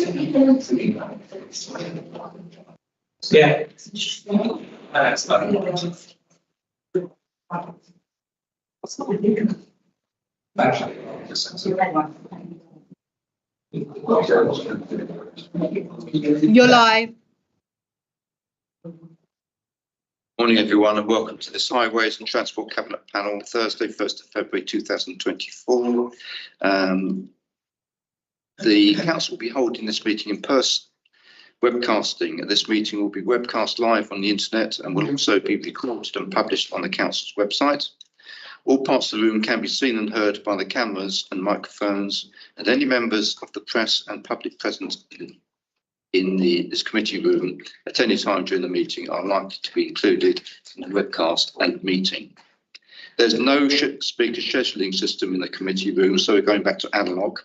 You're live. Morning everyone and welcome to this Highways and Transport Cabinet Panel, Thursday 1st of February 2024. The Council will be holding this meeting in person, webcasting. This meeting will be webcast live on the internet and will also be recorded and published on the Council's website. All parts of the room can be seen and heard by the cameras and microphones, and any members of the press and public present in this committee room at any time during the meeting are likely to be included in the webcast and meeting. There's no speaker scheduling system in the committee room, so we're going back to analogue.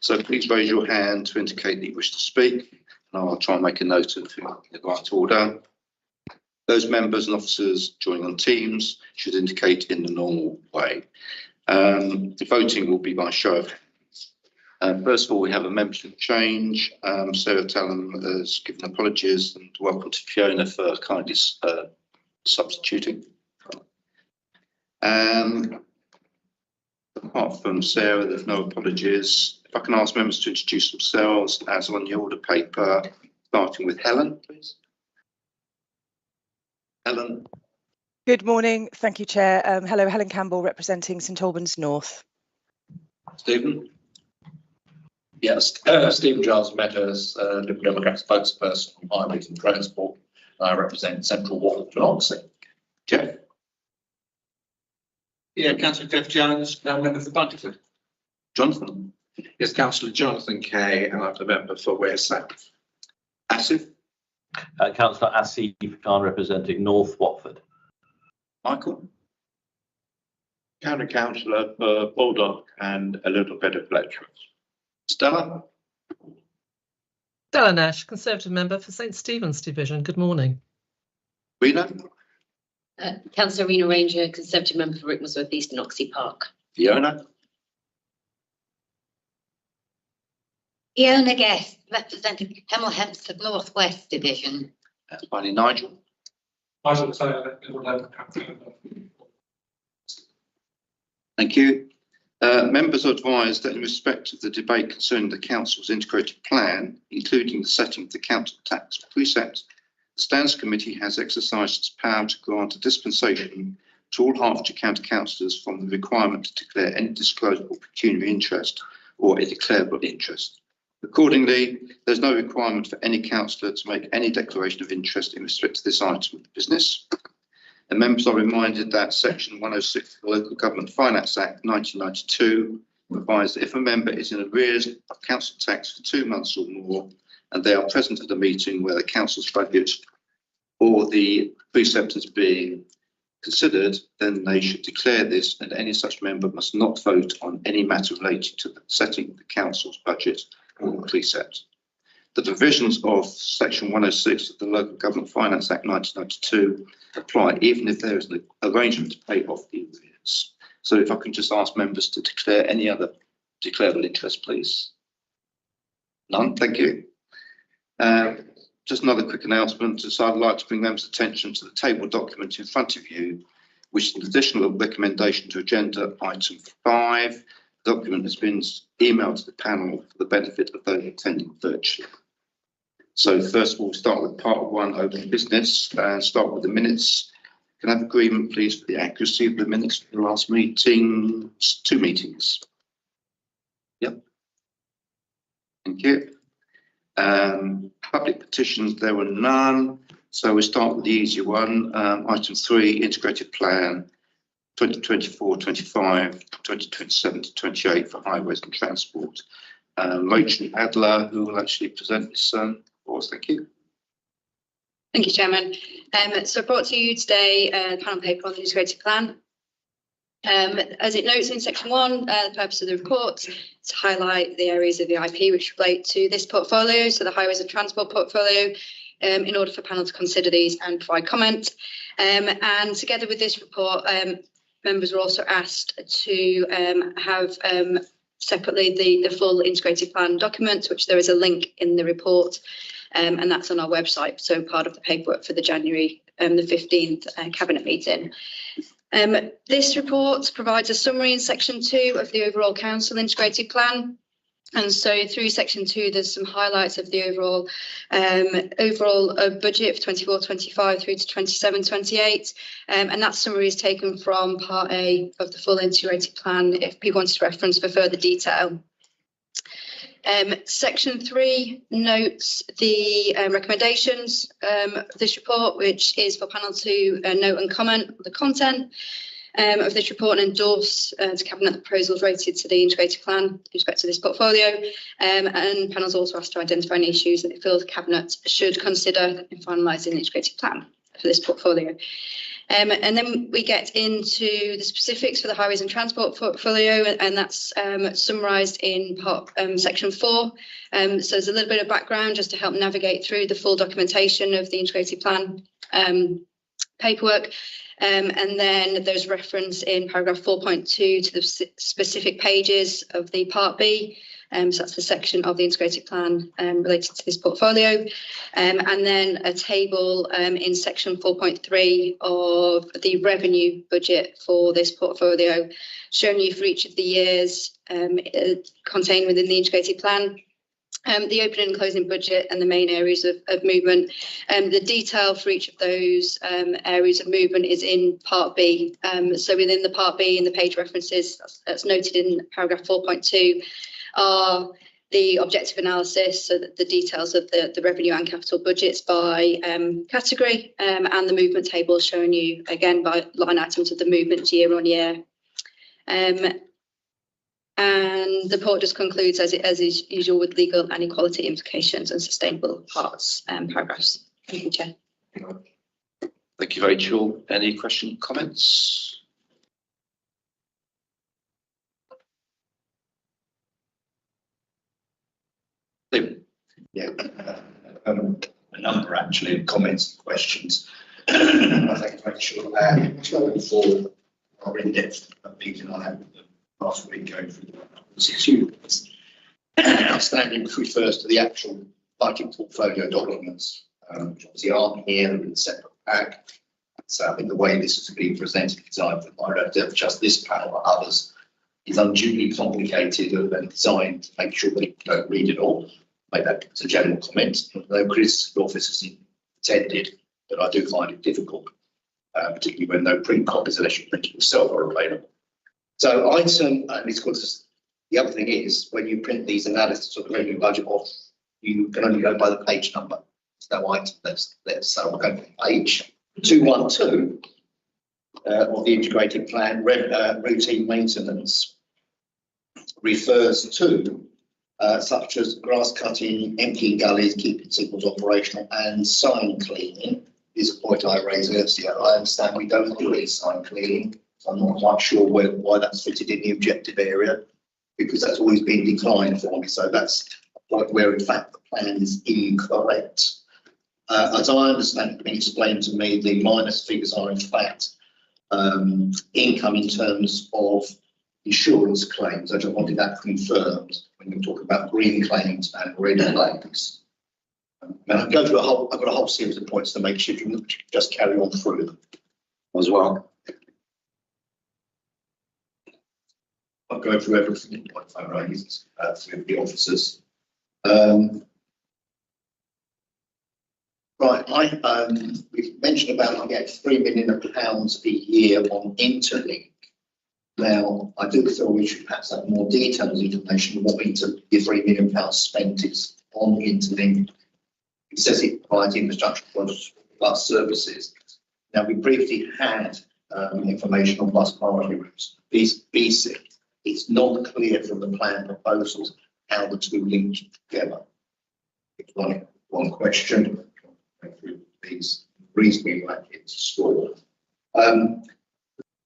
So please raise your hand to indicate that you wish to speak, and I'll try and make a note of the right order. Those members and officers joining on Teams should indicate in the normal way. The voting will be by show of hands. First of all, we have a membership change. Sarah Talon has given apologies, and welcome to Fiona for kindly substituting. Apart from Sarah, there's no apologies. If I can ask members to introduce themselves as on the order paper, starting with Helen, please. Helen. Good morning. Thank you, Chair. Hello, Helen Campbell, representing St Albans North. Stephen. Yes, Stephen Giles Meadows, Liberal Democrat spokesperson on Highways and Transport. I represent Central Watford and Oxley. Jeff. Yeah, Councillor Jeff Jones, now member for Buntingford. Jonathan. Yes, Councillor Jonathan Kay, and I'm the member for Ware South. Asif. Councillor Asif Khan, representing North Watford. Michael. County Councillor for Baldock and a little bit of Letchworth. Stella. Stella Nash, Conservative member for St Stephen's Division. Good morning. Rena. Councillor Rena Ranger, Conservative member for Rickmansworth East and Oxley Park. Fiona. Fiona Guest, representing Hemel Hempstead North West Division. That's finally Nigel. Nigel Taylor, Liberal Democrat. Thank you. Members are advised that in respect of the debate concerning the Council's integrated plan, including the setting of the council tax precept, the Stands Committee has exercised its power to grant a dispensation to all Hertfordshire County councillors from the requirement to declare any disclosable pecuniary interest or a declarable interest. Accordingly, there's no requirement for any councillor to make any declaration of interest in respect to this item of business. And members are reminded that Section 106 of the Local Government Finance Act 1992 provides that if a member is in arrears of council tax for 2 months or more, and they are present at a meeting where the council's budget or the precept is being considered, then they should declare this, and any such member must not vote on any matter related to the setting of the council's budget or precept. The provisions of Section 106 of the Local Government Finance Act 1992 apply even if there is an arrangement to pay off the arrears. So if I can just ask members to declare any other declarable interest, please. None, thank you. Just another quick announcement. So I'd like to bring members' attention to the table document in front of you, which is an additional recommendation to agenda item 5. The document has been emailed to the panel for the benefit of those attending virtually. So first of all, start with part 1, open business, and start with the minutes. Can I have agreement, please, for the accuracy of the minutes for the last meeting, 2 meetings? Yep. Thank you. Public petitions, there were none. So we start with the easy one. Item 3, integrated plan 2024-25, 2027-28 for highways and transport. Rachel Adler, who will actually present this for us. Thank you. Thank you, Chairman. So brought to you today the panel paper on the integrated plan. As it notes in section 1, the purpose of the report is to highlight the areas of the IP which relate to this portfolio, so the highways and transport portfolio, in order for panel to consider these and provide comment. And together with this report, members were also asked to have separately the full integrated plan document, which there is a link in the report, and that's on our website. So part of the paperwork for the January the 15th cabinet meeting. This report provides a summary in section 2 of the overall council integrated plan. And so through section 2, there's some highlights of the overall budget for 24-25 through to 27-28. And that summary is taken from part A of the full integrated plan, if people wanted to reference for further detail. Section 3 notes the recommendations of this report, which is for panel to note and comment on the content of this report and endorse to Cabinet the proposals related to the integrated plan in respect to this portfolio. And panels also asked to identify any issues that they feel the Cabinet should consider in finalising the integrated plan for this portfolio. And then we get into the specifics for the highways and transport portfolio, and that's summarised in part section 4. So there's a little bit of background just to help navigate through the full documentation of the integrated plan paperwork. And then there's reference in paragraph 4.2 to the specific pages of the part B. So that's the section of the integrated plan related to this portfolio. And then a table in section 4.3 of the revenue budget for this portfolio, showing you for each of the years contained within the integrated plan. The opening and closing budget and the main areas of movement. The detail for each of those areas of movement is in part B. So within the part B, in the page references, that's noted in paragraph 4.2, are the objective analysis, so that the details of the revenue and capital budgets by category, and the movement table showing you again by line items of the movement year on year. And the report just concludes as is usual with legal and equality implications and sustainable parts paragraphs. Thank you, Chair. Thank you, Rachel. Any questions, comments? Yeah, a number actually of comments and questions. I think to make sure that going forward, our in-depth meeting I had with them last week going through the 6 units. Outstanding refers to the actual budget portfolio documents, which obviously aren't here in a separate pack. So I think the way this has been presented, designed for I don't just this panel but others, is unduly complicated and designed to make sure that you don't read it all. Make that as a general comment. No criticism of office is intended, but I do find it difficult, particularly when no print copies unless you print it yourself are available. So item, and it's called, the other thing is when you print these analysis of the revenue budget off, you can only go by the page number. There's no item. So we'll go for page 212 of the integrated plan. Routine maintenance refers to such as grass cutting, emptying gullies, keeping signals operational, and sign cleaning. Is a point I raised earlier. I understand we don't do any sign cleaning, so I'm not quite sure why that's fitted in the objective area, because that's always been declined for me. So that's a point where, in fact, the plan is incorrect. As I understand it, being explained to me, the minus figures are in fact income in terms of insurance claims. I just wanted that confirmed when you talk about green claims and red claims. And I've got a whole series of points to make sure you can just carry on through them as well. I'll go through everything in point I raised through the officers. Right, we mentioned about I get £3 million a year on Interlink. Now, I do feel we should perhaps have more detailed information on what the £3 million spent is on Interlink. It says it provides infrastructure plus services. Now, we briefly had information on bus priority routes. BC, it's not clear from the plan proposals how the two link together. It's one question. These reasonably likely to score. The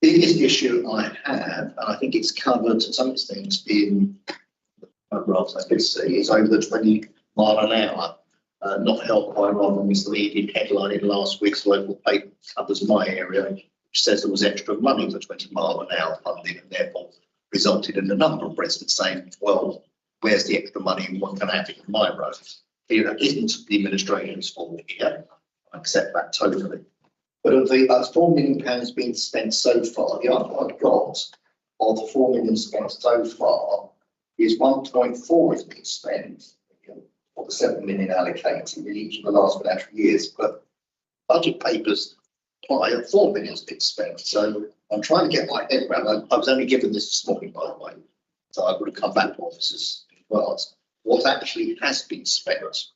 biggest issue I have, and I think it's covered to some extent in photographs I can see, is over the 20 mile an hour, not helped by rather misleading headline in last week's local paper covers my area, which says there was extra money for 20 mile an hour funding and therefore resulted in a number of residents saying, well, where's the extra money and what can I do with my road? Here, that isn't the administration's fault here. I accept that totally. But of the £4 million being spent so far, the answer I've got of the 4 million spent so far is 1.4 has been spent, or the 7 million allocated in each of the last financial years. But budget papers apply at 4 million has been spent. So I'm trying to get my head around. I was only given this morning, by the way, so I would have come back to officers in advance. What actually has been spent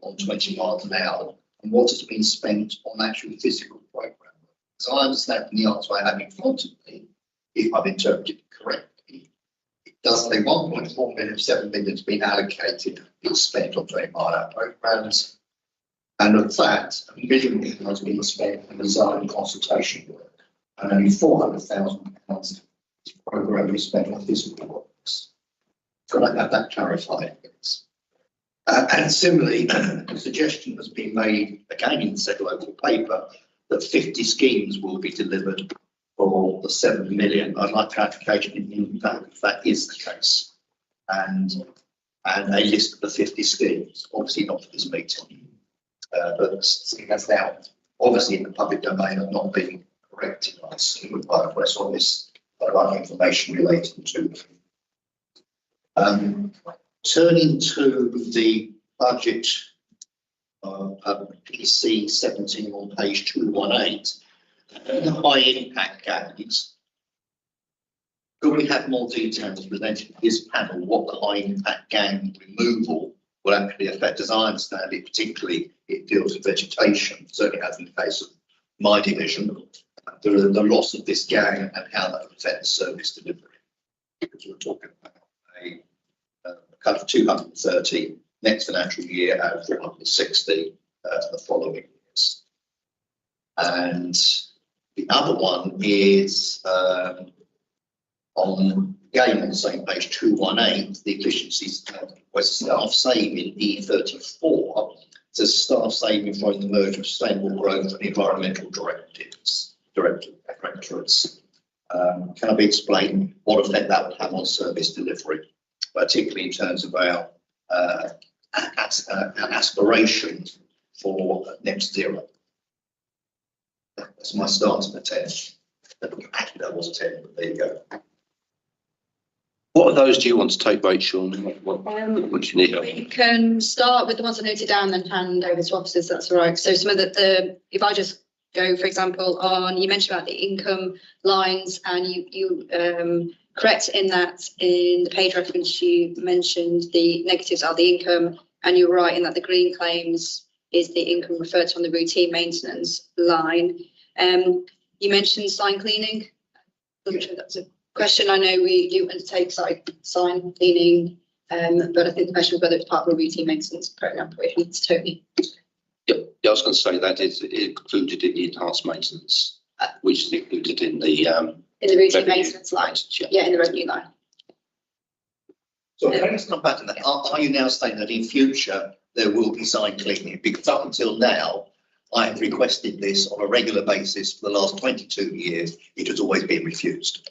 on 20 miles an hour and what has been spent on actual physical programme? So I understand from the answer I have in front of me, if I've interpreted it correctly, it does say 1.4 million, 7 million has been allocated, been spent on 20 mile an hour programmes. And of that, £1 million has been spent on design and consultation work, and only £400,000 programme is spent on physical works. Could I have that clarified, please? And similarly, a suggestion has been made again in said local paper that 50 schemes will be delivered for the 7 million. I'd like clarification in that if that is the case, and a list of the 50 schemes. Obviously not for this meeting, but that's now obviously in the public domain and not being corrected. I assume by the press on this, but I'd like information relating to. Turning to the budget PC 17 on page 218, the high impact gangs. Could we have more details presented in this panel what the high impact gang removal will actually affect? As I understand it, particularly it deals with vegetation, certainly as in the case of my division, the loss of this gang and how that will affect the service delivery. Because we're talking about a cut of 230 next financial year out of 460 the following years. And the other one is on the same page 218, the efficiencies where staff saving E34 says staff saving from the merger of sustainable growth and environmental directorates. Can I be explained what effect that would have on service delivery, particularly in terms of our aspiration for net zero? That's my start on the 10. Actually, that was 10, but there you go. What of those do you want to take, Rachel? What do you need? We can start with the ones I noted down, then hand over to officers. That's all right. So some of the if I just go, for example, on you mentioned about the income lines, and you correct in that in the page reference you mentioned the negatives are the income, and you're right in that the green claims is the income referred to on the routine maintenance line. You mentioned sign cleaning. I'm sure that's a question. I know we do undertake sign cleaning, but I think the question is whether it's part of a routine maintenance program, which needs totally. Yeah, I was going to say that is included in the enhanced maintenance, which is included in the routine maintenance line. Yeah, in the revenue line. So can I just come back to that? Are you now saying that in future there will be sign cleaning? Because up until now, I have requested this on a regular basis for the last 22 years. It has always been refused.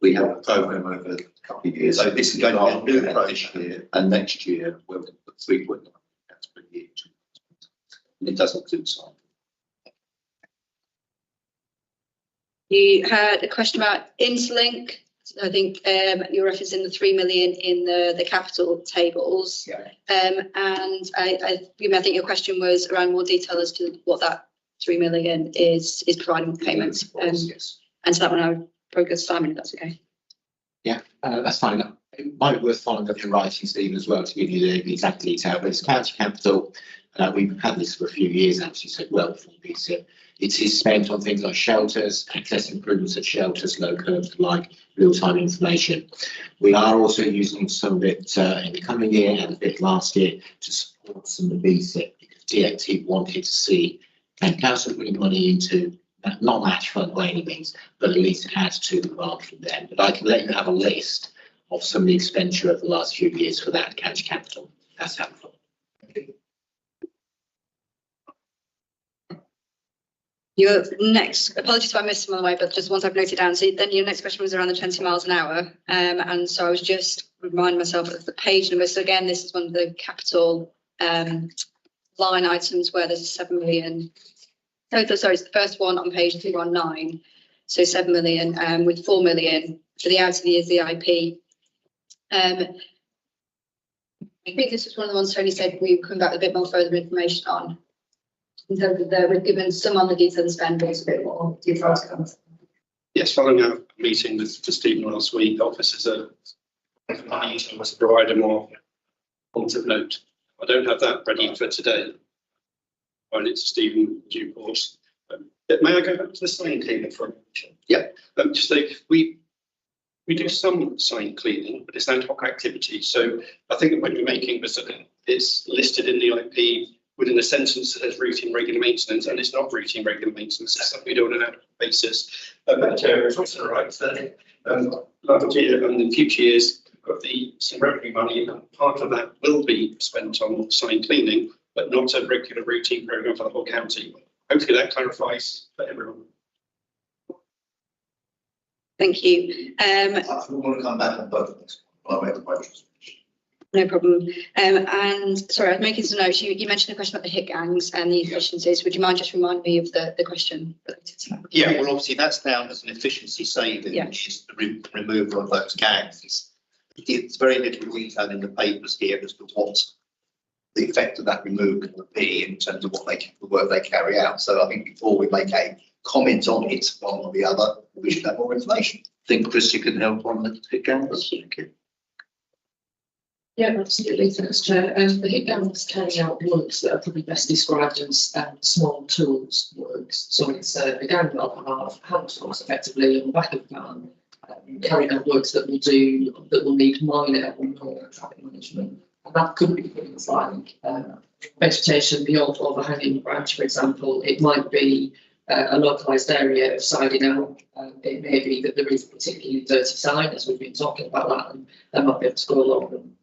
We have a programme over a couple of years. So this is going to be a new this program. year, and next year we'll put 3.9 per year. It doesn't include sign. You had a question about Interlink. I think you're referencing the 3 million in the capital tables. Yeah. And I think your question was around more detail as to what that 3 million is providing payments. Yes. And so that one I would probably go to Simon, if that's okay. Yeah, that's fine. It might be worth following up in writing, Stephen, as well, to give you the exact detail. But it's county capital. We've had this for a few years, actually, so well before this. It is spent on things like shelters, access improvements at shelters, low curbs, like real-time information. We are also using some of it in the coming year and a bit last year to support some of the BSIP, because DXT wanted to see council putting money into not match fund by any means, but at least add to the grant from them. But I can let you have a list of some of the expenditure over the last few years for that county capital. That's helpful. Your next, apologies if I missed some on the way, but just ones I've noted down. So then your next question was around the 20 miles an hour. And so I was just reminding myself of the page number. So again, this is one of the capital line items where there's a 7 million. Oh, sorry, it's the first one on page 219. So 7 million with 4 million for the out of the years, the IP. I think this was one of the ones Tony said we would come back with a bit more further information on. In terms of we've given some on the detail and spend, but it's a bit more detail to come. Yes, following a meeting with Stephen last week, officers are to provide a more positive note. I don't have that ready for today. I'll need to Stephen in due course. May I go back to the sign cleaning for a minute? Yeah, just say we do some sign cleaning, but it's ad hoc activity. So I think the point we're making was that it's listed in the IP within a sentence that says routine regular maintenance, and it's not routine regular maintenance. It's something we do on an ad hoc basis. Chair is also right that last year and in future years of the some revenue money, and part of that will be spent on sign cleaning, but not a regular routine programme for the whole county. Hopefully that clarifies for everyone. Thank you. I want to come back on both of these. No problem. And sorry, I was making some notes. You mentioned a question about the hit gangs and the efficiencies. Would you mind just reminding me of the question related to that? Yeah, well, obviously that's down as an efficiency saving, Yeah. which is the removal of those gangs. It's very little detail in the papers here as to what the effect of that removal would be in terms of the work they carry out. So I think before we make a comment on it, one or the other, we should have more information. I think Chris, you can help on the gangs. Thank you. Yeah, absolutely. Thanks, Chair. The hit gangs carry out works that are probably best described as small tools works. So it's a gang of half hand tools effectively on the back of the van, carrying out works that will need minor or no traffic management. And that could be things like vegetation beyond overhanging branch, for example. It might be a localised area of siding out. It may be that there is a particularly dirty sign, as we've been talking about that, and they might be able to go along and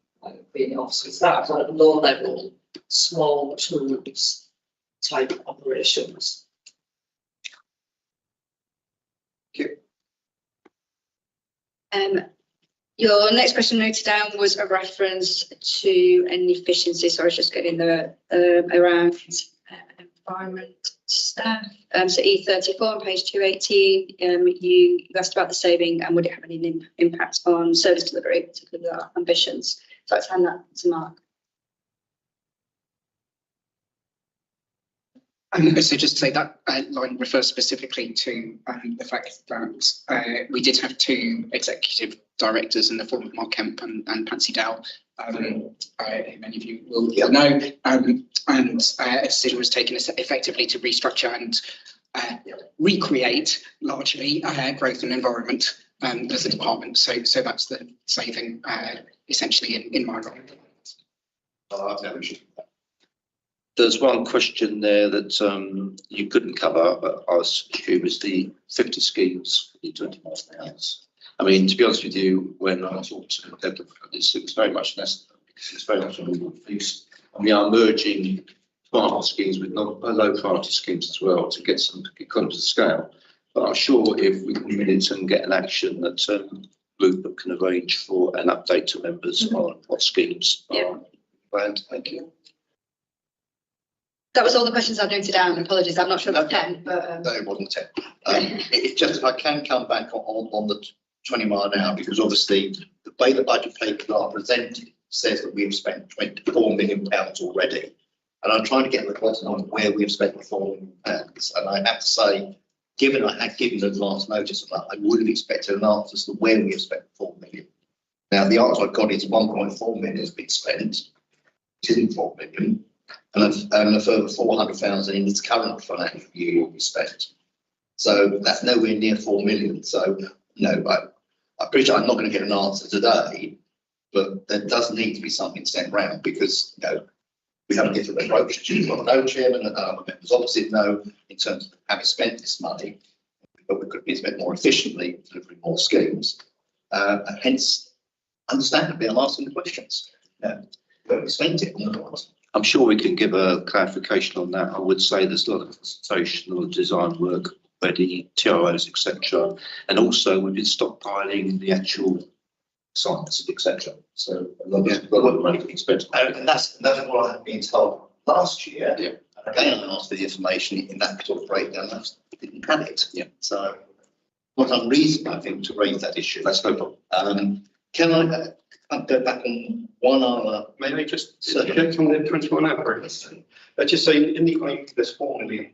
being off. So it's that kind of low level, small tools type operations. Thank you. Your next question noted down was a reference to an efficiency. So I was just getting the around environment staff. So E34 on page 218, you asked about the saving and would it have any impact on service delivery, particularly our ambitions. So let's hand that to Mark. So just to say that line refers specifically to the fact that we did have two executive directors in the form of Mark Kemp and Patsy Dow, who many of you will know, and a decision was taken effectively to restructure and recreate largely growth and environment as a department. So that's the saving essentially in my role. There's one question there that you couldn't cover, but I assume is the 50 schemes, the 20 miles an hour. I mean, to be honest with you, when I talked to them, it was very much less because it's very much a moving feast. And we are merging priority schemes with low priority schemes as well to get some economies of scale. But I'm sure if we can minute and get an action that Rupert can arrange for an update to members on what schemes are planned. Thank you. That was all the questions I've noted down. Apologies, I'm not sure that's 10, but no, it wasn't 10. It's just if I can come back on the 20 mile an hour, because obviously the way the budget papers are presented says that we've spent £24 million already. And I'm trying to get to the bottom of where we've spent the £4 million. And I have to say, given I had given advance notice of that, I would have expected an answer as to where we have spent the £4 million. Now, the answer I've got is 1.4 million has been spent. It isn't 4 million. And a further 400,000 in this current financial year will be spent. So that's nowhere near 4 million. So, no, I appreciate I'm not going to get an answer today, but there does need to be something sent round because, we have a different approach. We've got no chairman and other members opposite know in terms of having spent this money, but we could be spent more efficiently, delivering more schemes. And hence, understandably, I'm asking the questions. Where we spent it on the I'm sure we can give a clarification on that. I would say there's a lot of consultation on design work already, TROs, etc. And also we've been stockpiling the actual signs, etc. So a lot of money being spent. And that's what I've been told last year. Yeah. And again, I asked for the information in that sort of breakdown. I didn't have it. Yeah. So not unreasonable, I think, to raise that issue. That's no problem. Can I go back on 1 hour? Maybe just check on the 21-hour progress. Just saying, in the economy, there's 4 million,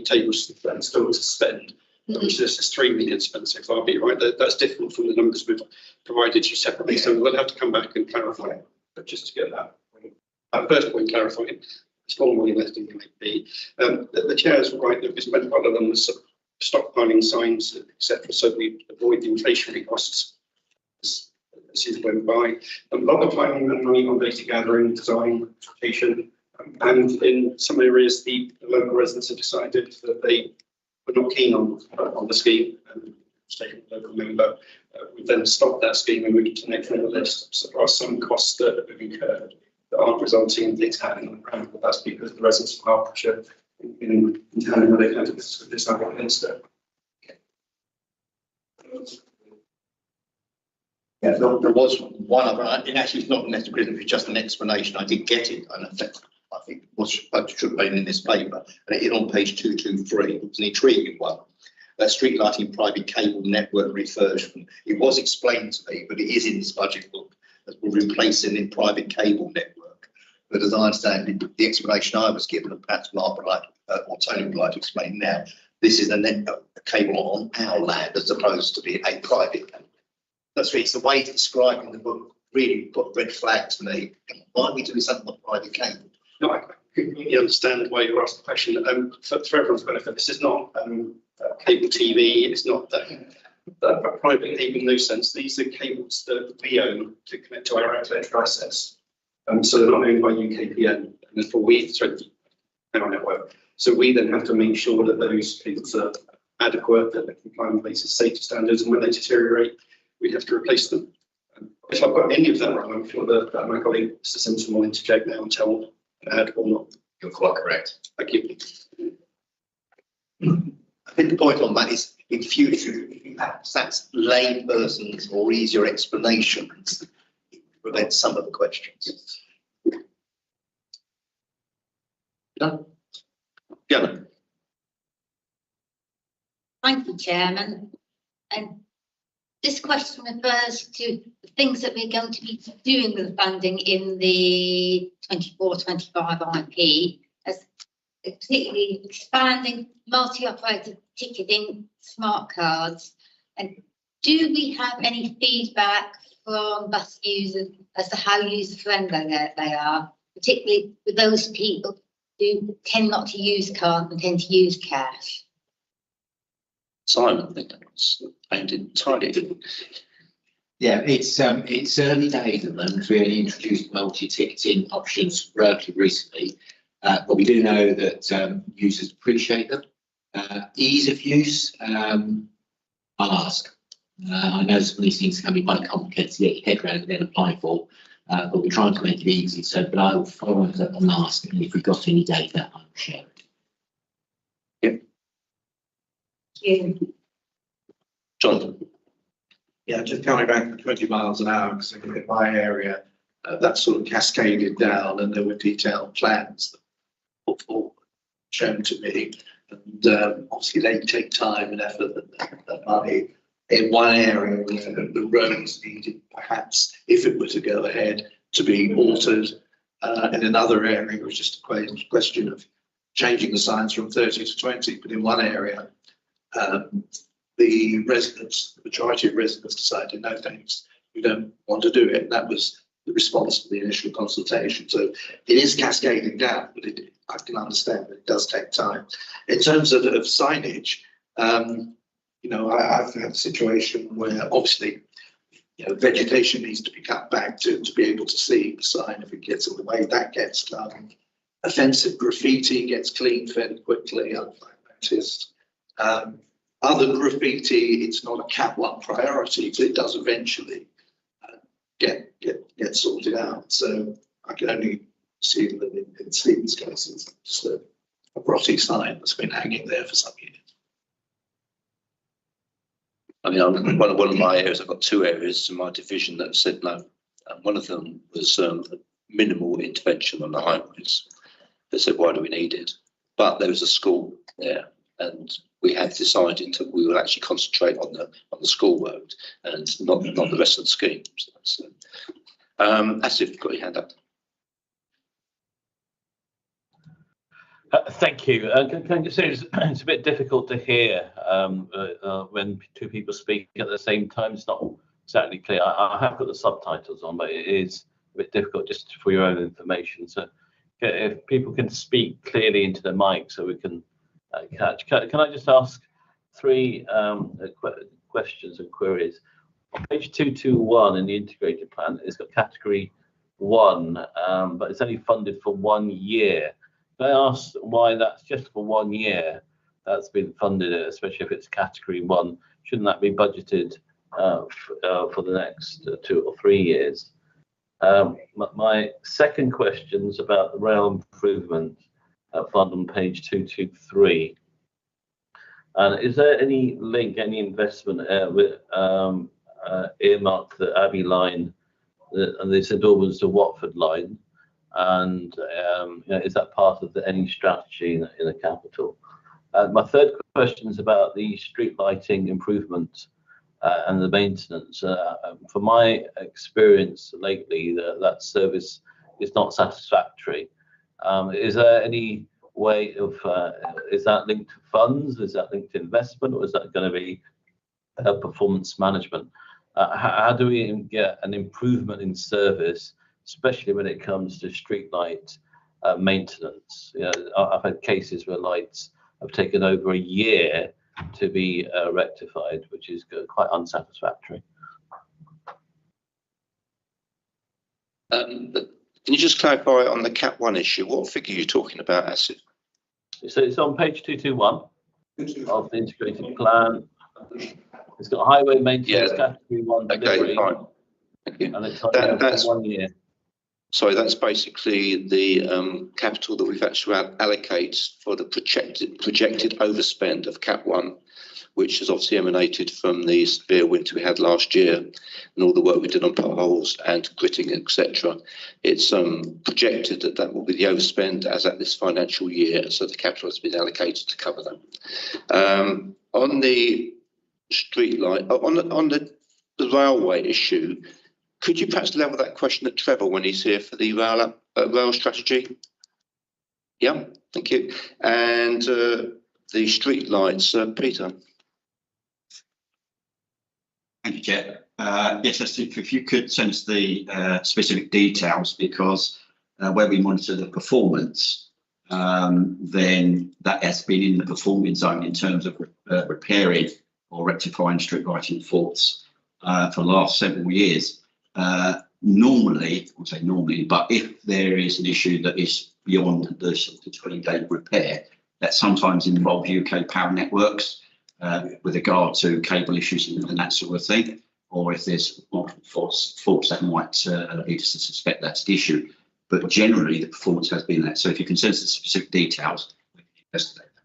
tables and still to spend, which is 3 million spent so far. But you're right, that's different from the numbers we've provided you separately. Yeah. So we'll have to come back and clarify. But just to get that first point clarified, it's 4 million less than it might be. The chair is right that we spent quite a lot on the stockpiling signs, etc. So we avoid the inflationary costs. This is went by a lot of time and money on data gathering, design, interpretation, and in some areas the local residents have decided that they were not keen on the scheme. State local member, we then stopped that scheme and moved to the next list. So there are some costs that have incurred that aren't resulting in things happening on the ground, but that's because the residents of Hertfordshire in telling where they can decide against it. Yeah, there was one other, and actually it's not necessarily, it's just an explanation. I did get it, and I think it was should have been in this paper, and it is on page 223. It was an intriguing one. Street lighting private cable network refurbishment. It was explained to me, but it is in this budget book as we're replacing in private cable network. But as I understand it, the explanation I was given, and perhaps Mark would like, or Tony would like to explain now, this is a cable on our land as opposed to be a private cable. That's really, it's the way to describe in the book really put red flags to me. Why are we doing something on private cable? No, I completely understand why you asked the question. For everyone's benefit, this is not cable TV. It's not a private cable in no sense. These are cables that we own to connect to our intellectual assets. So they're not owned by UKPN, and therefore our network. So we then have to make sure that those cables are adequate, that they comply with latest safety standards, and when they deteriorate, we have to replace them. If I've got any of that wrong, I'm sure that my colleague Mr. Simpson will interject now and tell add or not. You're quite correct. Thank you. I think the point on that is in future, perhaps that's lay persons or easier explanations to prevent some of the questions. Done? Yeah. Thank you, Chairman. And this question refers to the things that we're going to be doing with the funding in the 24-25 IP, as particularly expanding multi-operator ticketing, smart cards. And do we have any feedback from bus users as to how user-friendly they are, particularly with those people who tend not to use cards and tend to use cash? Simon, I think that was aimed entirely. Yeah, it's early days at the moment. We only introduced multi-ticketing options relatively recently, but we do know that users appreciate them. Ease of use, I'll ask. I know some of these things can be quite complicated to get your head around and then apply for, but we're trying to make it easy. So, but I will follow up and ask, and if we've got any data, I'll share it. Jonathan. Yeah, just coming back to 20 miles an hour, because in my area, that sort of cascaded down and there were detailed plans that were put forward, shown to me. And obviously they take time and effort and money. In one area, the roads needed perhaps, if it were to go ahead, to be altered. In another area, it was just a question of changing the signs from 30 to 20, but in one area, the residents, the majority of residents decided, no thanks, we don't want to do it. And that was the response to the initial consultation. So it is cascading down, but I can understand that it does take time. In terms of signage, I've had a situation where obviously, vegetation needs to be cut back to be able to see the sign. If it gets in the way, that gets done. Offensive graffiti gets cleaned fairly quickly, I've noticed. Other graffiti, it's not a Cat 1 priority, but it does eventually get sorted out. So I can only assume that in Stephen's case, it's just a grotty sign that's been hanging there for some years. I mean, one of my areas, I've got two areas in my division that said no. And one of them was minimal intervention on the highways. They said, why do we need it? But there was a school there, and we have decided that we will actually concentrate on the school road and not the rest of the scheme. So, as if you've got your hand up. Thank you. Can I just say it's a bit difficult to hear when two people speak at the same time. It's not exactly clear. I have got the subtitles on, but it is a bit difficult just for your own information. So if people can speak clearly into the mic so we can catch. Can I just ask three questions and queries? On page 221 in the integrated plan, it's got category 1, but it's only funded for 1 year. Can I ask why that's just for 1 year that's been funded, especially if it's category 1? Shouldn't that be budgeted for the next 2 or 3 years? My second question is about the rail improvement fund on page 223. And is there any link, any investment with earmarked the Abbey line and the St Albans to Watford line? And is that part of any strategy in the capital? My third question is about the street lighting improvement and the maintenance. From my experience lately, that service is not satisfactory. Is there any way of, is that linked to funds? Is that linked to investment? Or is that going to be performance management? How do we get an improvement in service, especially when it comes to streetlight maintenance? I've had cases where lights have taken over a year to be rectified, which is quite unsatisfactory. Can you just clarify on the Cap 1 issue? What figure are you talking about, Asif? So it's on page 221 of the integrated plan. It's got highway maintenance, category 1 delivery. Okay, fine. Thank you. And it's on That's 1 year. Sorry, that's basically the capital that we've actually allocated for the projected overspend of Cap 1, which has obviously emanated from the severe winter we had last year and all the work we did on potholes and gritting, etc. It's projected that will be the overspend as at this financial year, so the capital has been allocated to cover that. On the street light, on the railway issue, could you perhaps level that question at Trevor when he's here for the rail strategy? Yeah, thank you. And the street lights, Peter. Thank you, Chair. Yes, if you could send us the specific details, because where we monitor the performance, then that has been in the performance zone in terms of repairing or rectifying street lighting faults for the last several years. Normally, I'll say normally, but if there is an issue that is beyond the 20-day repair, that sometimes involves UK power networks with regard to cable issues and that sort of thing, or if there's multiple faults that might lead us to suspect that's the issue. But generally, the performance has been that. So if you can send us the specific details, we can investigate that.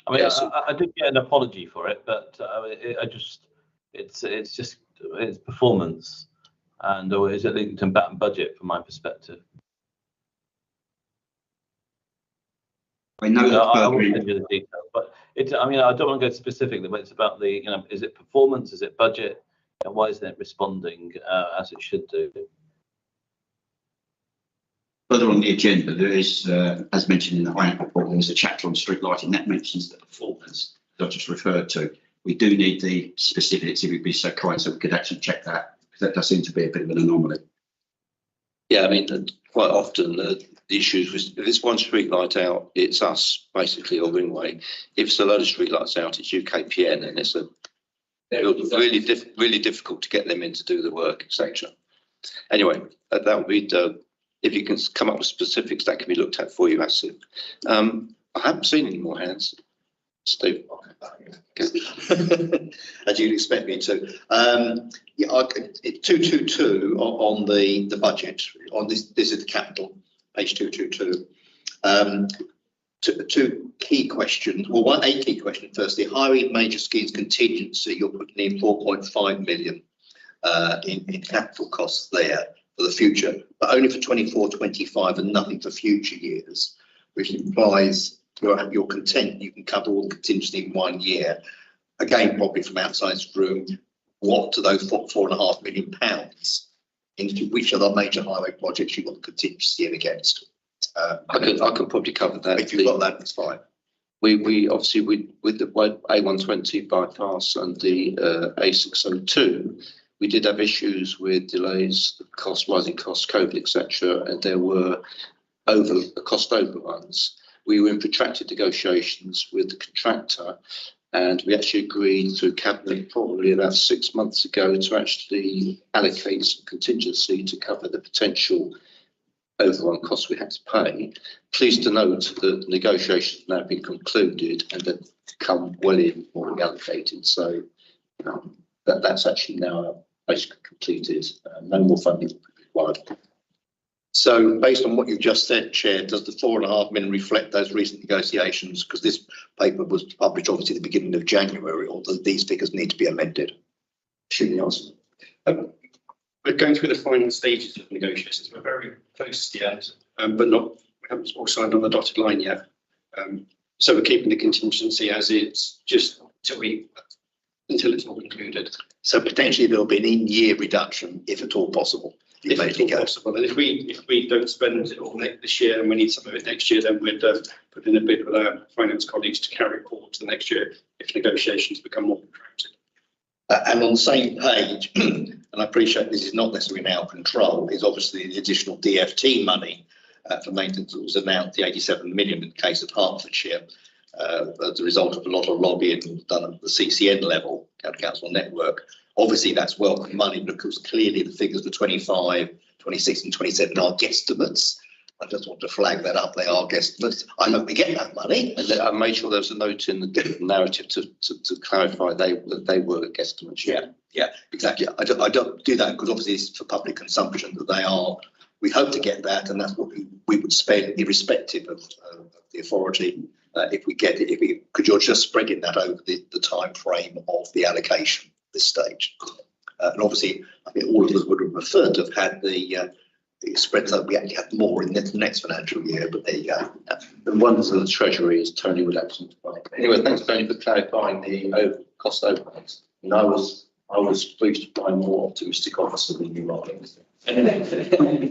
I mean, I did get an apology for it, but it's performance, and or is it linked to budget from my perspective? I know I won't send you the details, but I mean, I don't want to go specifically, but it's about the, is it performance, is it budget, and why isn't it responding as it should do? Further on the agenda, there is, as mentioned in the Highland report, there's a chapter on street lighting that mentions the performance that I just referred to. We do need the specifics, if you'd be so kind, so we could actually check that, because that does seem to be a bit of an anomaly. Yeah, I mean, quite often the issues with, if it's one street light out, it's us basically, or Ringway. If it's a load of street lights out, it's UKPN, and it's really difficult to get them in to do the work, etc. Anyway, that would be if you can come up with specifics that can be looked at for you, Asif. I haven't seen any more hands. Steve. As you'd expect me to. Yeah, 222 on the budget. On this is the capital, page 222. Two key questions. Well, a key question first. The highway major schemes contingency, you're putting in 4.5 million in capital costs there for the future, but only for 24-25 and nothing for future years, which implies you're content you can cover all the contingency in 1 year. Again, probably from outside this room, what do those £4.5 million into which of the major highway projects you want the contingency in against? I can probably cover that. If you've got that, that's fine. We obviously with the A120 bypass and the A602, we did have issues with delays, rising costs, COVID, etc., and there were cost overruns. We were in protracted negotiations with the contractor, and we actually agreed through cabinet probably about 6 months ago to actually allocate some contingency to cover the potential overrun costs we had to pay. Pleased to note that the negotiations have now been concluded and have come well in or allocated. So that's actually now basically completed. No more funding required. So based on what you've just said, Chair, does the 4.5 million reflect those recent negotiations? Because this paper was published obviously at the beginning of January, or do these figures need to be amended? Should we answer? We're going through the final stages of negotiations. We're very close to the end, but we haven't all signed on the dotted line yet. So we're keeping the contingency as it's just until it's all concluded. So potentially there'll be an in-year reduction, if at all possible. If at all possible, and if we don't spend it all this year and we need some of it next year, then we'd put in a bid with our finance colleagues to carry it forward to the next year if negotiations become more protracted. And on the same page, and I appreciate this is not necessarily in our control, is obviously the additional DFT money for maintenance that was announced, the 87 million in the case of Hertfordshire, as a result of a lot of lobbying done at the CCN level, County Council Network. Obviously, that's welcome money, but of course, clearly the figures for 25, 26 and 27 are guesstimates. I just want to flag that up. They are guesstimates. I hope we get that money. And I made sure there was a note in the narrative to clarify that they were guesstimates. Yeah, exactly. I don't do that because obviously it's for public consumption that they are. We hope to get that, and that's what we would spend irrespective of the authority. If we get it, because you're just spreading that over the time frame of the allocation at this stage. And obviously, I think all of us would have preferred to have had the spread that we actually had more in the next financial year, but there you go. The ones of the Treasury is Tony would absent. Anyway, thanks Tony for clarifying the cost overruns. And I was pleased to find more optimistic officer than you are.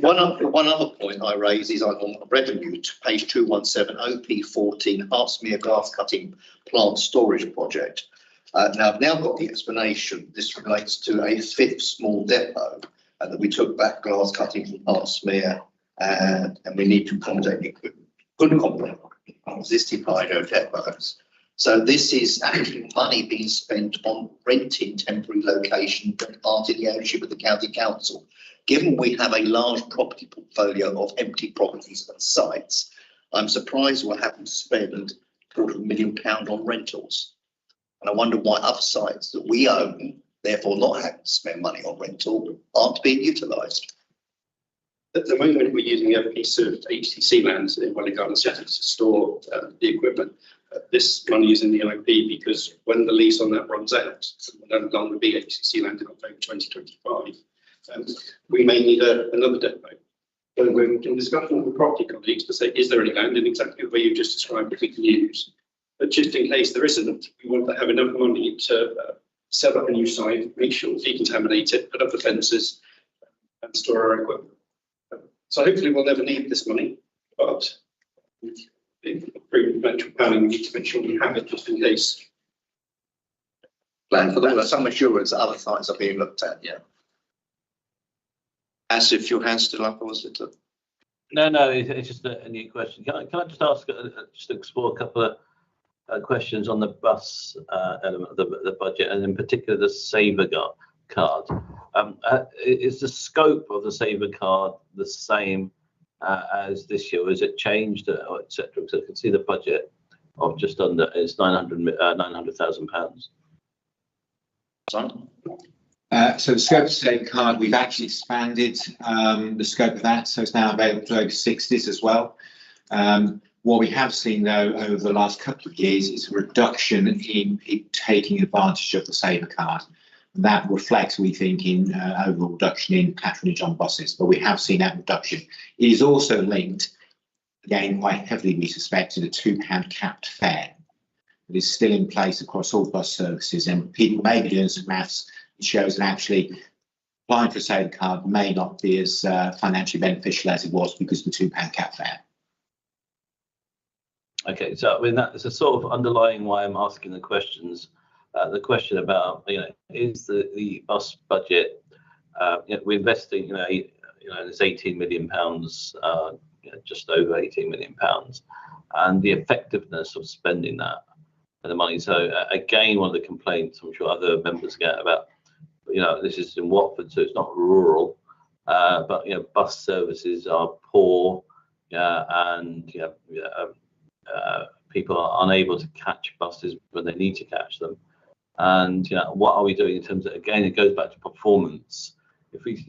One other point I raise is on revenue, to page 217, OP14, Hertsmere glass cutting plant storage project. Now I've now got the explanation. This relates to a fifth small depot that we took back glass cutting from Hertsmere, and we need to accommodate equipment. Couldn't accommodate existing hydro depots. So this is actually money being spent on renting temporary location that aren't in the ownership of the county council. Given we have a large property portfolio of empty properties and sites, I'm surprised we're having to spend £250,000 on rentals. And I wonder why other sites that we own, therefore not having to spend money on rental, aren't being utilised. At the moment, we're using a piece of HTC land in Welling Garden City to store the equipment. This money is in the IP because when the lease on that runs out, it will no longer be HTC land in October 2025. We may need another depot. So we're in discussion with property colleagues to say, is there any land in exactly the way you just described that we can use? But just in case there isn't, we want to have enough money to set up a new site, make sure we decontaminate it, put up the fences and store our equipment. So hopefully we'll never need this money, but in financial planning, we need to make sure we have it just in case. Plan for that. Some assurance that other sites are being looked at, yeah. As if your hand's still up, or was it? No, it's just a new question. Can I just ask, just explore a couple of questions on the bus element of the budget, and in particular the Saver card. Is the scope of the Saver card the same as this year? Or has it changed, etc.? Because I can see the budget of just under, it's 900,000 pounds. Simon? So the scope of state card, we've actually expanded the scope of that, so it's now available to over 60s as well. What we have seen though over the last couple of years is a reduction in people taking advantage of the Saver card. That reflects, we think, in overall reduction in patronage on buses, but we have seen that reduction. It is also linked, again, quite heavily, we suspect, to the £2 capped fare that is still in place across all bus services, and people may be doing some maths. It shows that actually applying for a Saver card may not be as financially beneficial as it was because of the £2 cap fare. Okay, so I mean that's a sort of underlying why I'm asking the questions. The question about, is the bus budget, we're investing, there's £18 million, just over £18 million, and the effectiveness of spending that and the money. So again, one of the complaints I'm sure other members get about, this is in Watford, so it's not rural, but bus services are poor, and people are unable to catch buses when they need to catch them. And what are we doing in terms of, again, it goes back to performance. If we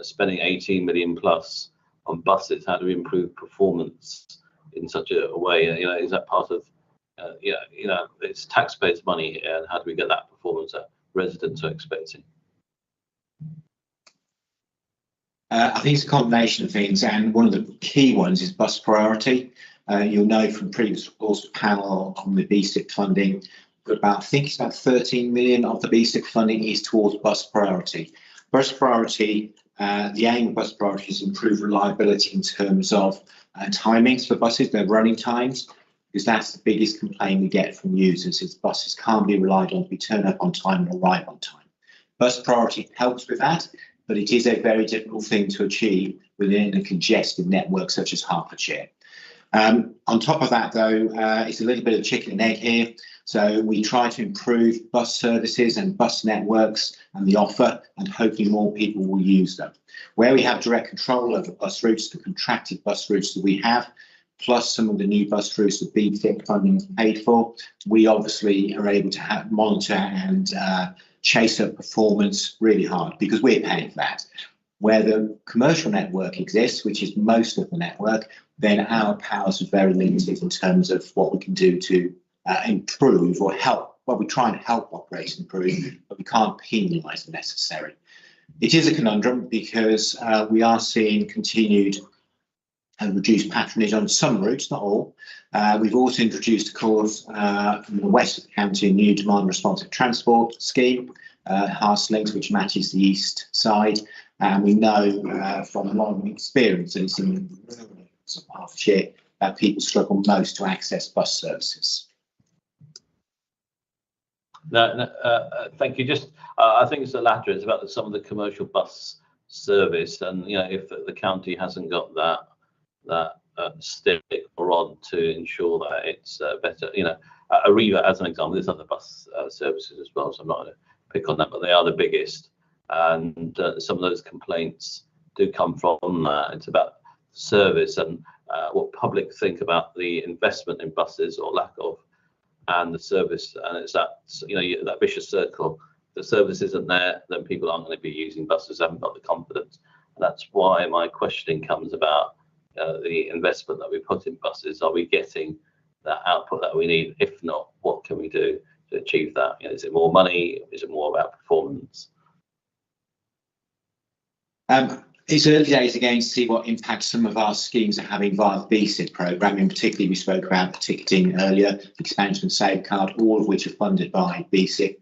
spending 18 million plus on buses, how do we improve performance in such a way? Is that part of it's taxpayers' money, and how do we get that performance that residents are expecting? I think it's a combination of things, and one of the key ones is bus priority. You'll know from previous reports panel on the BSIP funding, I think it's about 13 million of the BSIP funding is towards bus priority. Bus priority, the aim of bus priority is to improve reliability in terms of timings for buses, their running times, because that's the biggest complaint we get from users is buses can't be relied on to be turned up on time and arrive on time. Bus priority helps with that, but it is a very difficult thing to achieve within a congested network such as Hertfordshire. On top of that, though, it's a little bit of chicken and egg here. So we try to improve bus services and bus networks and the offer, and hopefully more people will use them. Where we have direct control over bus routes, the contracted bus routes that we have, plus some of the new bus routes that BFIT funding is paid for, we obviously are able to monitor and chase up performance really hard because we're paying for that. Where the commercial network exists, which is most of the network, then our powers are very limited in terms of what we can do to improve or help. Well, we try and help operators improve, but we can't penalise the necessary. It is a conundrum because we are seeing continued reduced patronage on some routes, not all. We've also introduced, of course, in the west of the county, a new demand responsive transport scheme, Harse Links, which matches the east side. And we know from a lot of experience, and it's in the rural areas of Hertfordshire, that people struggle most to access bus services. No, thank you. Just, I think it's the latter. It's about some of the commercial bus service, and if the county hasn't got that stick or rod to ensure that it's better. Arriva, as an example, there's other bus services as well, so I'm not going to pick on that, but they are the biggest. And some of those complaints do come from that. It's about service and what public think about the investment in buses or lack of, and the service. And it's that that vicious circle. If the service isn't there, then people aren't going to be using buses. Haven't got the confidence. And that's why my questioning comes about the investment that we put in buses. Are we getting that output that we need? If not, what can we do to achieve that? Is it more money? Is it more about performance? It's early days again to see what impact some of our schemes are having via the BSIP programme. In particular, we spoke about the ticketing earlier, expansion of Save Card, all of which are funded by BSIP,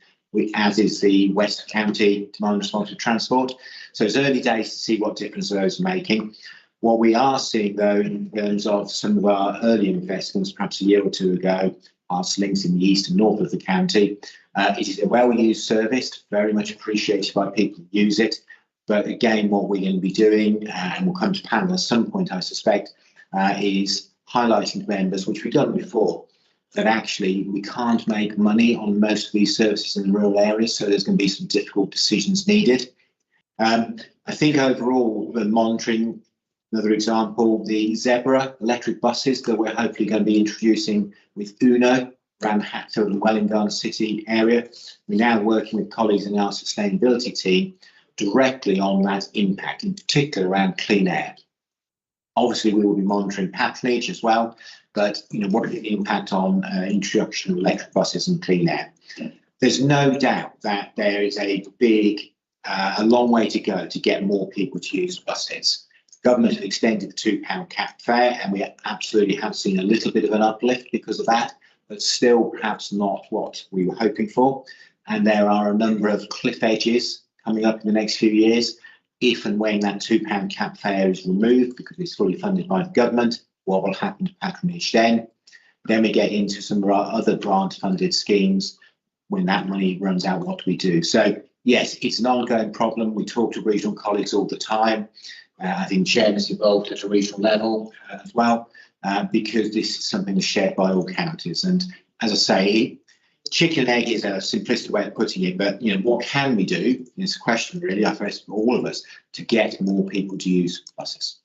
as is the West County Demand Responsive Transport. So it's early days to see what difference those are making. What we are seeing, though, in terms of some of our early investments, perhaps a year or two ago, Harse Links in the east and north of the county, it is a well-used service, very much appreciated by people who use it. But again, what we're going to be doing, and we'll come to panel at some point, I suspect, is highlighting to members, which we've done before, that actually we can't make money on most of these services in the rural areas, so there's going to be some difficult decisions needed. I think overall, the monitoring, Another example, the Zebra electric buses that we're hopefully going to be introducing with Uno around the Hatfield and Wellingborough City area. We're now working with colleagues in our sustainability team directly on that impact, in particular around clean air. Obviously, we will be monitoring patronage as well, but what is the impact on introduction of electric buses and clean air? There's no doubt that there is a long way to go to get more people to use buses. Government have extended the £2 cap fare, and we absolutely have seen a little bit of an uplift because of that, but still perhaps not what we were hoping for. And there are a number of cliff edges coming up in the next few years. If and when that £2 cap fare is removed, because it's fully funded by the government, what will happen to patronage then? Then we get into some of our other grant-funded schemes. When that money runs out, what do we do? So, yes, it's an ongoing problem. We talk to regional colleagues all the time. I think Chairman is involved at a regional level as well, because this is something that's shared by all counties. And as I say, chicken and egg is a simplistic way of putting it, but what can we do? It's a question really, I suppose, for all of us to get more people to use buses.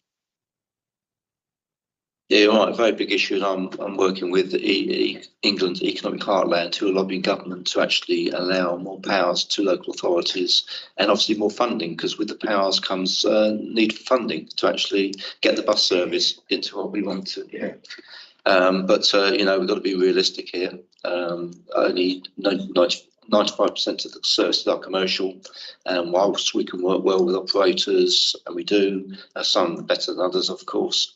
Yeah, right. A very big issue, and I'm working with England's Economic Heartland, who are lobbying government to actually allow more powers to local authorities, and obviously more funding, because with the powers comes need for funding to actually get the bus service into what we want to. Yeah. But we've got to be realistic here. Only 95% of the services are commercial, and whilst we can work well with operators, and we do, some better than others, of course,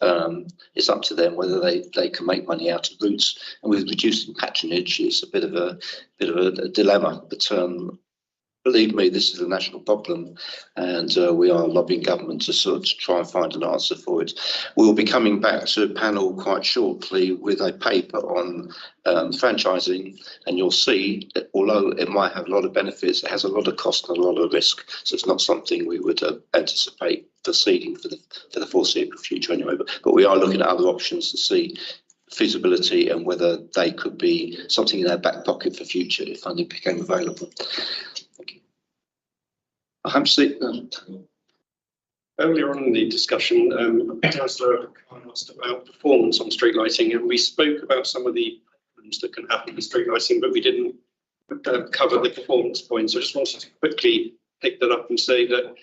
it's up to them whether they can make money out of routes. And with reducing patronage, it's a bit of a dilemma. But believe me, this is a national problem, and we are lobbying government to try and find an answer for it. We'll be coming back to a panel quite shortly with a paper on franchising, and you'll see that although it might have a lot of benefits, it has a lot of cost and a lot of risk. So it's not something we would anticipate proceeding for the foreseeable future anyway. But we are looking at other options to see feasibility and whether they could be something in our back pocket for future if funding became available. Earlier on in the discussion, Councillor asked about performance on street lighting, and we spoke about some of the problems that can happen with street lighting, but we didn't cover the performance points. I just wanted to quickly pick that up and say that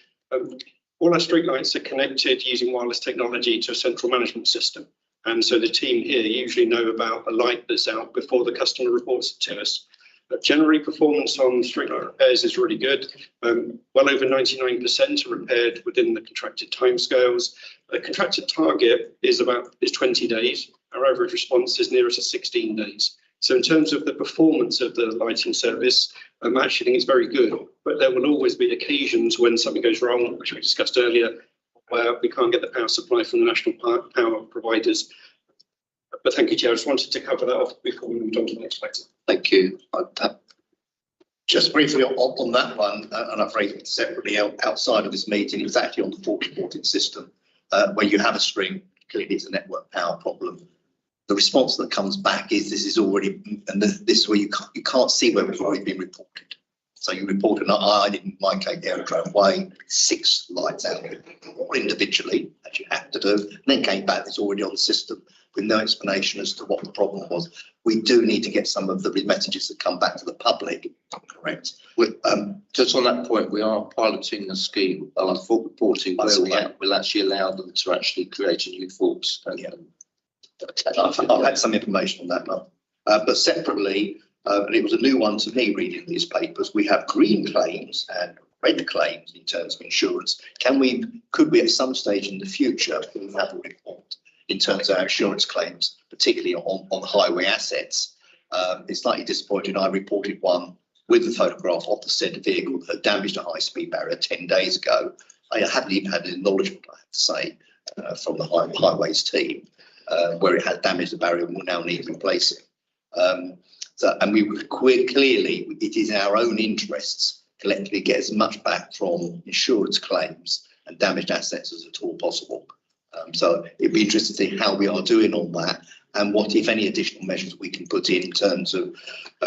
all our street lights are connected using wireless technology to a central management system. And so the team here usually know about a light that's out before the customer reports it to us. But generally, performance on streetlight repairs is really good. Well over 99% are repaired within the contracted timescales. The contracted target is 20 days. Our average response is nearer to 16 days. So in terms of the performance of the lighting service, I actually think it's very good. But there will always be occasions when something goes wrong, which we discussed earlier, where we can't get the power supply from the national power providers. But thank you, Chair. I just wanted to cover that off before we moved on to the next item. Thank you. Just briefly on that one, and I've raised it separately outside of this meeting, it was actually on the fault reporting system, where you have a string, clearly it's a network power problem. The response that comes back is this is already, and this where you can't see where it's already been reported. So you reported, I did in my case, Aerodrome Way, 6 lights out, all individually, as you have to do, and then came back, it's already on the system with no explanation as to what the problem was. We do need to get some of the messages that come back to the public correct. Just on that point, we are piloting a scheme on fault reporting where we'll actually allow them to actually create a new fault. I've had some information on that now. But separately, and it was a new one to me reading these papers, we have green claims and red claims in terms of insurance. Could we at some stage in the future have a report in terms of our insurance claims, particularly on highway assets? It's slightly disappointing. I reported one with a photograph of the said vehicle that had damaged a high-speed barrier 10 days ago. I hadn't even had an acknowledgement, I have to say, from the highways team, where it had damaged the barrier and will now need replacing. Clearly, it is in our own interests collectively get as much back from insurance claims and damaged assets as at all possible. So it'd be interesting to see how we are doing on that and what, if any, additional measures we can put in terms of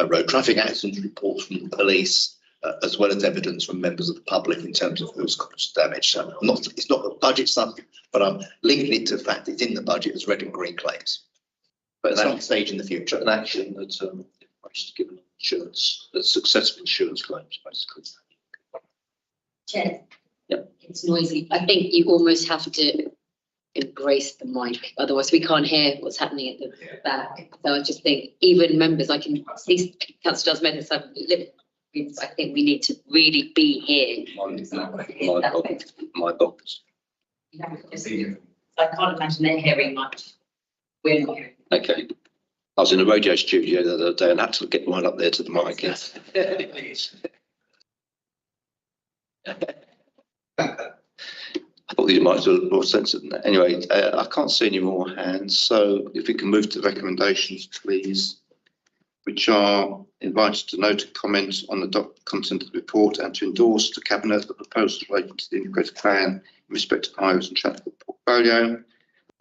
road traffic accident reports from the police, as well as evidence from members of the public in terms of who's caused damage. So it's not the budget stuff, but I'm linking it to the fact it's in the budget as red and green claims. But at some stage in the future, An action that given insurance, successful insurance claims, basically. Chair. Yep. It's noisy. I think you almost have to embrace the mic, otherwise we can't hear what's happening at the back. So I just think even members, I can see Councillor Giles Meadows, I think we need to really be here. My box. I can't imagine they're hearing much. We're not hearing. Okay. I was in a radio studio the other day and had to get mine up there to the mic. Yes. I thought these might have more sensitive than that. Anyway, I can't see any more hands. So if we can move to the recommendations, please, which are invited to note and comment on the content of the report and to endorse to Cabinet the proposals relating to the integrated plan in respect of highways and transport portfolio. The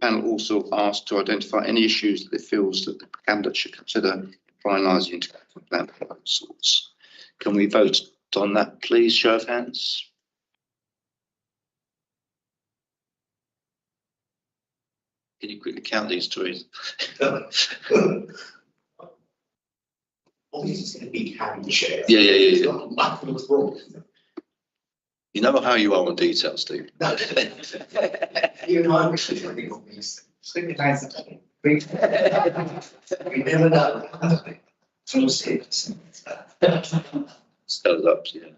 panel also asked to identify any issues that it feels that the Cabinet should consider in finalising the integrated plan proposals. Can we vote on that, please? Show of hands. Can you quickly count these, Teresa? obviously it's going to be carrying share. Yeah. What's wrong? You know how you are on detail, Steve. No. You know, I'm actually trying to think of these. We never know. From six. Spell it up, yeah.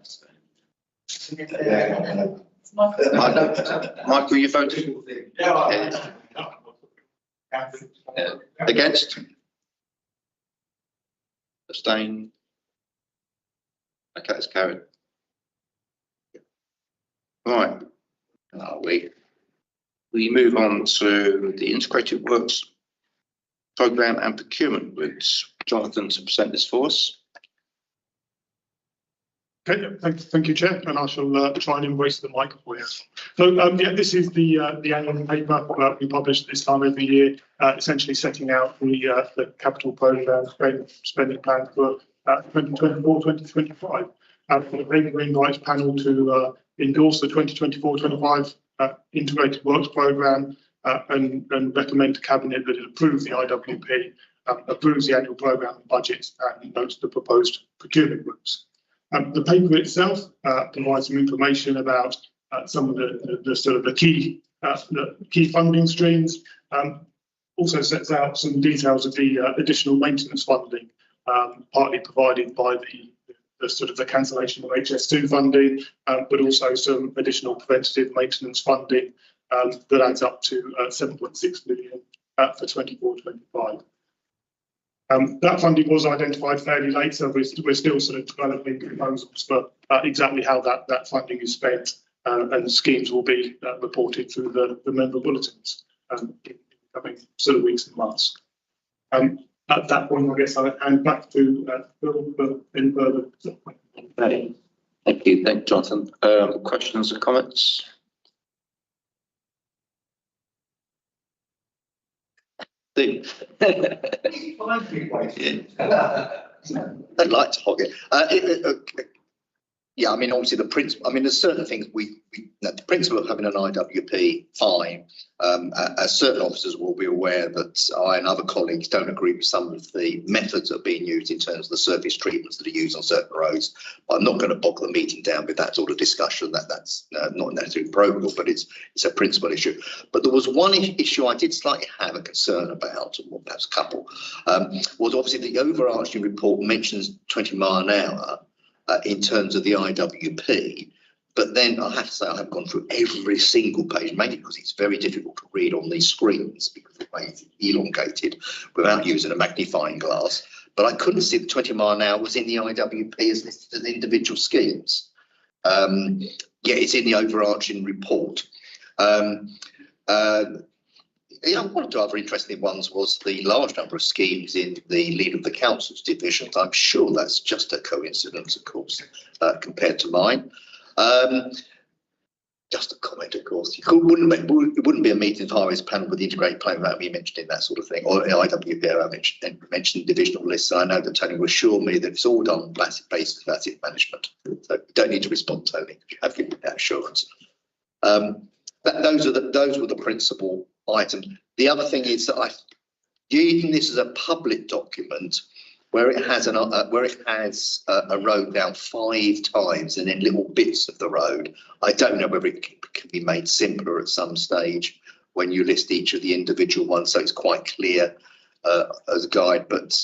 Michael, you voted? Yeah. Against? Abstain? Okay, it's carried. Right. We move on to the integrated works programme and procurement routes. Jonathan, to present this for us. Okay, thank you, Chair, and I shall try and embrace the mic for you. So, yeah, this is the annual paper we publish this time every year, essentially setting out the capital programme spending plan for 2024-2025. The paper invites panel to endorse the 2024-25 integrated works programme and recommend to Cabinet that it approves the IWP, approves the annual programme budget and notes the proposed procurement routes. The paper itself provides some information about some of the key funding streams. Also sets out some details of the additional maintenance funding, partly provided by the cancellation of HS2 funding, but also some additional preventative maintenance funding that adds up to 7.6 million for 24-25. That funding was identified fairly late, so we're still sort of developing proposals for exactly how that funding is spent, and schemes will be reported through the member bulletins in the coming sort of weeks and months. At that point, I guess I'll hand back to Phil for any further. Okay. Thank you, Jonathan. Questions or comments? I'd like to hog it. Yeah, I mean, obviously the principle. I mean, there's certain things the principle of having an IWP, fine. As certain officers will be aware that I and other colleagues don't agree with some of the methods that are being used in terms of the surface treatments that are used on certain roads. But I'm not going to bog the meeting down with that sort of discussion. That's not necessarily protocol, but it's a principal issue. But there was one issue I did slightly have a concern about, or perhaps a couple, was obviously the overarching report mentions 20 mile an hour. In terms of the IWP, but then I have to say I have gone through every single page, mainly because it's very difficult to read on these screens because the way it's elongated without using a magnifying glass. But I couldn't see the 20 mile an hour was in the IWP as listed as individual schemes. Yeah, it's in the overarching report. One of the other interesting ones was the large number of schemes in the lead of the council's division. I'm sure that's just a coincidence, of course, compared to mine. Just a comment, of course. It wouldn't be a meeting of highways panel with the integrated plan without me mentioning that sort of thing. Or IWP, I mentioned divisional lists. I know that Tony will assure me that it's all done on basis of asset management. So you don't need to respond, Tony. You have given that assurance. Those were the principal items. The other thing is that using this as a public document where it has a road down 5 times and then little bits of the road. I don't know whether it can be made simpler at some stage when you list each of the individual ones, so it's quite clear as a guide, but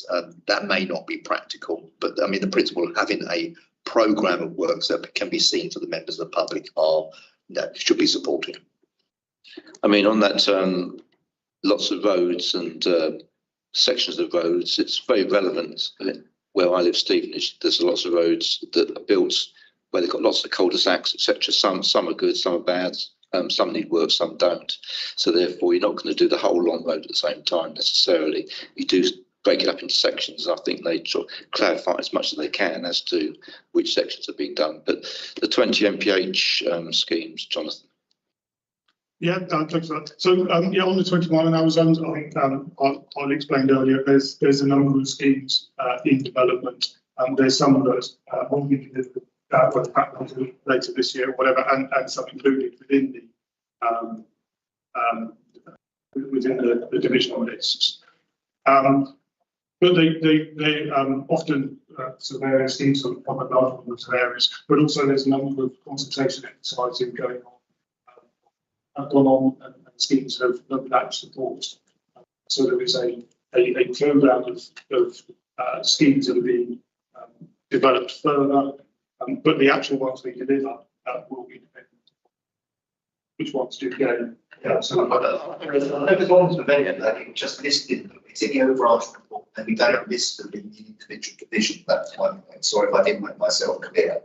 that may not be practical. But I mean, the principle of having a programme of works that can be seen to the members of the public should be supported. I mean, on that, lots of roads and sections of roads, it's very relevant. Where I live, Stevenage, there's lots of roads that are built where they've got lots of cul-de-sacs, etc. Some are good, some are bad. Some need work, some don't. So therefore, you're not going to do the whole long road at the same time necessarily. You do break it up into sections. I think they sort of clarify as much as they can as to which sections are being done. But the 20 MPH schemes, Jonathan. Yeah, thanks for that. So, yeah, on the 20 mile an hour zones, I think I explained earlier, there's a number of schemes in development. There's some that will be delivered later this year or whatever, and some included within the divisional lists. But they often, so various schemes of a large number of areas, but also there's a number of consultation exercises going on. Have gone on and schemes have that support. So there is a programme of schemes that are being developed further, but the actual ones we deliver will be dependent on which ones do go. Yeah, so as long as I think just listed them, it's in the overarching report, and we don't list them in the individual division. That's one point. Sorry if I didn't make myself clear.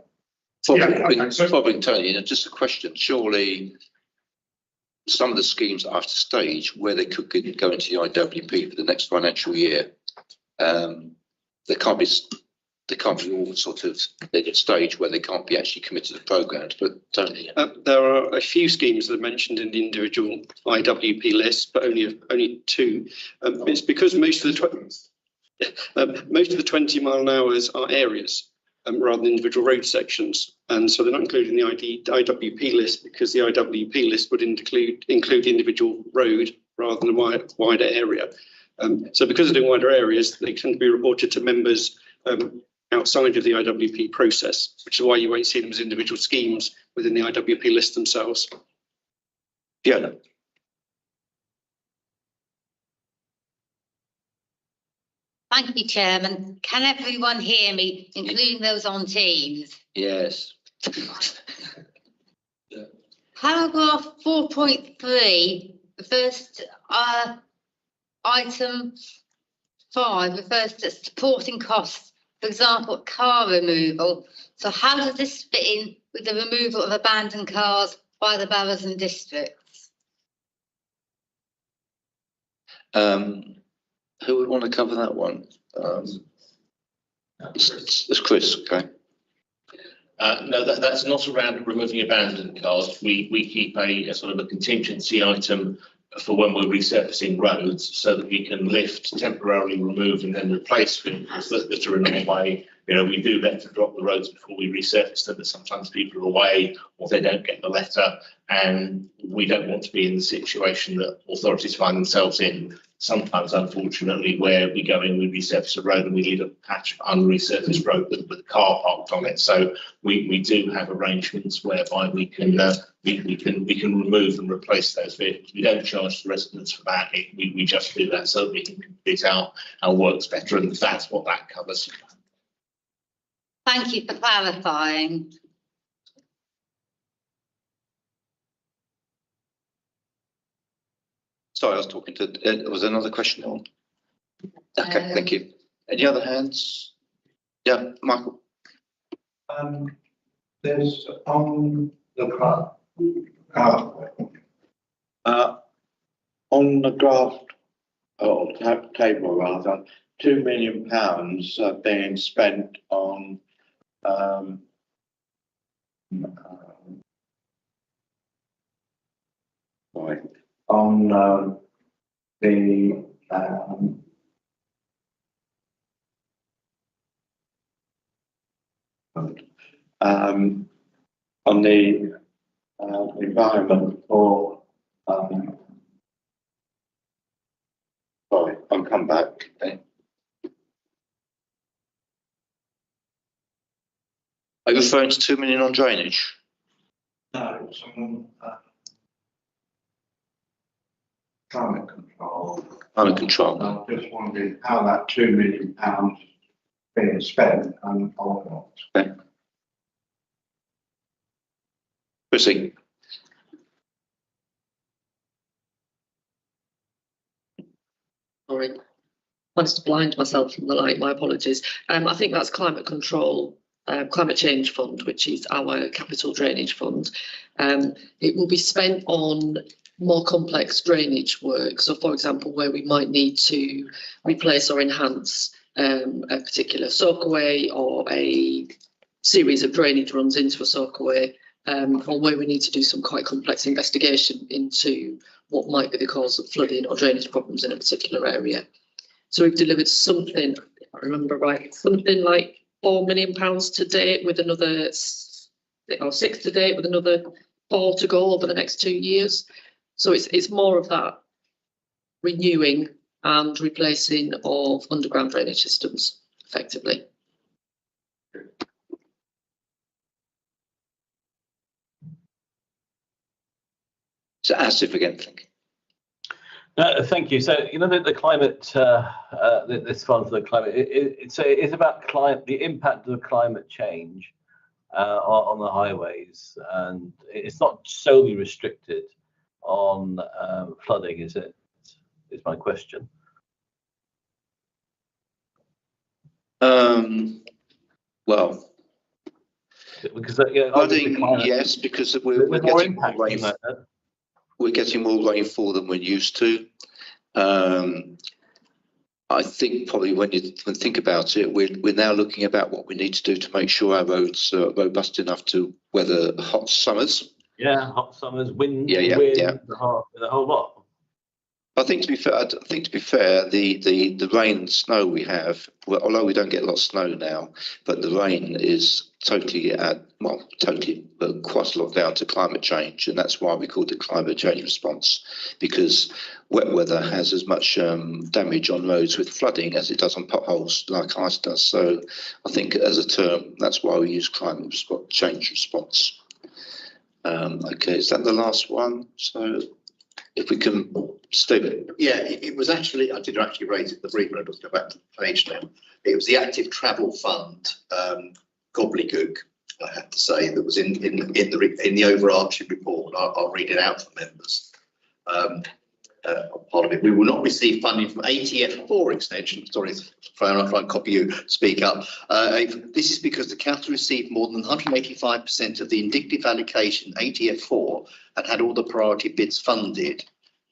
Probably, Tony, just a question. Surely some of the schemes after stage where they could go into the IWP for the next financial year, they can't be all sort of at a stage where they can't be actually committed to programs. But Tony, there are a few schemes that are mentioned in the individual IWP list, but only 2. It's because most of the 20 mile an hours are areas rather than individual road sections, and so they're not included in the IWP list because the IWP list would include individual road rather than a wider area. So because they're doing wider areas, they tend to be reported to members outside of the IWP process, which is why you won't see them as individual schemes within the IWP list themselves. Fiona. Thank you, Chairman. Can everyone hear me, including those on Teams? Yes. Paragraph 4.3, the first item 5 refers to supporting costs, for example, car removal. So how does this fit in with the removal of abandoned cars by the boroughs and districts? Who would want to cover that one? It's Chris, okay. No, that's not around removing abandoned cars. We keep a sort of a contingency item for when we're resurfacing roads so that we can lift, temporarily remove and then replace vehicles that are in our way. You know, we do better drop the roads before we resurface them, but sometimes people are away or they don't get the letter, and we don't want to be in the situation that authorities find themselves in. Sometimes, unfortunately, where we go in, we resurface a road and we leave a patch of unresurfaced road with a car parked on it. So we do have arrangements whereby we can remove and replace those vehicles. We don't charge the residents for that. We just do that so that we can complete our works better, and that's what that covers. Thank you for clarifying. Sorry, I was talking to. Was there another question on? Okay, thank you. Any other hands? Yeah, Michael. There's on the graph. On the graph or table rather, £2 million being spent on Right. On the on the environment for sorry, I'll come back. Okay. Are you referring to 2 million on drainage? No, it's on climate control. Climate control. I'm just wondering how that £2 million being spent and on what. Okay. Chrissy. Sorry, managed to blind myself from the light. My apologies. I think that's climate control, climate change fund, which is our capital drainage fund. It will be spent on more complex drainage work. So, for example, where we might need to replace or enhance a particular soakaway or a series of drainage runs into a soakaway, or where we need to do some quite complex investigation into what might be the cause of flooding or drainage problems in a particular area. So we've delivered something, if I remember right, something like £4 million to date, with another, or 6 to date, with another 4 to go over the next 2 years. So it's more of that renewing and replacing of underground drainage systems, effectively. So Asif again, thank you. Thank you. So, you know, the climate, this fund for the climate, it's about the impact of climate change on the highways, and it's not solely restricted on flooding, is it? Is my question. Well, because flooding, yes, because we're getting more rain. We're getting more rainfall than we're used to. I think probably when you think about it, we're now looking about what we need to do to make sure our roads are robust enough to weather hot summers. Yeah, hot summers, wind, yeah. the whole lot. I think to be fair, the rain and snow we have, well, although we don't get a lot of snow now, but the rain is but quite a lot down to climate change, and that's why we call it climate change response, because wet weather has as much damage on roads with flooding as it does on potholes, like ice does. So I think as a term, that's why we use climate change response. Okay, is that the last one? So if we can, Stephen. Yeah, it was actually, I did actually raise it the brief, but I'll just go back to the page now. It was the Active Travel Fund gobbledygook, I have to say, that was in the overarching report. I'll read it out for members. Part of it, we will not receive funding from ATF4 extension. Sorry, I'll try and copy you, speak up. This is because the council received more than 185% of the indicative allocation ATF4 and had all the priority bids funded.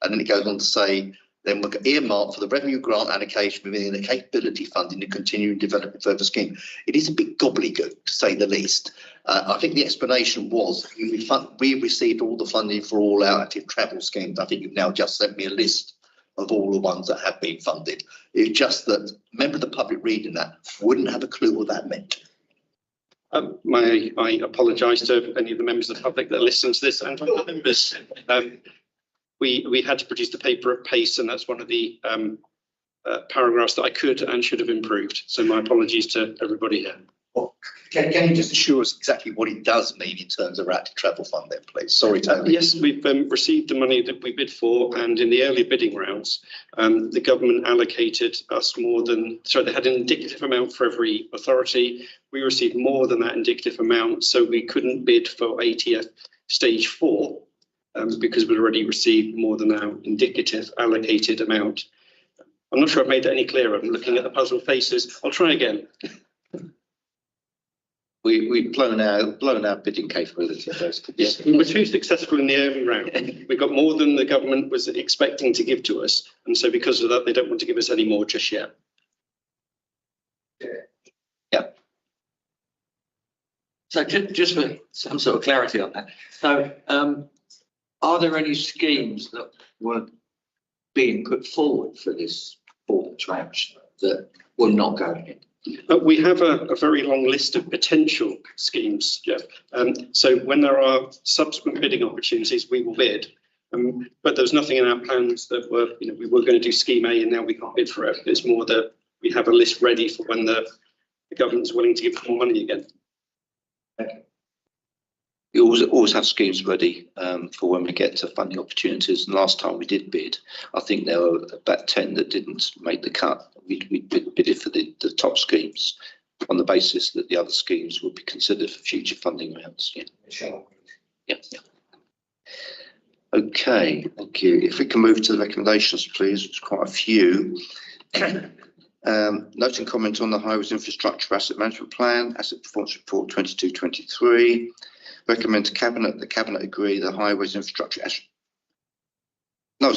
And then it goes on to say, then we'll earmark for the revenue grant allocation within the capability funding to continue developing further scheme. It is a bit gobbledygook, to say the least. I think the explanation was we received all the funding for all our active travel schemes. I think you've now just sent me a list of all the ones that have been funded. It's just that a member of the public reading that wouldn't have a clue what that meant. I apologise to any of the members of the public that listen to this and other members. We had to produce the paper at pace, and that's one of the paragraphs that I could and should have improved. So my apologies to everybody here. Well, can you just assure us exactly what it does mean in terms of active travel fund then, please? Sorry, Tony. Yes, we've received the money that we bid for, and in the early bidding rounds, the government allocated us they had an indicative amount for every authority. We received more than that indicative amount, so we couldn't bid for ATF stage 4. Because we'd already received more than our indicative allocated amount. I'm not sure I've made that any clearer. I'm looking at the puzzled faces. I'll try again. We've blown our bidding capability. Yes, we were too successful in the early round. We got more than the government was expecting to give to us, and so because of that, they don't want to give us any more just yet. Yeah. So just for some sort of clarity on that. So Are there any schemes that were being put forward for this form to action that were not going in? We have a very long list of potential schemes, Jeff. So when there are subsequent bidding opportunities, we will bid. But there was nothing in our plans that were, we were going to do scheme A and now we can't bid for it. It's more that we have a list ready for when the government's willing to give us more money again. We always have schemes ready for when we get to funding opportunities. And last time we did bid, I think there were about 10 that didn't make the cut. We bidded for the top schemes on the basis that the other schemes would be considered for future funding rounds. Yeah. Yeah. Okay, thank you. If we can move to the recommendations, please. It's quite a few. Note and comment on the Highways Infrastructure Asset Management Plan, Asset Performance Report 22-23. Recommend to Cabinet, the Cabinet agree the Highways Infrastructure on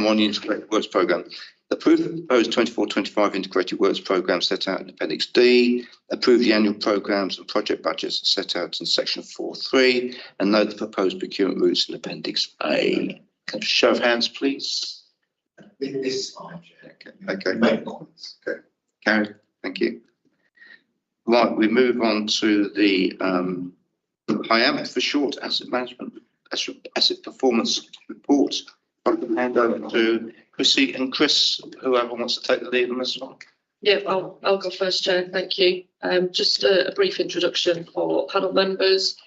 the Integrated Works Programme. Approve the proposed 24-25 Integrated Works Programme set out in Appendix D. Approve the annual programmes and project budgets set out in Section 4.3 and note the proposed procurement routes in Appendix A. Can I show of hands, please? This is fine. Okay. Karen, thank you. Right, we move on to the HIAMP for short asset management, asset performance report. I can hand over to Chrissy and Chris, whoever wants to take the lead on this one. Yeah, I'll go first, Chair. Thank you. Just a brief introduction for panel members.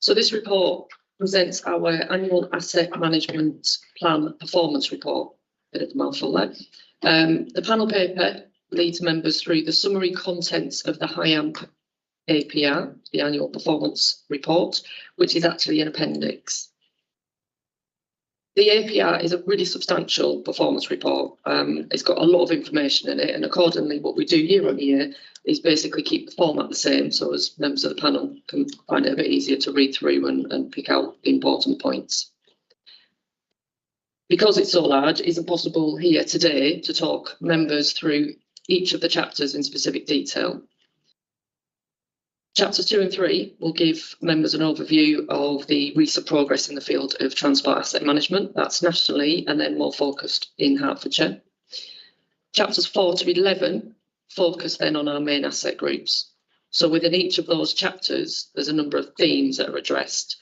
So this report presents our annual asset management plan performance report. Bit of a mouthful there. The panel paper leads members through the summary contents of the HIAMP APR, the annual performance report, which is actually an appendix. The APR is a really substantial performance report. It's got a lot of information in it, and accordingly what we do year on year is basically keep the format the same, so as members of the panel can find it a bit easier to read through and pick out the important points. Because it's so large, it isn't possible here today to talk members through each of the chapters in specific detail. Chapters 2 and 3 will give members an overview of the recent progress in the field of transport asset management. That's nationally and then more focused in Hertfordshire. Chapters 4 to 11 focus then on our main asset groups. So within each of those chapters, there's a number of themes that are addressed.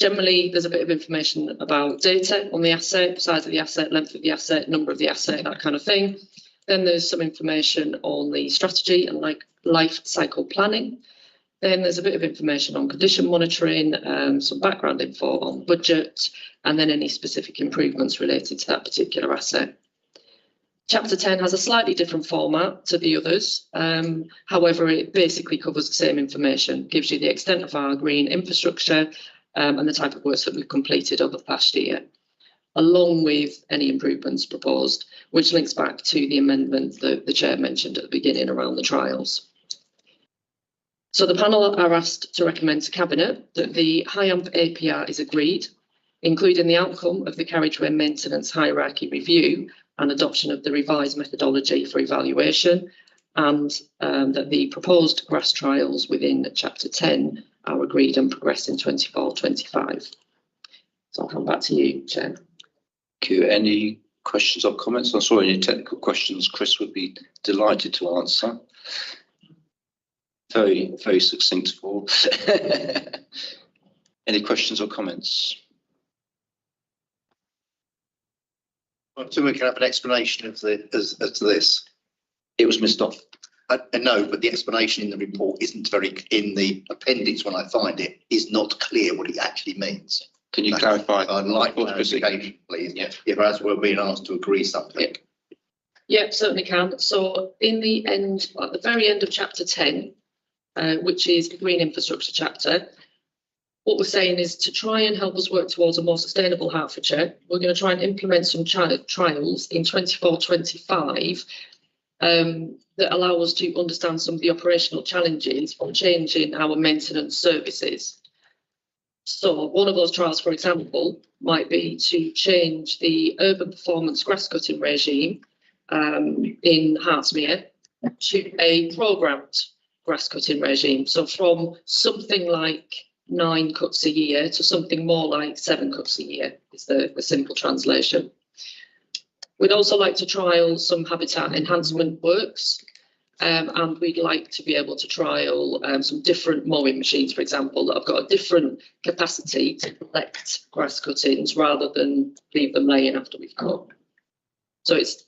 Generally, there's a bit of information about data on the asset, size of the asset, length of the asset, number of the asset, that kind of thing. Then there's some information on the strategy and life cycle planning. Then there's a bit of information on condition monitoring, some background info on budget, and then any specific improvements related to that particular asset. Chapter 10 has a slightly different format to the others. However, it basically covers the same information, gives you the extent of our green infrastructure and the type of works that we've completed over the past year, along with any improvements proposed, which links back to the amendment that the Chair mentioned at the beginning around the trials. So the panel are asked to recommend to Cabinet that the HIAMP APR is agreed, including the outcome of the carriageway maintenance hierarchy review and adoption of the revised methodology for evaluation, and that the proposed GRASS trials within Chapter 10 are agreed and progressed in 24-25. So I'll come back to you, Chair. Thank you. Any questions or comments? I saw any technical questions Chris would be delighted to answer. Very, very succinct for. Any questions or comments? So we can have an explanation of as to this. It was missed off. I know, but the explanation in the report isn't in the appendix when I find it, is not clear what it actually means. Can you clarify? I'd like clarification, please. Yeah. If as we're being asked to agree something. Yeah, certainly can. So in the end, at the very end of Chapter 10, which is the green infrastructure chapter, what we're saying is to try and help us work towards a more sustainable Hertfordshire, we're going to try and implement some trials in 24-25 that allow us to understand some of the operational challenges from changing our maintenance services. So one of those trials, for example, might be to change the urban performance grass cutting regime in Hertsmere to a programmed grass cutting regime. So from something like 9 cuts a year to something more like 7 cuts a year is the simple translation. We'd also like to trial some habitat enhancement works, and we'd like to be able to trial some different mowing machines, for example, that have got a different capacity to collect grass cuttings rather than leave them laying after we've cut. So it's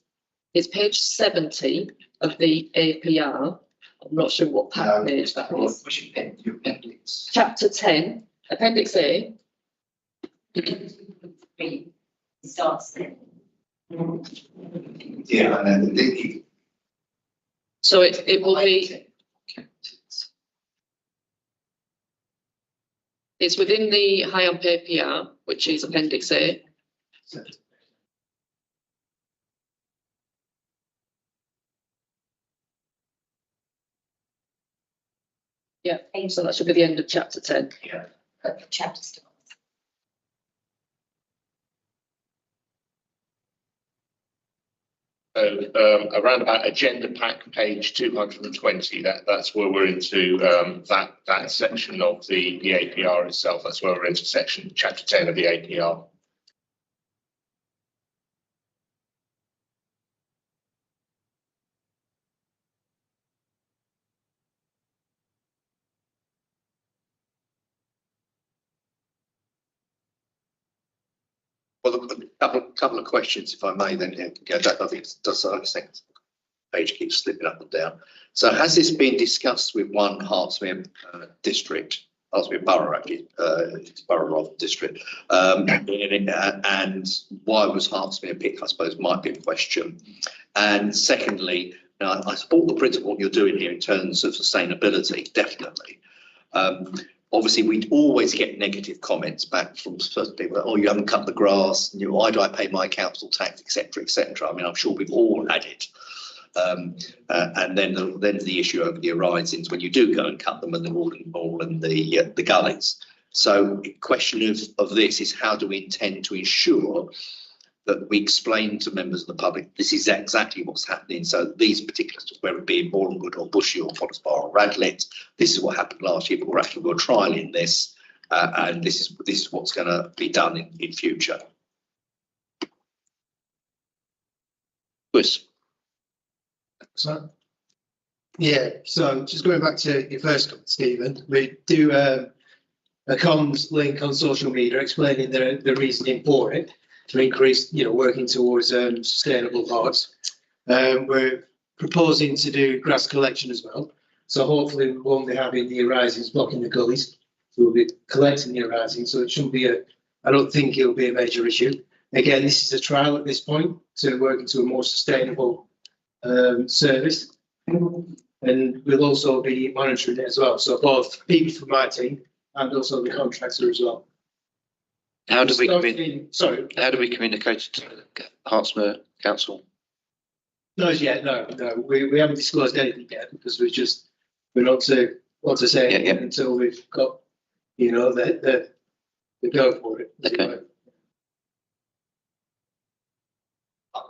page 70 of the APR. I'm not sure what page that is. Chapter 10, Appendix A. It starts there. Yeah, and then So it will be. It's within the high amp APR, which is Appendix A. Yeah, so that should be the end of chapter 10. Yeah. Chapter starts. So around about agenda pack page 220, that's where we're into that section of the APR itself. That's where we're into section chapter 10 of the APR. Well, a couple of questions, if I may, then. Yeah, I think it does. I think the page keeps slipping up and down. So, has this been discussed with one Hertsmere district, Hertsmere Borough, actually, Borough of district, and why was Hertsmere picked? I suppose might be a question. And secondly, I support the principle you're doing here in terms of sustainability, definitely. Obviously, we'd always get negative comments back from certain people. Oh, you haven't cut the grass. Why do I pay my council tax, etc., etc. I mean, I'm sure we've all had it. And then the issue over the arisings when you do go and cut them and the wall and the gullies. So, the question of this is how do we intend to ensure that we explain to members of the public this is exactly what's happening. So these particulars, whether it be in Bournemouth or Bushy or Forest Bar or Radlett, this is what happened last year, but we're trialling this, and this is what's going to be done in future. Chris. So, yeah, so just going back to your first comment, Stephen, we do a comms link on social media explaining the reasoning for it, to increase, working towards sustainable parks. We're proposing to do grass collection as well. So hopefully we won't be having the arisings blocking the gullies. So we'll be collecting the arisings. So it shouldn't be I don't think it'll be a major issue. Again, this is a trial at this point to work into a more sustainable service. And we'll also be monitoring it as well. So both people from my team and also the contractor as well. How do we communicate to the Hertsmere Council? No, yet, no. We haven't disclosed anything yet because we're not to say anything until we've got, the go for it. Okay.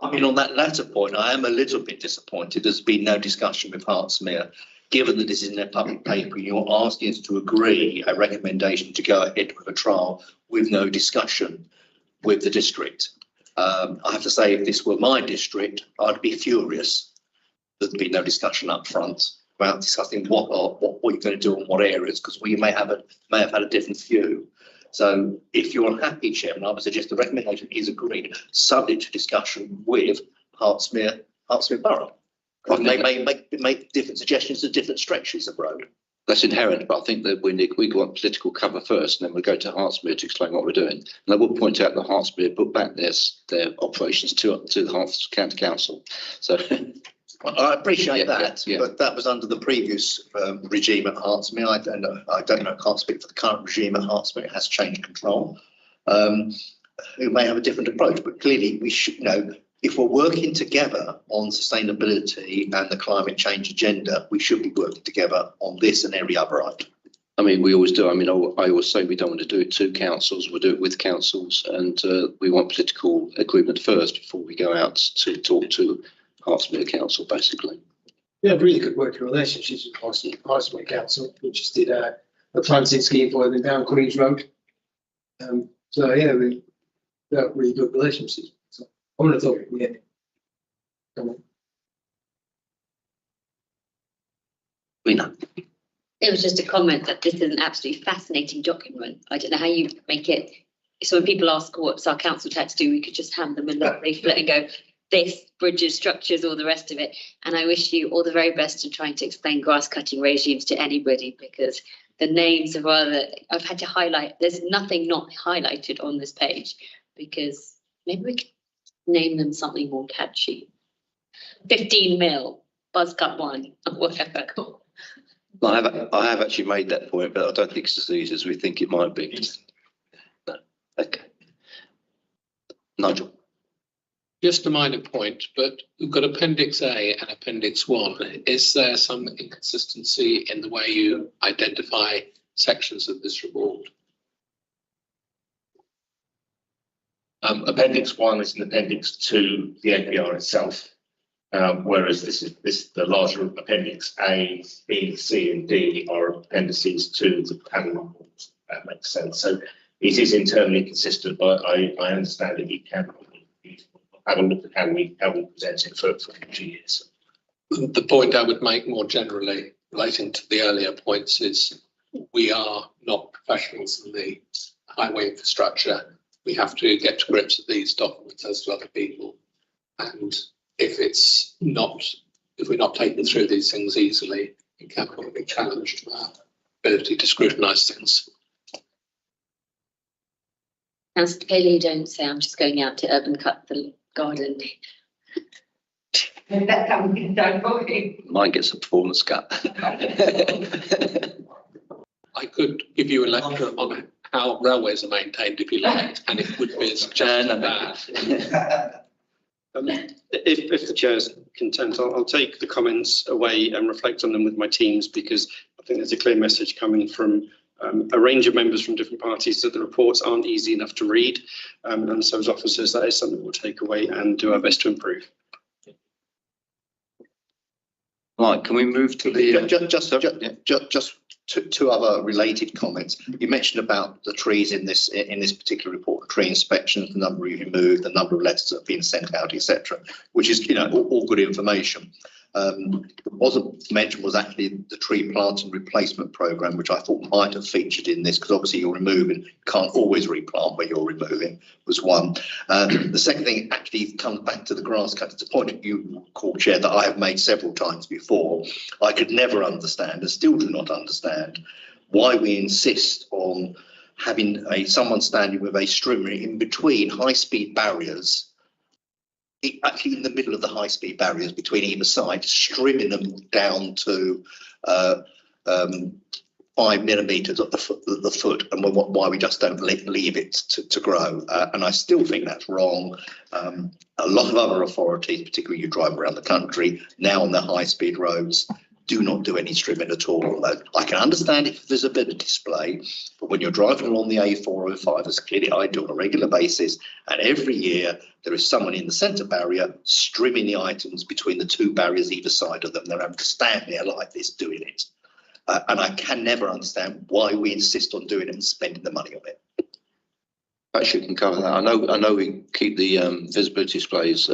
I mean, on that latter point, I am a little bit disappointed. There's been no discussion with Hertsmere, given that this is in their public paper. You're asking us to agree a recommendation to go ahead with a trial with no discussion with the district. I have to say, if this were my district, I'd be furious. There'd be no discussion up front about discussing what you're going to do in what areas, because we may have had a different view. So if you're unhappy, Chairman, I would suggest the recommendation is agreed, subject to discussion with Hertsmere Borough. They may make different suggestions to different stretches of road. That's inherent, but I think that we want political cover first, and then we'll go to Hertsmere to explain what we're doing. And I will point out that Hertsmere put back their operations to the Herts County Council. So I appreciate that, but that was under the previous regime at Hertsmere. I don't know. Can't speak for the current regime at Hertsmere. It has changed control. Who may have a different approach, but clearly we should know. If we're working together on sustainability and the climate change agenda, we should be working together on this and every other item. I mean, we always do. I mean, I always say we don't want to do it to councils. We'll do it with councils, and we want political agreement first before we go out to talk to Hertsmere Council, basically. We have really good working relationships with Hertsmere Council. We just did a a planting scheme for them down Queen's Road. So yeah, we got really good relationships. So I would have thought, yeah. It was just a comment that this is an absolutely fascinating document. I don't know how you make it. So when people ask what's our council tax do, we could just hand them a little leaflet and go, this, bridges, structures, all the rest of it. And I wish you all the very best in trying to explain grass cutting regimes to anybody, because the names are rather, I've had to highlight, there's nothing not highlighted on this page, because maybe we could name them something more catchy. 15 mil, buzz cut one, or whatever. I have actually made that point, but I don't think it's as easy as we think it might be. No. Okay. Nigel. Just a minor point, but we've got Appendix A and Appendix 1. Is there some inconsistency in the way you identify sections of this report? Appendix 1 is an appendix to the APR itself, whereas this is the larger Appendix A, B, C, and D are appendices to the panel report. That makes sense. So it is internally consistent, but I understand that you can have a look at how we present it for future years. The point I would make more generally, relating to the earlier points, is we are not professionals in the highway infrastructure. We have to get to grips with these documents as do other people. And if we're not taken through these things easily, it can be a big challenge to our ability to scrutinise things. As Kaylee, don't say I'm just going out to urban cut the garden. Mine gets a performance cut. I could give you a lecture on how railways are maintained if you like, and it would be as just that. If the chair's content, I'll take the comments away and reflect on them with my teams, because I think there's a clear message coming from a range of members from different parties that the reports aren't easy enough to read. And so as officers, that is something we'll take away and do our best to improve. Right, can we move to the... Just two other related comments. You mentioned about the trees in this particular report, tree inspections, the number you removed, the number of letters that have been sent out, etc., which is, all good information. What wasn't mentioned was actually the tree planting replacement program, which I thought might have featured in this, because obviously you're removing, can't always replant where you're removing, was one. The second thing actually comes back to the grass cut. It's a point that you call, Chair, that I have made several times before. I could never understand, and still do not understand, why we insist on having someone standing with a strimmer in between high-speed barriers, actually in the middle of the high-speed barriers between either side, strimming them down to 5 millimetres at the foot, and why we just don't leave it to grow. And I still think that's wrong. A lot of other authorities, particularly you drive around the country, now on the high-speed roads, do not do any strimming at all. I can understand if there's a bit of display, but when you're driving along the A405, as clearly I do on a regular basis, and every year there is someone in the centre barrier strimming the items between the two barriers either side of them. They're having to stand there like this doing it. And I can never understand why we insist on doing it and spending the money on it. Actually, we can cover that. I know we keep the visibility displays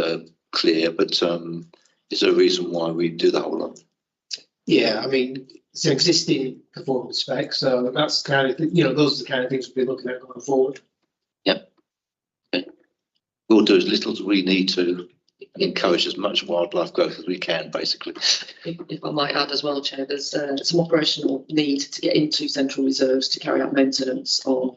clear, but is there a reason why we do the whole lot? Yeah, I mean, it's an existing performance spec, so that's the kind of, those are the kind of things we'll be looking at going forward. Yep. Okay. We'll do as little as we need to encourage as much wildlife growth as we can, basically. If I might add as well, Chair, there's some operational need to get into central reserves to carry out maintenance on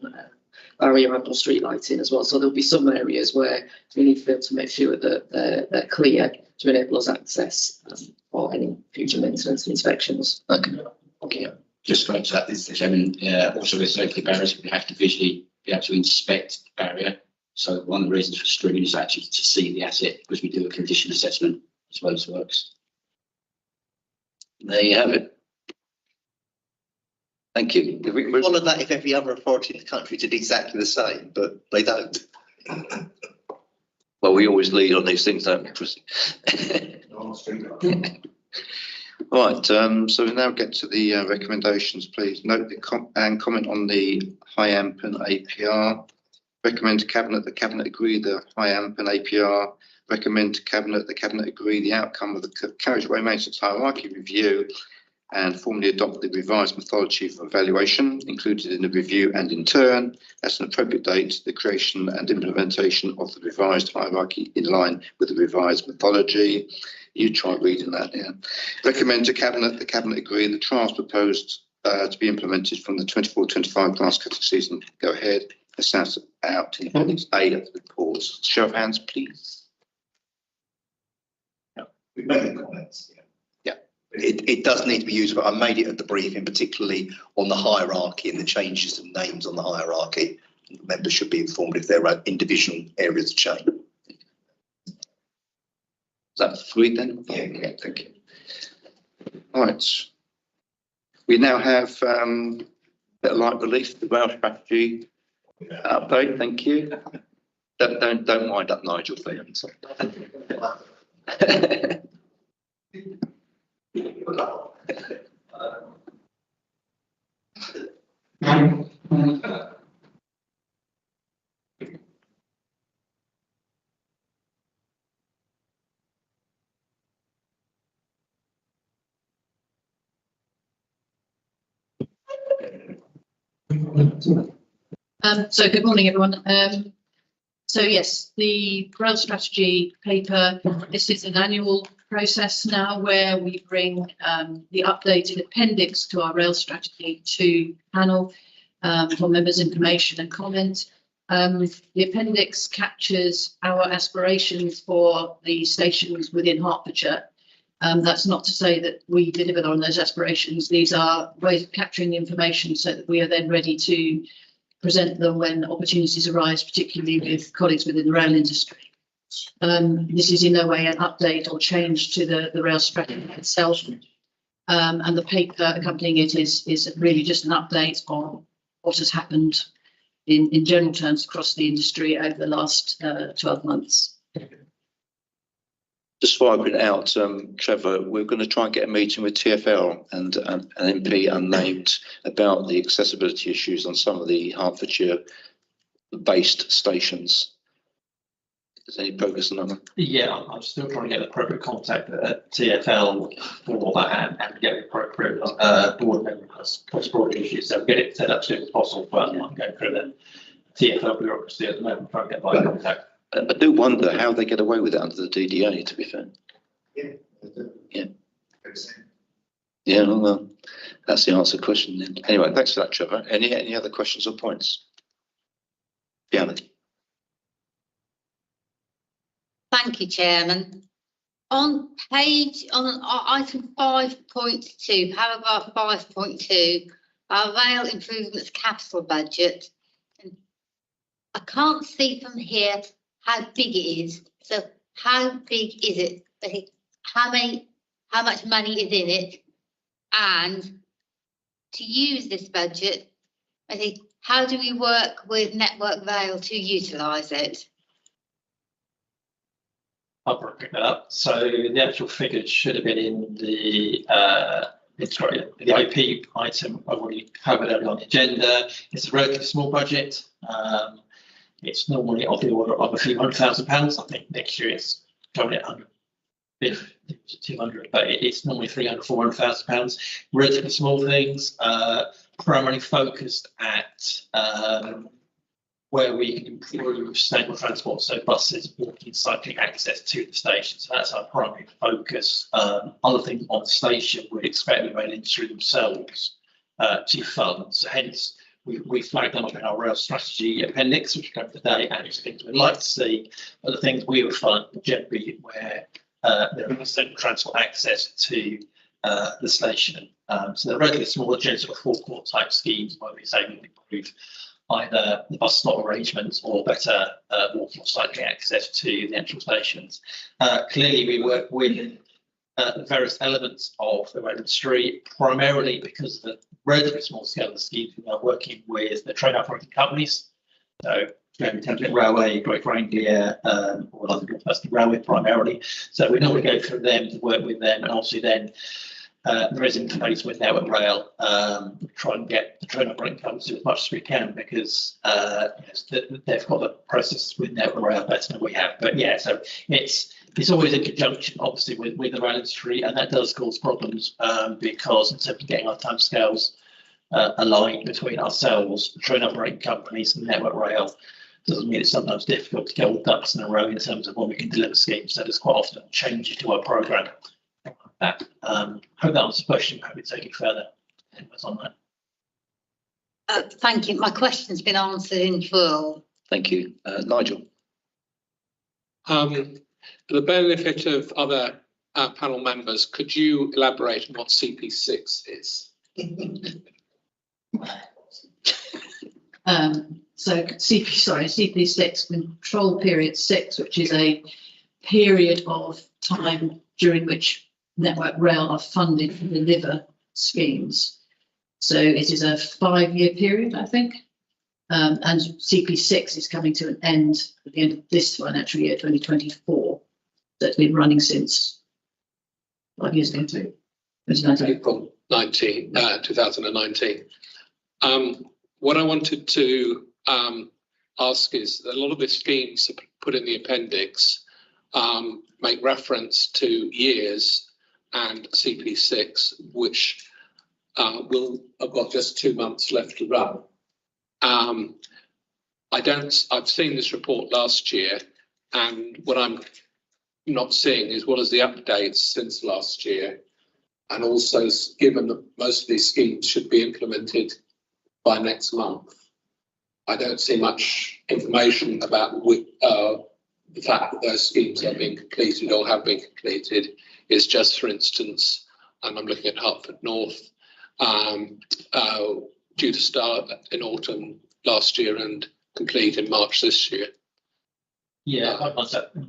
barrier and street lighting as well. So there'll be some areas where we need to be able to make sure that they're clear to enable us access for any future maintenance and inspections. Okay. Just going to add this, Chairman, also with safety barriers, we have to visually be able to inspect the barrier. So one of the reasons for streaming is actually to see the asset, because we do a condition assessment as well as works. There you have it. Thank you. We follow that if every other authority in the country did exactly the same, but they don't. Well, we always lead on these things, don't we, Chris? Right, so we now get to the recommendations, please. Note and comment on the high AMP and APR. Recommend to Cabinet, the Cabinet agree the high AMP and APR. Recommend to Cabinet, the Cabinet agree the outcome of the carriageway maintenance hierarchy review and formally adopt the revised methodology for evaluation included in the review, and in turn, as an appropriate date, the creation and implementation of the revised hierarchy in line with the revised methodology. You try reading that, yeah. Recommend to Cabinet, the Cabinet agree the trials proposed to be implemented from the 24-25 grass cutting season go ahead. As set out in Appendix A of the report. Show of hands, please. We've made the comments. Yeah. It does need to be used, but I made it at the briefing, particularly on the hierarchy and the changes of names on the hierarchy. Members should be informed if there are individual areas of change. Is that agreed then? Yeah, thank you. All right. We now have a bit of light relief, the rail strategy update. Thank you. Don't wind up Nigel, please. So good morning, everyone. So yes, the rail strategy paper, this is an annual process now where we bring the updated appendix to our rail strategy to panel for members' information and comment. The appendix captures our aspirations for the stations within Hertfordshire. That's not to say that we delivered on those aspirations. These are ways of capturing the information so that we are then ready to present them when opportunities arise, particularly with colleagues within the rail industry. This is in no way an update or change to the rail strategy itself. And the paper accompanying it is really just an update on what has happened in general terms across the industry over the last 12 months. Just before I bring it out, Trevor, we're going to try and get a meeting with TfL and an MP unnamed about the accessibility issues on some of the Hertfordshire-based stations. Is there any progress on that one? Yeah, I'm still trying to get the appropriate contact at TfL for that and get the appropriate board members cross-border issues. So get it set up as soon as possible, but I'm going through the TfL bureaucracy at the moment, trying to get by contact. I do wonder how they get away with it under the DDA, to be fair. Yeah. Yeah, well, that's the answer question then. Anyway, thanks for that, Trevor. Any other questions or points? Fiona. Thank you, Chairman. On item 5.2, paragraph 5.2, our rail improvements capital budget. I can't see from here how big it is. So how big is it? How much money is in it? And to use this budget, how do we work with Network Rail to utilise it? I'll pick that up. So the actual figures should have been in the IP item. I've already covered it on the agenda. It's a relatively small budget. It's normally of the order of a few £100,000. I think next year it's going at 150 to 200, but it's normally £300,000–400,000. Relatively small things, primarily focused at where we can improve sustainable transport, so buses, walking, cycling access to the station. So that's our primary focus. Other things on the station we expect the rail industry themselves to fund. So hence we flagged them up in our rail strategy appendix, which comes today, and it's things we'd like to see, but the things we would fund generally where there is sustainable transport access to the station. So they're relatively small, generally sort of forecourt type schemes where we say we improve either the bus stop arrangements or better walking or cycling access to the actual stations. Clearly, we work with the various elements of the rail industry, primarily because of the relatively small scale of the schemes. We are working with the train operating companies, so Thames Railway, Great Anglia, or London North Western Railway primarily. So we normally go through them to work with them, and obviously then there is interface with Network Rail. Try and get the train operating companies as much as we can because they've got the process with Network Rail better than we have. But yeah, so it's always in conjunction, obviously, with the rail industry, and that does cause problems because in terms of getting our timescales aligned between ourselves, the train operating companies, and Network Rail, doesn't mean it's sometimes difficult to get all ducks in a row in terms of when we can deliver schemes. So there's quite often changes to our programme. That hope that answers the question. Hope we take it further. What's on that? Thank you. My question's been answered in full. Thank you. Nigel. For the benefit of other panel members, could you elaborate on what CP6 is? So CP6, control period 6, which is a period of time during which Network Rail are funded to deliver schemes. So it is a 5-year period, I think. And CP6 is coming to an end at the end of this financial year, 2024. That's been running since 5 years ago too. April 2019. What I wanted to ask is a lot of the schemes put in the appendix make reference to years and CP6, which will have got just 2 months left to run. I've seen this report last year, and what I'm not seeing is what is the updates since last year, and also given that most of these schemes should be implemented by next month, I don't see much information about the fact that those schemes are being completed or have been completed. It's just, for instance, and I'm looking at Hertford North, due to start in autumn last year and complete in March this year. Yeah,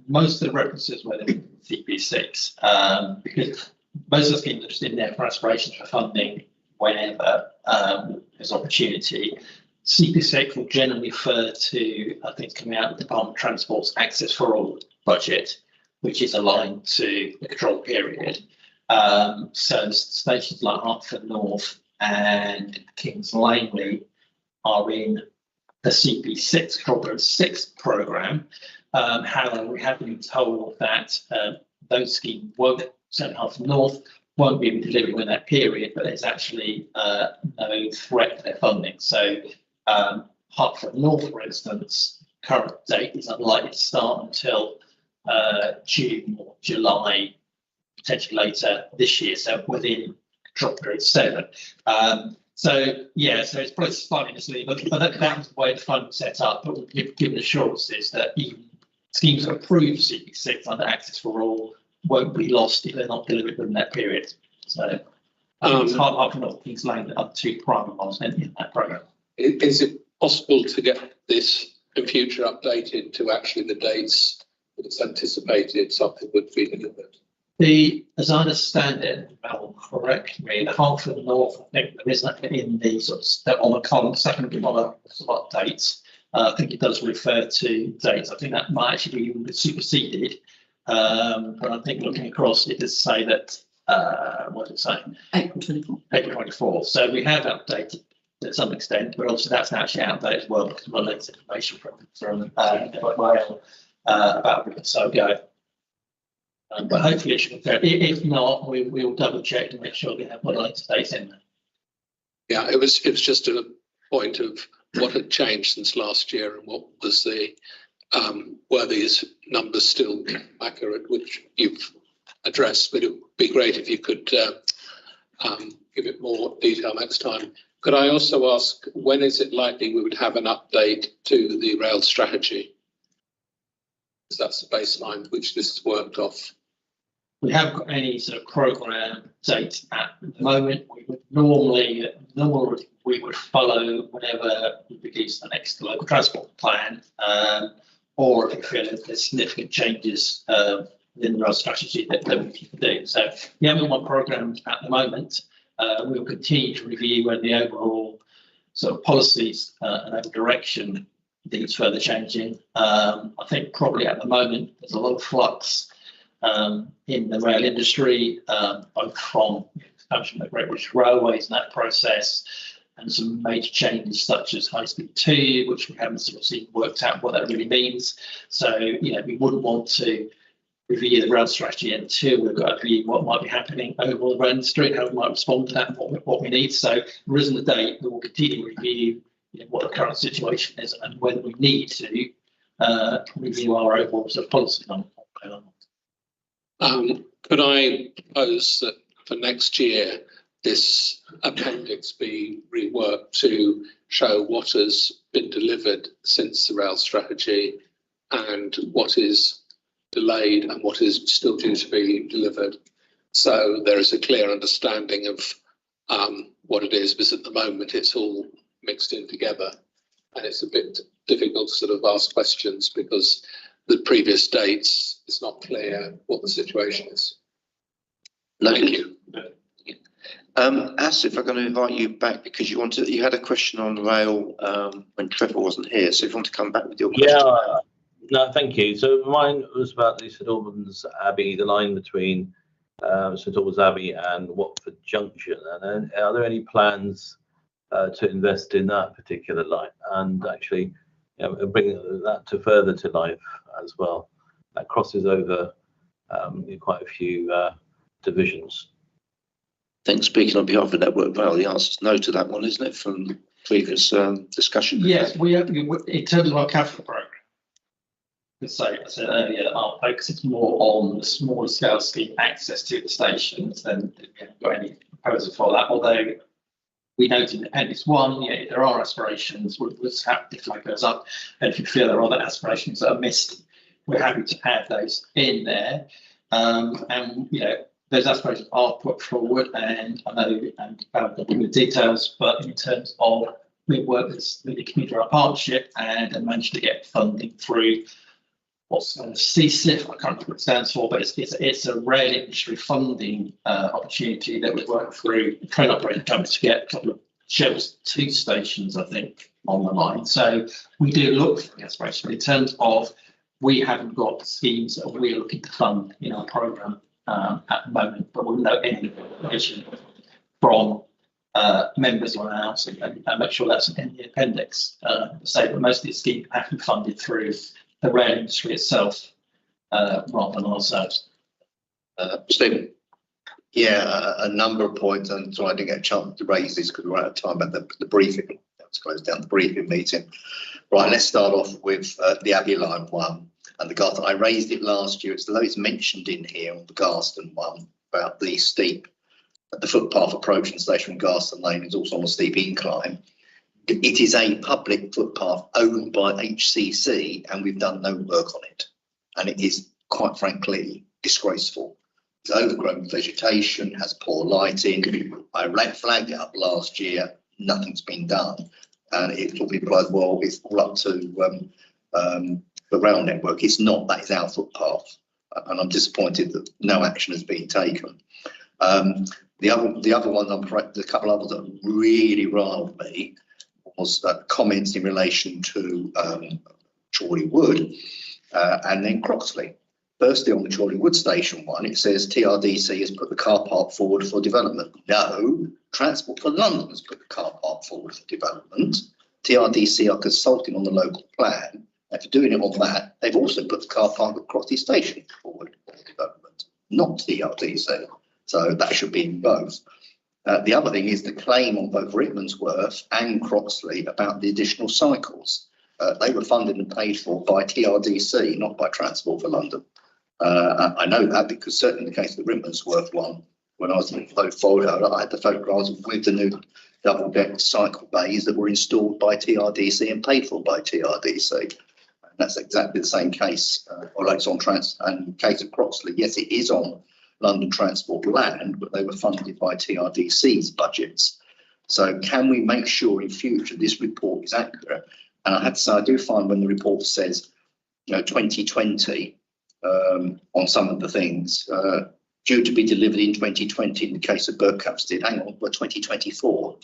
most of the references were in CP6 because most of the schemes are just in there for aspirations for funding whenever there's opportunity. CP6 will generally refer to, I think, coming out of the Department of Transport's Access for All budget, which is aligned to the control period. So stations like Hertford North and Kings Langley are in the CP6 Control Period 6 programme. However, we have been told that those schemes won't, certainly Hertford North, won't be delivering in that period, but there's actually no threat to their funding. So Hertford North, for instance, current date is unlikely to start until June or July, potentially later this year, so within control period 7. So it's probably slightly misleading, but that's the way the fund is set up. But we've given assurances that even schemes that approve CP6 under Access for All won't be lost if they're not delivered within that period. So it's Hertford North, Kings Lane, the other 2 primary ones in that programme. Is it possible to get this in future updated to actually the dates that it's anticipated something would be delivered? As I understand it, Mel, correct me, the Hertford North, I think there is nothing in the sort of on the column, second column of dates. I think it does refer to dates. I think that might actually be superseded. But I think looking across, it does say that, what did it say? April 24. April 24. So we have updated to some extent, but also that's actually outdated as well because we've got latest information from Rail about a week or so ago. But hopefully it should be fair. If not, we'll double check to make sure we have the latest dates in there. Yeah, it was just a point of what had changed since last year and what was the were these numbers still accurate, which you've addressed, but it would be great if you could give it more detail next time. Could I also ask, when is it likely we would have an update to the rail strategy? Because that's the baseline which this is worked off. We haven't got any sort of programme date at the moment. We would normally we would follow whenever we release the next local transport plan, or if we feel that there's significant changes in the rail strategy that we can do. So we haven't got one programme at the moment. We will continue to review whether the overall sort of policies and overall direction needs further changing. I think probably at the moment there's a lot of flux in the rail industry, both from expansion of Great British Railways in that process, and some major changes such as High Speed 2, which we haven't sort of seen worked out what that really means. So, we wouldn't want to review the rail strategy until we've got a view what might be happening over the rail industry and how we might respond to that and what we need. So there isn't a date. We will continue to review what the current situation is and whether we need to review our overall sort of policy on Could I propose that for next year, this appendix be reworked to show what has been delivered since the rail strategy and what is delayed and what is still due to be delivered? So there is a clear understanding of what it is, because at the moment it's all mixed in together. And it's a bit difficult to sort of ask questions because the previous dates, it's not clear what the situation is. Thank you. Asif, I'm going to invite you back because you had a question on rail when Trevor wasn't here. So if you want to come back with your question. Yeah, no, thank you. So mine was about the St Albans Abbey, the line between St Albans Abbey and Watford Junction. And are there any plans to invest in that particular line and actually bring that further to life as well? That crosses over quite a few divisions. I think speaking on behalf of Network Rail, the answer is no to that one, isn't it, from previous discussion? Yes, we have, in terms of our capital programme. So I said earlier, our focus is more on the smaller scale scheme access to the stations than we haven't got any proposal for that. Although we noted in Appendix 1, there are aspirations, we'll have if that goes up, and if you feel there are other aspirations that are missed, we're happy to add those in there. And those aspirations are put forward, and I know and the details, but in terms of we work with the Commuter Rail Partnership and managed to get funding through what's known as CSIF, I can't remember what it stands for, but it's a rail industry funding opportunity that we work through the train operating company to get a couple of shells, 2 stations, I think, on the line. So we do look for the aspiration, but in terms of we haven't got schemes that we're looking to fund in our programme at the moment, but we'll know any information from members on ours and make sure that's in the appendix. Say that most of these schemes have been funded through the rail industry itself rather than ourselves. Stephen? Yeah, a number of points, and so I didn't get a chance to raise this because we're out of time at the briefing. Let's close down the briefing meeting. Right, let's start off with the Abbey Line one and the Garston. I raised it last year. It's the lowest mentioned in here on the Garston one about the steep, the footpath approach and station from Garston Lane is also on a steep incline. It is a public footpath owned by HCC, and we've done no work on it. And it is, quite frankly, disgraceful. It's overgrown with vegetation, has poor lighting. I flagged it up last year. Nothing's been done. And it will be applied, well, it's all up to the rail network. It's not, that is our footpath. And I'm disappointed that no action has been taken. The other one, a couple others that really riled me was comments in relation to Chorley Wood and then Croxley. Firstly, on the Chorley Wood station one, it says TRDC has put the car park forward for development. No, Transport for London has put the car park forward for development. TRDC are consulting on the local plan. And for doing it on that, they've also put the car park at Croxley station forward for development, not TRDC. So that should be in both. The other thing is the claim on both Rickmansworth and Croxley about the additional cycles. They were funded and paid for by TRDC, not by Transport for London. I know that because certainly in the case of the Rickmansworth one, when I was in the photo, I had the photographs with the new double-deck cycle bays that were installed by TRDC and paid for by TRDC. And that's exactly the same case, or it's on and case of Croxley. Yes, it is on London Transport land, but they were funded by TRDC's budgets. So can we make sure in future this report is accurate? And I have to say, I do find when the report says, 2020 on some of the things, due to be delivered in 2020 in the case of Berkhamsted, hang on, we're 2024.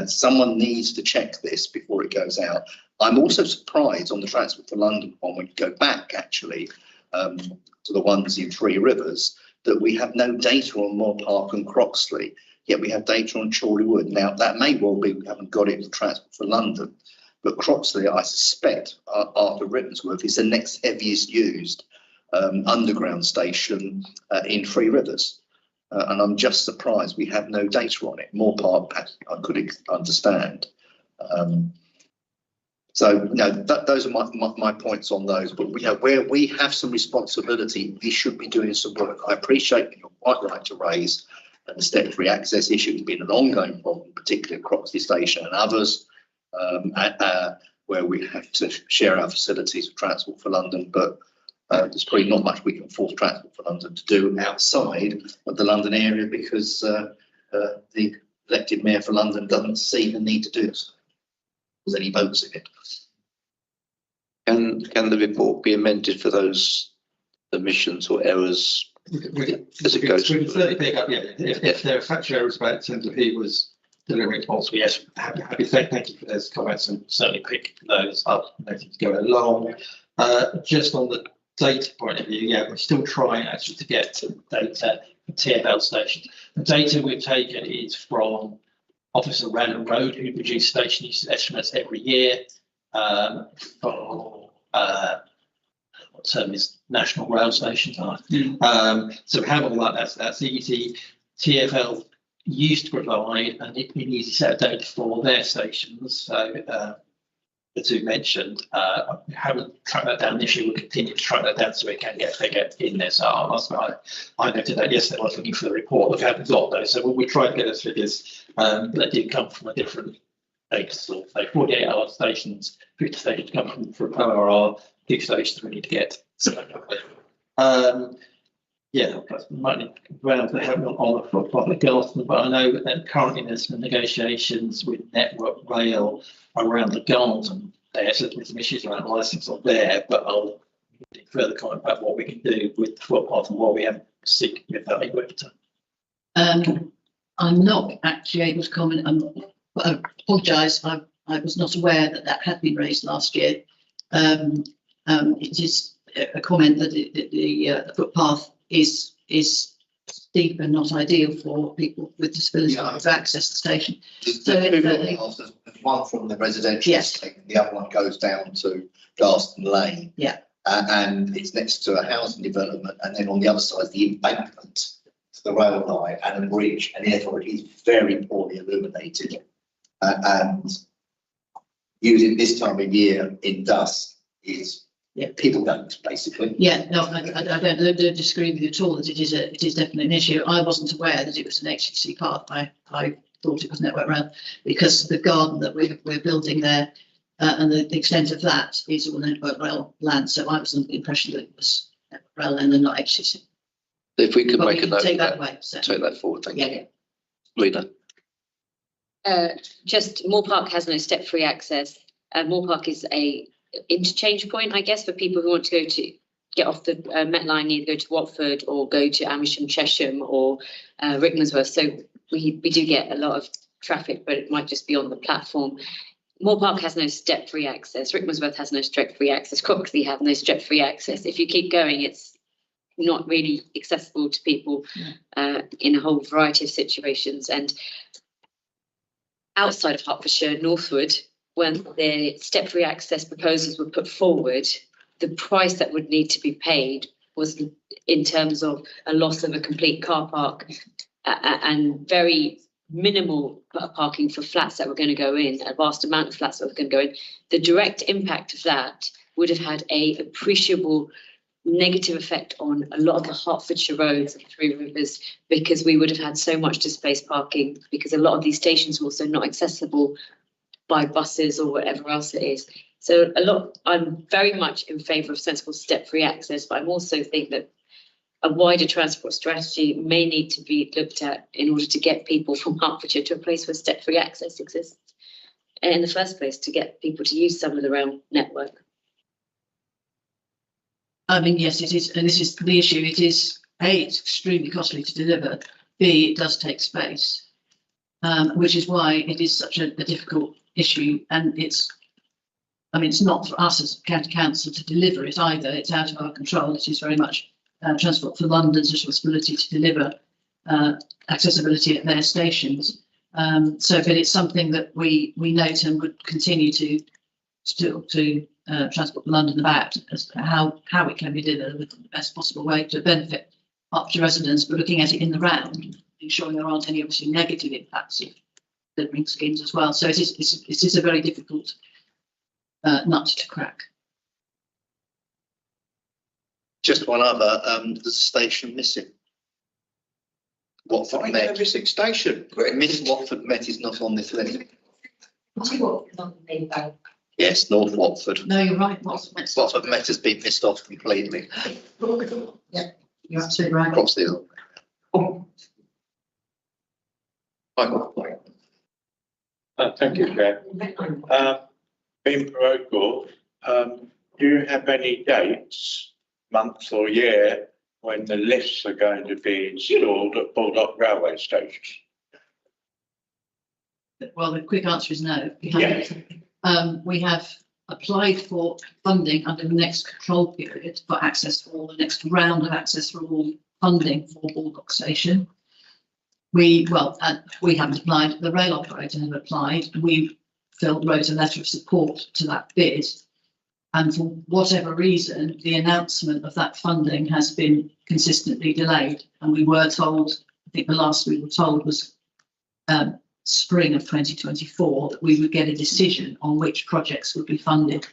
Someone needs to check this before it goes out. I'm also surprised on the Transport for London one, when you go back actually, to the ones in Three Rivers, that we have no data on Moore Park and Croxley, yet we have data on Chorley Wood. Now, that may well be we haven't got it for Transport for London, but Croxley, I suspect, after Rickmansworth, is the next heaviest used underground station in Three Rivers. And I'm just surprised we have no data on it. Moore Park, I could understand. So, those are my points on those. But where we have some responsibility, we should be doing some work. I appreciate you're quite right to raise the step-free access issue. It's been an ongoing problem, particularly at Croxley Station and others, where we have to share our facilities with Transport for London. But there's probably not much we can force Transport for London to do outside of the London area, because the elected mayor for London doesn't see the need to do so. There's any votes in it. Can the report be amended for those omissions or errors as it goes? We can certainly pick up, if there are factual errors about in terms of who was delivering responsible, yes, happy thank you for those comments, and certainly pick those up as things go along. Just on the data point of view, we're still trying actually to get data for TfL stations. The data we've taken is from Officer Random Road, who produce station usage estimates every year for what term is national rail stations. So we have all that. That's easy. TfL used to provide an easy set of data for their stations. So the two mentioned, we haven't tracked that down this year. We'll continue to track that down so we can get a figure in there. So I noted that yesterday. I was looking for the report. We haven't got those, so we try to get those figures that did come from a different data source. So 48-hour stations, 50 stations come from ORR, 2 stations we need to get. Might need round to help on the footpath at Galston, but I know that currently there's some negotiations with Network Rail around the garden there, so there's some issues around licence up there, but I'll further comment about what we can do with the footpath and what we have seek with that equipment. I'm not actually able to comment. I apologise. I was not aware that had been raised last year. It is a comment that the footpath is steep and not ideal for people with disabilities to access the station. There's one from the residential estate, the other one goes down to Garston Lane. And it's next to a housing development, and then on the other side is the embankment to the rail line and a bridge, and therefore it is very poorly illuminated. And using this time of year in dusk is people don't, basically. I don't disagree with you at all that it is definitely an issue. I wasn't aware that it was an HCC path. I thought it was Network Rail, because the garden that we're building there and the extent of that is all Network Rail land. So I was under the impression that it was Network Rail land and not HCC. If we could make a note take of that, take that forward, thank you. Lena. Just Moore Park has no step-free access. Moore Park is a interchange point, I guess, for people who want to get off the Met Line, either go to Watford or go to Amersham, Chesham or Rickmansworth. So we do get a lot of traffic, but it might just be on the platform. Moore Park has no step-free access. Rickmansworth has no step-free access. Croxley have no step-free access. If you keep going, it's not really accessible to people in a whole variety of situations. And outside of Hertfordshire, northward, when the step-free access proposals were put forward, the price that would need to be paid was in terms of a loss of a complete car park and very minimal parking for flats that were going to go in, a vast amount of flats that were going to go in. The direct impact of that would have had a appreciable negative effect on a lot of the Hertfordshire roads and Three Rivers, because we would have had so much displaced parking, because a lot of these stations were also not accessible by buses or whatever else it is. So I'm very much in favour of sensible step-free access, but I also think that a wider transport strategy may need to be looked at in order to get people from Hertfordshire to a place where step-free access exists in the first place, to get people to use some of the rail network. I mean, yes, it is, and this is the issue. It is it's extremely costly to deliver. B, it does take space, which is why it is such a difficult issue. And it's not for us as county council to deliver it either. It's out of our control. It is very much Transport for London's responsibility to deliver accessibility at their stations. But it's something that we note and would continue to Transport for London about as to how it can be delivered in the best possible way to benefit Hertfordshire residents, but looking at it in the round, ensuring there aren't any obviously negative impacts of delivering schemes as well. So it is a very difficult nut to crack. Just one other, there's a station missing. Watford Met. Missing station. Watford Met is not on this list. Yes, North Watford. No, you're right. Watford Met has been missed off completely. Yeah, you're absolutely right. Across the Thank you, Chair. In protocol, do you have any dates, months or year, when the lifts are going to be installed at Baldock railway stations? Well, the quick answer is no. We have applied for funding under the next control period for access for all, the next round of access for all funding for Baldock Station. We haven't applied, the rail operator have applied. We wrote a letter of support to that bid. And for whatever reason, the announcement of that funding has been consistently delayed. And we were told, I think the last we were told was spring of 2024, that we would get a decision on which projects would be funded.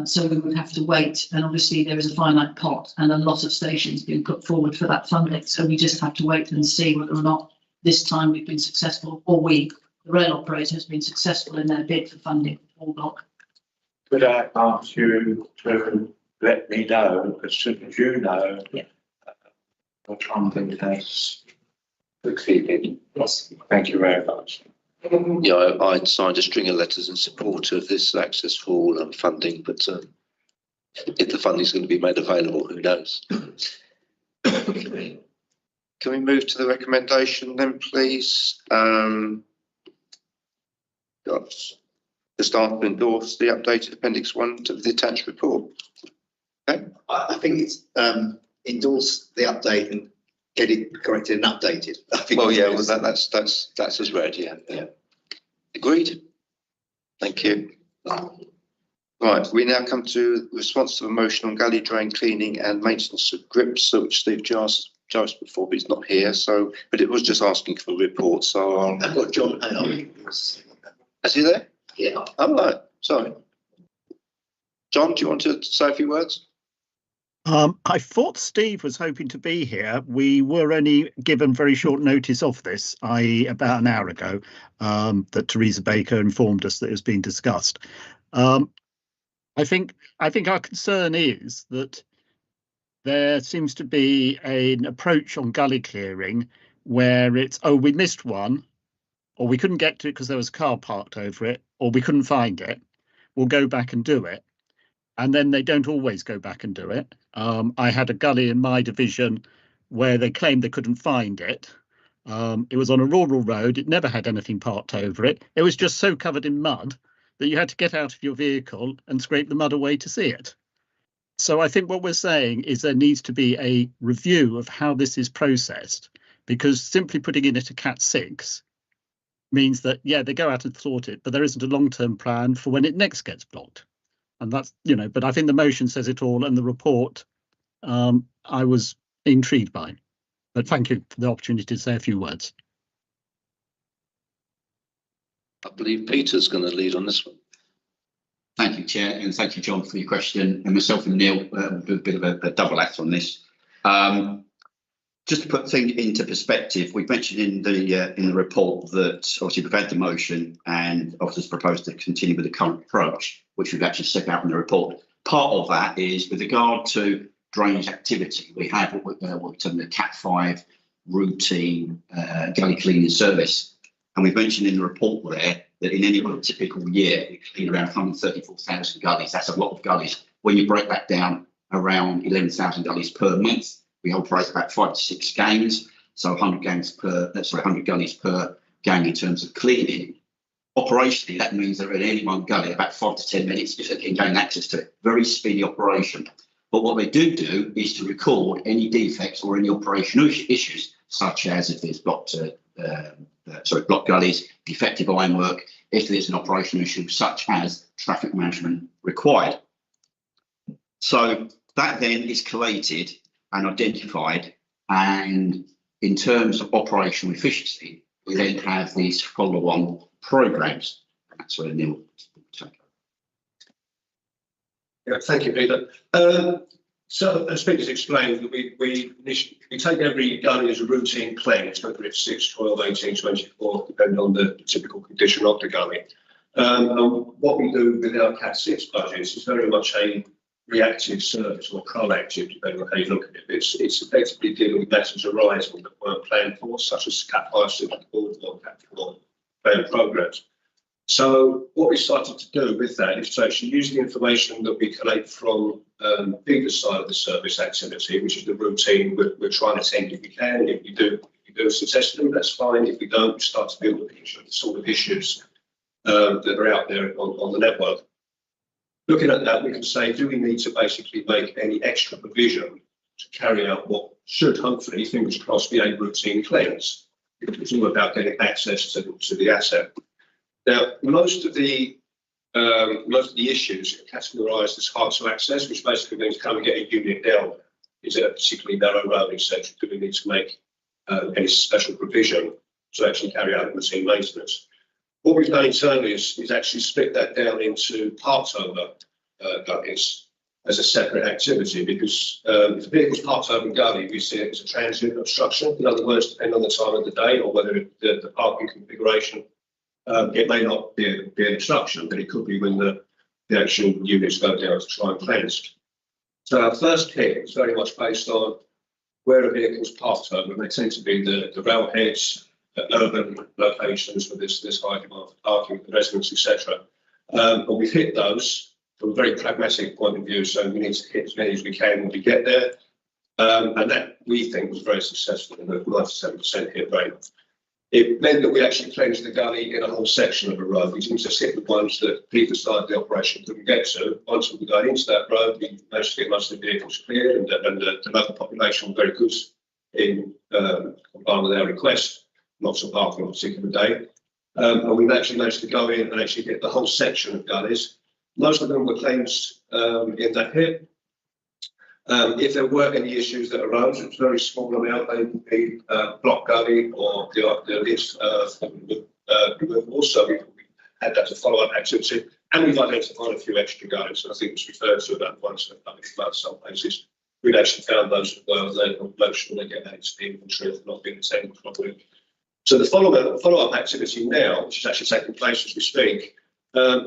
So we would have to wait. And obviously there is a finite pot and a lot of stations being put forward for that funding. So we just have to wait and see whether or not this time we've been successful, or the rail operator has been successful in their bid for funding for Baldock. Could I ask you to let me know as soon as you know what funding has succeeded? Yes. Thank you very much. Yeah, I'd signed a string of letters in support of this access for all funding, but if the funding is going to be made available, who knows? Can we move to the recommendation then, please? The staff to endorse the updated Appendix 1 to the attached report. Okay. I think it's endorse the update and get it corrected and updated. I think that's as read. Yeah. Agreed. Thank you. Right, we now come to response to a motion on gully drain cleaning and maintenance of grips, which Steve just before, but he's not here. So, but it was just asking for a report. So I've got John. Is he there? Yeah. Oh, right. Sorry. John, do you want to say a few words? I thought Steve was hoping to be here. We were only given very short notice of this, i.e. about an hour ago, that Teresa Baker informed us that it was being discussed. I think our concern is that there seems to be an approach on gully clearing where it's, oh, we missed one, or we couldn't get to it because there was a car parked over it, or we couldn't find it. We'll go back and do it. And then they don't always go back and do it. I had a gully in my division where they claimed they couldn't find it. It was on a rural road. It never had anything parked over it. It was just so covered in mud that you had to get out of your vehicle and scrape the mud away to see it. So I think what we're saying is there needs to be a review of how this is processed, because simply putting in it a Cat 6 means that, yeah, they go out and sort it, but there isn't a long-term plan for when it next gets blocked. And that's, but I think the motion says it all, and the report I was intrigued by. But thank you for the opportunity to say a few words. I believe Peter's going to lead on this one. Thank you, Chair, and thank you, John, for your question. And myself and Neil do a bit of a double act on this. Just to put things into perspective, we mentioned in the report that obviously we've had the motion and officers proposed to continue with the current approach, which we've actually set out in the report. Part of that is with regard to drainage activity. We have what we term the Cat 5 routine gully cleaning service. And we've mentioned in the report there that in any one typical year, we clean around 134,000 gullies. That's a lot of gullies. When you break that down, around 11,000 gullies per month. We operate about 5 to 6 gangs, so 100 gullies per gang in terms of cleaning. Operationally, that means that in any one gully, about 5 to 10 minutes, you can gain access to it. Very speedy operation. But what they do is to record any defects or any operational issues, such as if there's blocked gullies, defective ironwork, if there's an operational issue such as traffic management required. So that then is collated and identified, and in terms of operational efficiency, we then have these follow-on programs. That's where Neil will take. Yeah, thank you, Peter. So as Peter's explained, we take every gully as a routine cleanse, whether it's 6, 12, 18, 24, depending on the typical condition of the gully. And what we do with our Cat 6 budgets is very much a reactive service or proactive, depending on how you look at it. It's effectively dealing with matters arising that weren't planned for, such as Cat 5 support or Cat 4 planned programs. So what we started to do with that is to actually use the information that we collate from Peter's side of the service activity, which is the routine. We're trying to attend if we can. If we do successfully, that's fine. If we don't, we start to build a picture of the sort of issues that are out there on the network. Looking at that, we can say, do we need to basically make any extra provision to carry out what should hopefully, fingers crossed, be a routine cleanse? It's all about getting access to the asset. Now, most of the issues are categorised as hard to access, which basically means can we get a unit down? Is it a particularly narrow road, etc.? Do we need to make any special provision to actually carry out routine maintenance? What we've done internally is actually split that down into parked over gullies as a separate activity, because if the vehicle's parked over gully, we see it as a transient obstruction. In other words, depending on the time of the day or whether the parking configuration, it may not be an obstruction, but it could be when the actual units go down to try and cleanse. So our first hit is very much based on where a vehicle's parked over, and they tend to be the railheads, urban locations with this high demand for parking, the residents, etc. And we've hit those from a very pragmatic point of view, so we need to hit as many as we can when we get there. And that, we think, was very successful in the 97% hit rate. It meant that we actually cleansed the gully in a whole section of a road. We didn't just hit the ones that Peter started the operation couldn't get to. Once we got into that road, we managed to get most of the vehicles cleared, and the local population were very good in complying with our request, not to park on a particular day. And we actually managed to go in and actually get the whole section of gullies. Most of them were cleansed in that hit. If there were any issues that arose, it was a very small amount. They would be block gully or the list removal. So we had that as a follow-up activity, and we've identified a few extra gullies. So I think it's referred to about once about some places. We've actually found those as well. They make sure they get added to the inventory if not being attended properly. So the follow-up activity now, which is actually taking place as we speak,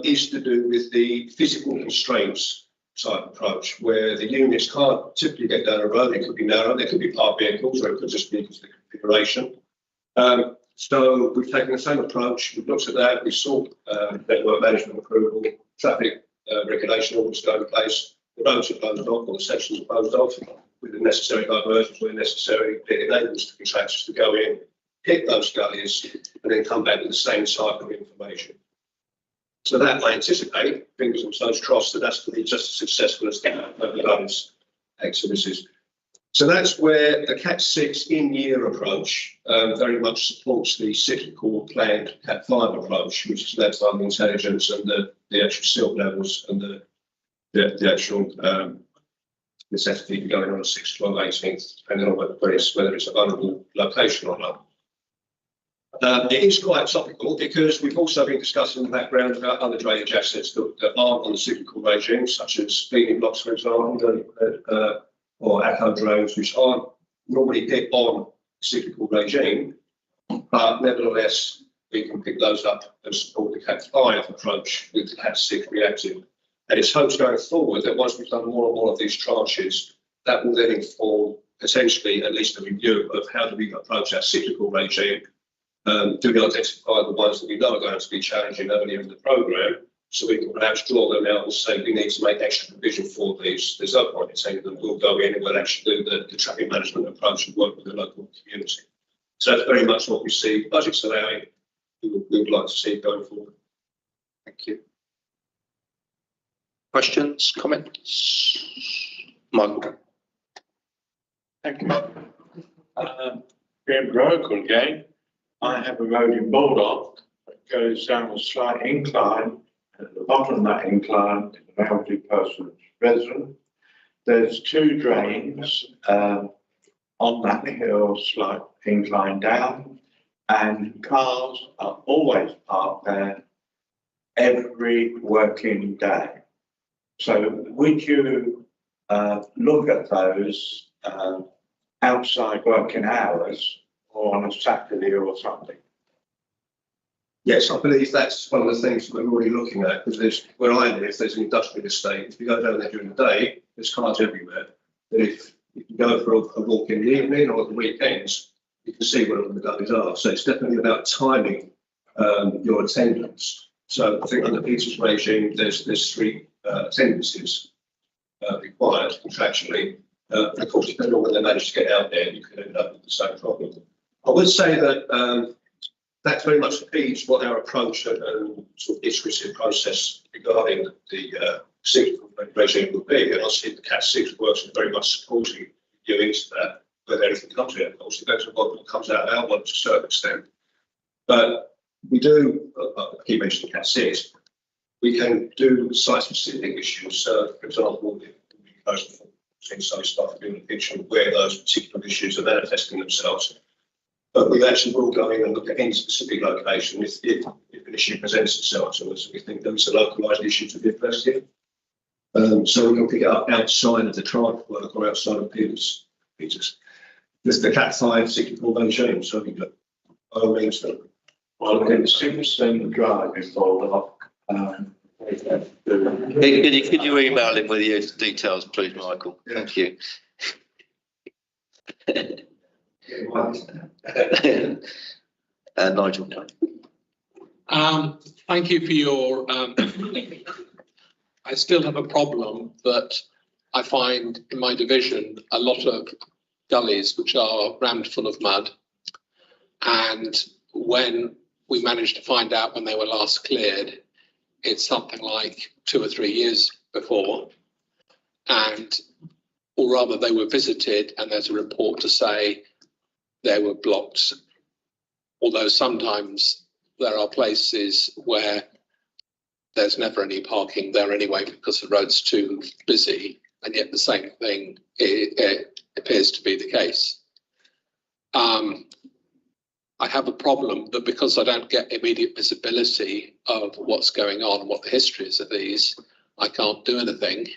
is to do with the physical constraints type approach, where the units can't typically get down a road. It could be narrow, there could be parked vehicles, or it could just be because of the configuration. So we've taken the same approach. We've looked at that. We saw network management approval, traffic regulation orders go in place. The roads are closed off, or the sections are closed off with the necessary diversions where necessary. It enables the contractors to go in, hit those gullies, and then come back with the same type of information. So that I anticipate, fingers and toes crossed, that that's going to be just as successful as the gullies activities. So that's where the Cat 6 in-year approach very much supports the cyclical planned Cat 5 approach, which is led by the intelligence and the actual silt levels and the actual necessity for going on a 6, 12, 18th, depending on whether it's a vulnerable location or not. It is quite topical because we've also been discussing in the background about other drainage assets that aren't on the cyclical regime, such as feeding blocks, for example, or echo drains, which aren't normally hit on the cyclical regime, but nevertheless, we can pick those up and support the Cat 5 approach with the Cat 6 reactive. And it's hopes going forward that once we've done more and more of these tranches, that will then inform potentially at least a review of how do we approach our cyclical regime. Do we identify the ones that we know are going to be challenging earlier in the programme, so we can perhaps draw them out and say we need to make extra provision for these. There's no point in saying that we'll go in and we'll actually do the traffic management approach and work with the local community. So that's very much what we see. Budgets allowing, we would like to see going forward. Thank you. Questions, comments? Michael. Thank you. Being local again, I have a road in Baldock that goes down a slight incline. At the bottom of that incline is an elderly person's residence. There's 2 drains on that hill, slight incline down, and cars are always parked there every working day. So would you look at those outside working hours or on a Saturday or Sunday? Yes, I believe that's one of the things we're already looking at, because there's, where I live, there's an industrial estate. If you go down there during the day, there's cars everywhere. But if you can go for a walk in the evening or at the weekends, you can see where all the gullies are. So it's definitely about timing your attendance. So I think under Peter's regime, there's 3 attendances required contractually. Of course, depending on when they manage to get out there, you could end up with the same problem. I would say that that very much feeds what our approach and sort of iterative process regarding the cyclical regime will be. And I see the Cat 6 works and very much supporting you into that, whether anything comes out. Of course, it depends on what comes out of our one to a certain extent. But we do, I keep mentioning Cat 6, we can do site-specific issues. So, for example, if we goes seeing some stuff in the picture where those particular issues are manifesting themselves. But we actually will go in and look at any specific location if an issue presents itself to us. We think there's a localised issue to be addressed here. So we can pick it up outside of the trial work or outside of Peter's. There's the Cat 5 cyclical regime, so we got all means that. Well, in Superston Drive before Could you email him with your details, please, Michael? Thank you. Nigel. Thank you for your. I still have a problem that I find in my division a lot of gullies which are rammed full of mud, and when we managed to find out when they were last cleared, it's something like 2 or 3 years before, and or rather they were visited and there's a report to say they were blocked, although sometimes there are places where there's never any parking there anyway because the road's too busy, and yet the same thing it appears to be the case. I have a problem that because I don't get immediate visibility of what's going on, what the history is of these, I can't do anything.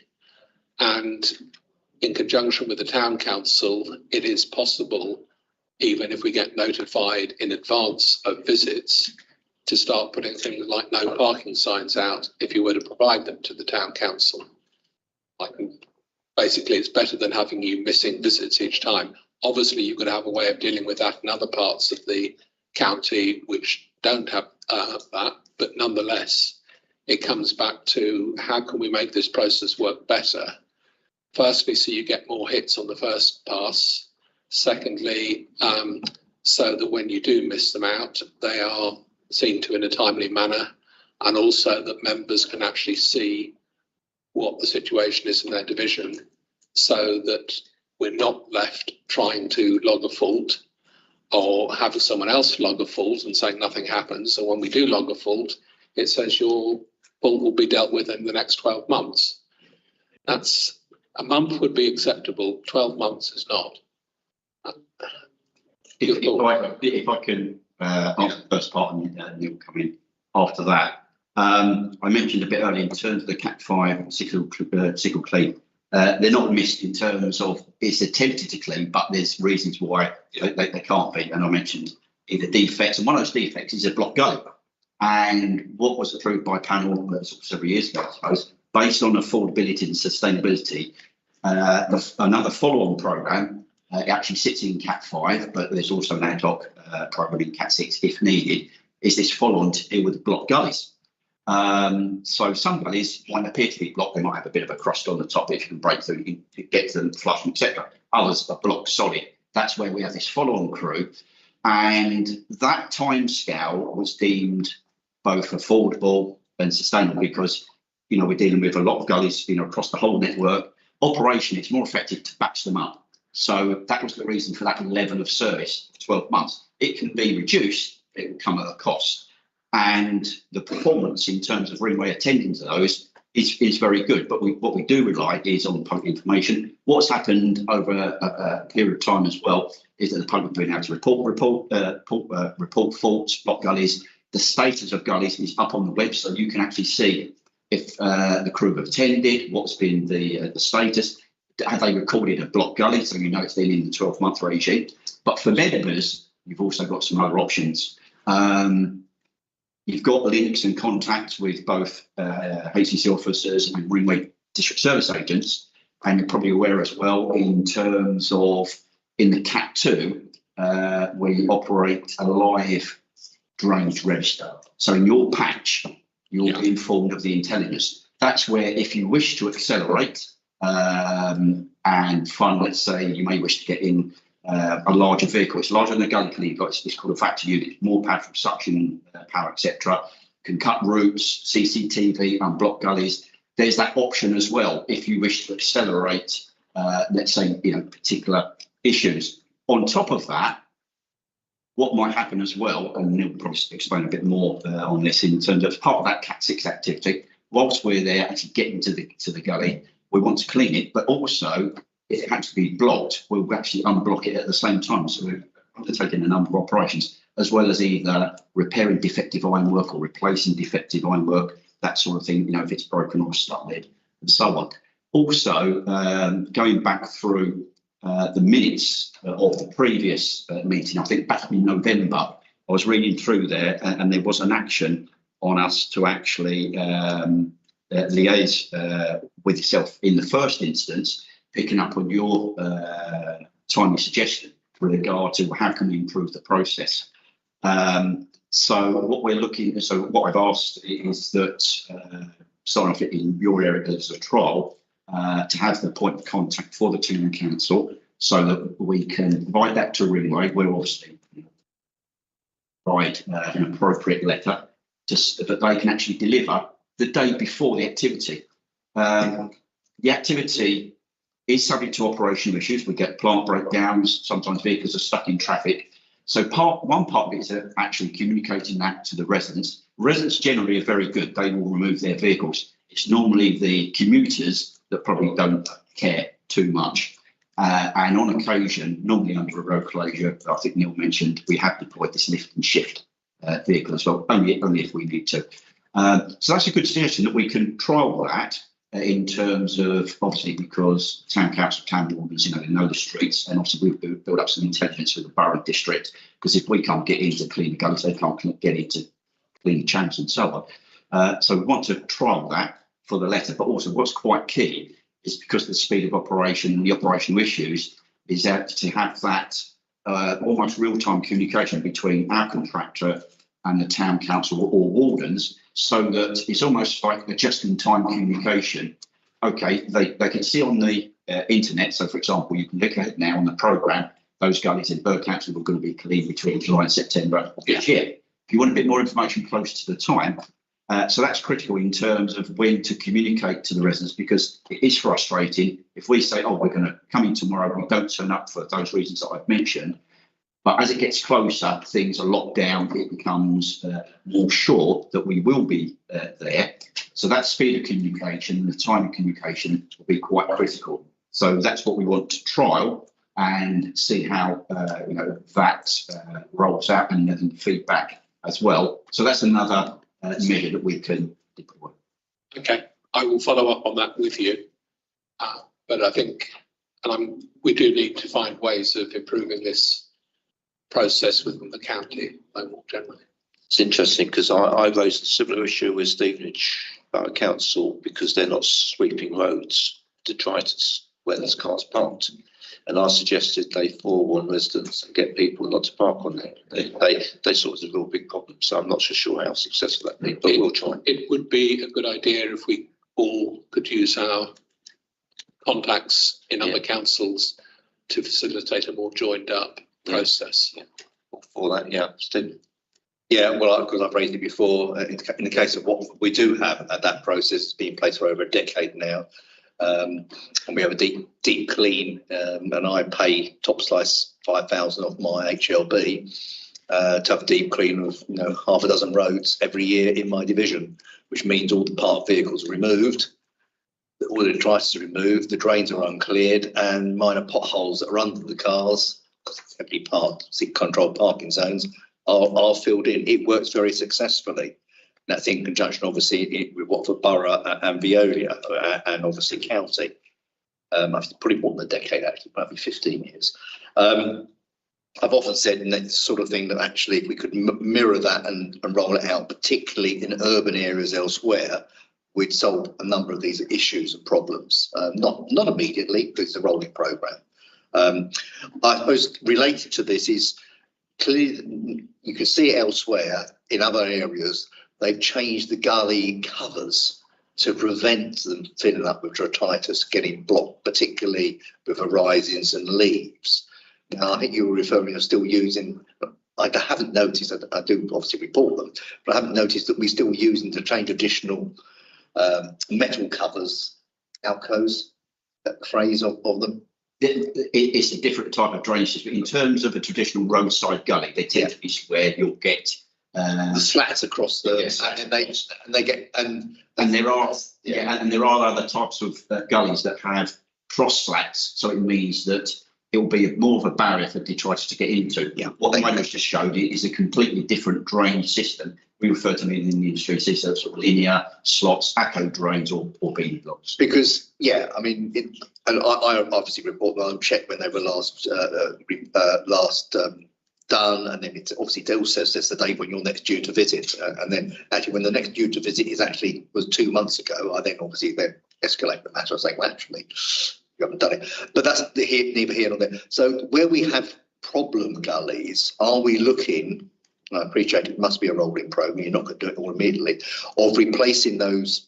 And in conjunction with the town council, it is possible, even if we get notified in advance of visits, to start putting things like no parking signs out if you were to provide them to the town council. Basically, it's better than having you missing visits each time. Obviously, you've got to have a way of dealing with that in other parts of the county which don't have that, but nonetheless, it comes back to how can we make this process work better? Firstly, so you get more hits on the first pass. Secondly, so that when you do miss them out, they are seen to in a timely manner, and also that members can actually see what the situation is in their division, so that we're not left trying to log a fault or have someone else log a fault and say nothing happens. So when we do log a fault, it says your fault will be dealt with in the next 12 months. That's a month would be acceptable, 12 months is not. If I can answer the first part and Neil come in after that. I mentioned a bit earlier in terms of the Cat 5 cyclical clean. They're not missed in terms of it's attempted to clean, but there's reasons why they can't be. And I mentioned either defects, and one of those defects is a block gully. And what was approved by panel several years ago, I suppose, based on affordability and sustainability, another follow-on programme actually sits in Cat 5, but there's also an ad hoc programme in Cat 6 if needed, is this follow-on to deal with block gullies. So some gullies might appear to be blocked, they might have a bit of a crust on the top if you can break through, you can get to them, flush them, etc. Others are blocked solid. That's where we have this follow-on crew. And that time scale was deemed both affordable and sustainable because, we're dealing with a lot of gullies, across the whole network. Operation, it's more effective to batch them up. So that was the reason for that level of service for 12 months. It can be reduced, it will come at a cost. And the performance in terms of Ringway attending to those is very good. But what we do rely is on public information. What's happened over a period of time as well is that the public have been able to report faults, block gullies. The status of gullies is up on the web, so you can actually see if the crew have attended, what's been the status. Have they recorded a block gully? So you know it's been in the 12-month regime. But for members, you've also got some other options. You've got links and contacts with both HCC officers and Ringway district service agents. And you're probably aware as well in terms of in the Cat 2, we operate a live drainage register. So in your patch, you'll be informed of the intelligence. That's where if you wish to accelerate and fund, let's say you may wish to get in a larger vehicle. It's larger than a gun can. It's called a factor unit, more powerful suction power, etc. Can cut routes, CCTV, unblock gullies. There's that option as well if you wish to accelerate, let's say, particular issues. On top of that, what might happen as well, and Neil will probably explain a bit more on this in terms of part of that Cat 6 activity. Whilst we're there actually getting to the gully, we want to clean it, but also if it had to be blocked, we'll actually unblock it at the same time. So we're undertaking a number of operations, as well as either repairing defective ironwork or replacing defective ironwork, that sort of thing, if it's broken or stuck-lid and so on. Also, going back through the minutes of the previous meeting, I think back in November, I was reading through there and there was an action on us to actually liaise with yourself in the first instance, picking up on your timely suggestion with regard to how can we improve the process. So what I've asked is that starting off in your area as a trial, to have the point of contact for the town council so that we can provide that to Ringway. We'll obviously provide an appropriate letter just that they can actually deliver the day before the activity. The activity is subject to operational issues. We get plant breakdowns, sometimes vehicles are stuck in traffic. So one part of it is actually communicating that to the residents. Residents generally are very good. They will remove their vehicles. It's normally the commuters that probably don't care too much. And on occasion, normally under a road closure, I think Neil mentioned, we have deployed this lift and shift vehicle as well, only if we need to. So that's a good suggestion that we can trial that in terms of, obviously, because town council, town wardens, they know the streets, and obviously we build up some intelligence with the borough district, because if we can't get in to clean the gullies, they can't get in to clean the channels and so on. So we want to trial that for the letter, but also what's quite key is because of the speed of operation and the operational issues, is that to have that almost real-time communication between our contractor and the town council or wardens, so that it's almost like a just-in-time communication. Okay, they can see on the internet. So, for example, you can look at it now on the programme, those gullies in Burgh Council are going to be cleaned between July and September of this year. If you want a bit more information close to the time, so that's critical in terms of when to communicate to the residents, because it is frustrating if we say, oh, we're going to come in tomorrow, we don't turn up for those reasons that I've mentioned. But as it gets closer, things are locked down. It becomes more sure that we will be there. So that speed of communication, the time of communication will be quite critical. So that's what we want to trial and see how that rolls out, and then feedback as well. So that's another measure that we can deploy. Okay, I will follow up on that with you. But I think, we do need to find ways of improving this process within the county more generally. It's interesting because I raised a similar issue with Stevenage Borough Council because they're not sweeping roads to try to where there's cars parked. And I suggested they forewarn residents and get people not to park on there. They saw it as a real big problem. So I'm not so sure how successful that be, but we'll try. It would be a good idea if we all could use our contacts in other councils to facilitate a more joined up process. For that, Steve. Yeah, well, because I've raised it before, in the case of what we do have, that process has been in place for over a decade now. And we have a deep clean, and I pay top slice 5,000 off my HLB to have a deep clean of half a dozen roads every year in my division, which means all the parked vehicles are removed, all the detritus are removed, the drains are uncleared, and minor potholes that are under the cars, heavily parked, controlled parking zones, are filled in. It works very successfully. And I think in conjunction, obviously, with Watford Borough and Veolia and obviously County. I've probably more than a decade, actually, probably 15 years. I've often said in that sort of thing that actually if we could mirror that and roll it out, particularly in urban areas elsewhere, we'd solve a number of these issues and problems. Not immediately, because it's a rolling programme. I suppose related to this is clearly you can see it elsewhere in other areas. They've changed the gully covers to prevent them filling up with detritus, getting blocked, particularly with horizons and leaves. Now, I think you were referring to still using, I haven't noticed, I do obviously report them, but I haven't noticed that we're still using to change additional metal covers, alcoves, that phrase of them. It's a different type of drainage system. In terms of a traditional roadside gully, they tend to be where you'll get the slats across the, yes. and they get and there are other types of gullies that have cross slats, so it means that it will be more of a barrier for detritus to get into. Yeah. What the manuals just showed is a completely different drainage system. We refer to them in the industry as sort of linear slots, ACO drains, or bean blocks. Because I mean, and I obviously report that I'll check when they were last done, and then it obviously also says the date when you're next due to visit, and then actually when the next due to visit was 2 months ago, I then obviously escalate the matter. I say, well, actually, you haven't done it, but that's neither here nor there. So where we have problem gullies, are we looking? I appreciate it must be a rolling program. You're not going to do it all immediately, of replacing those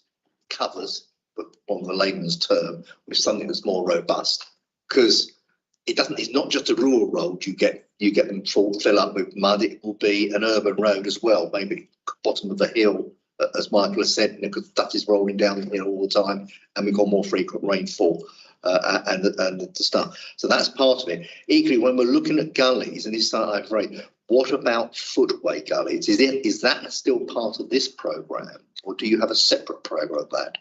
covers, on the layman's term, with something that's more robust, because it's not just a rural road you get them fill up with mud. It will be an urban road as well, maybe bottom of the hill, as Michael has said, because stuff is rolling down the hill all the time, and we've got more frequent rainfall and the stuff. So that's part of it. Equally, when we're looking at gullies, and this is what about footway gullies? Is that still part of this programme, or do you have a separate programme of that?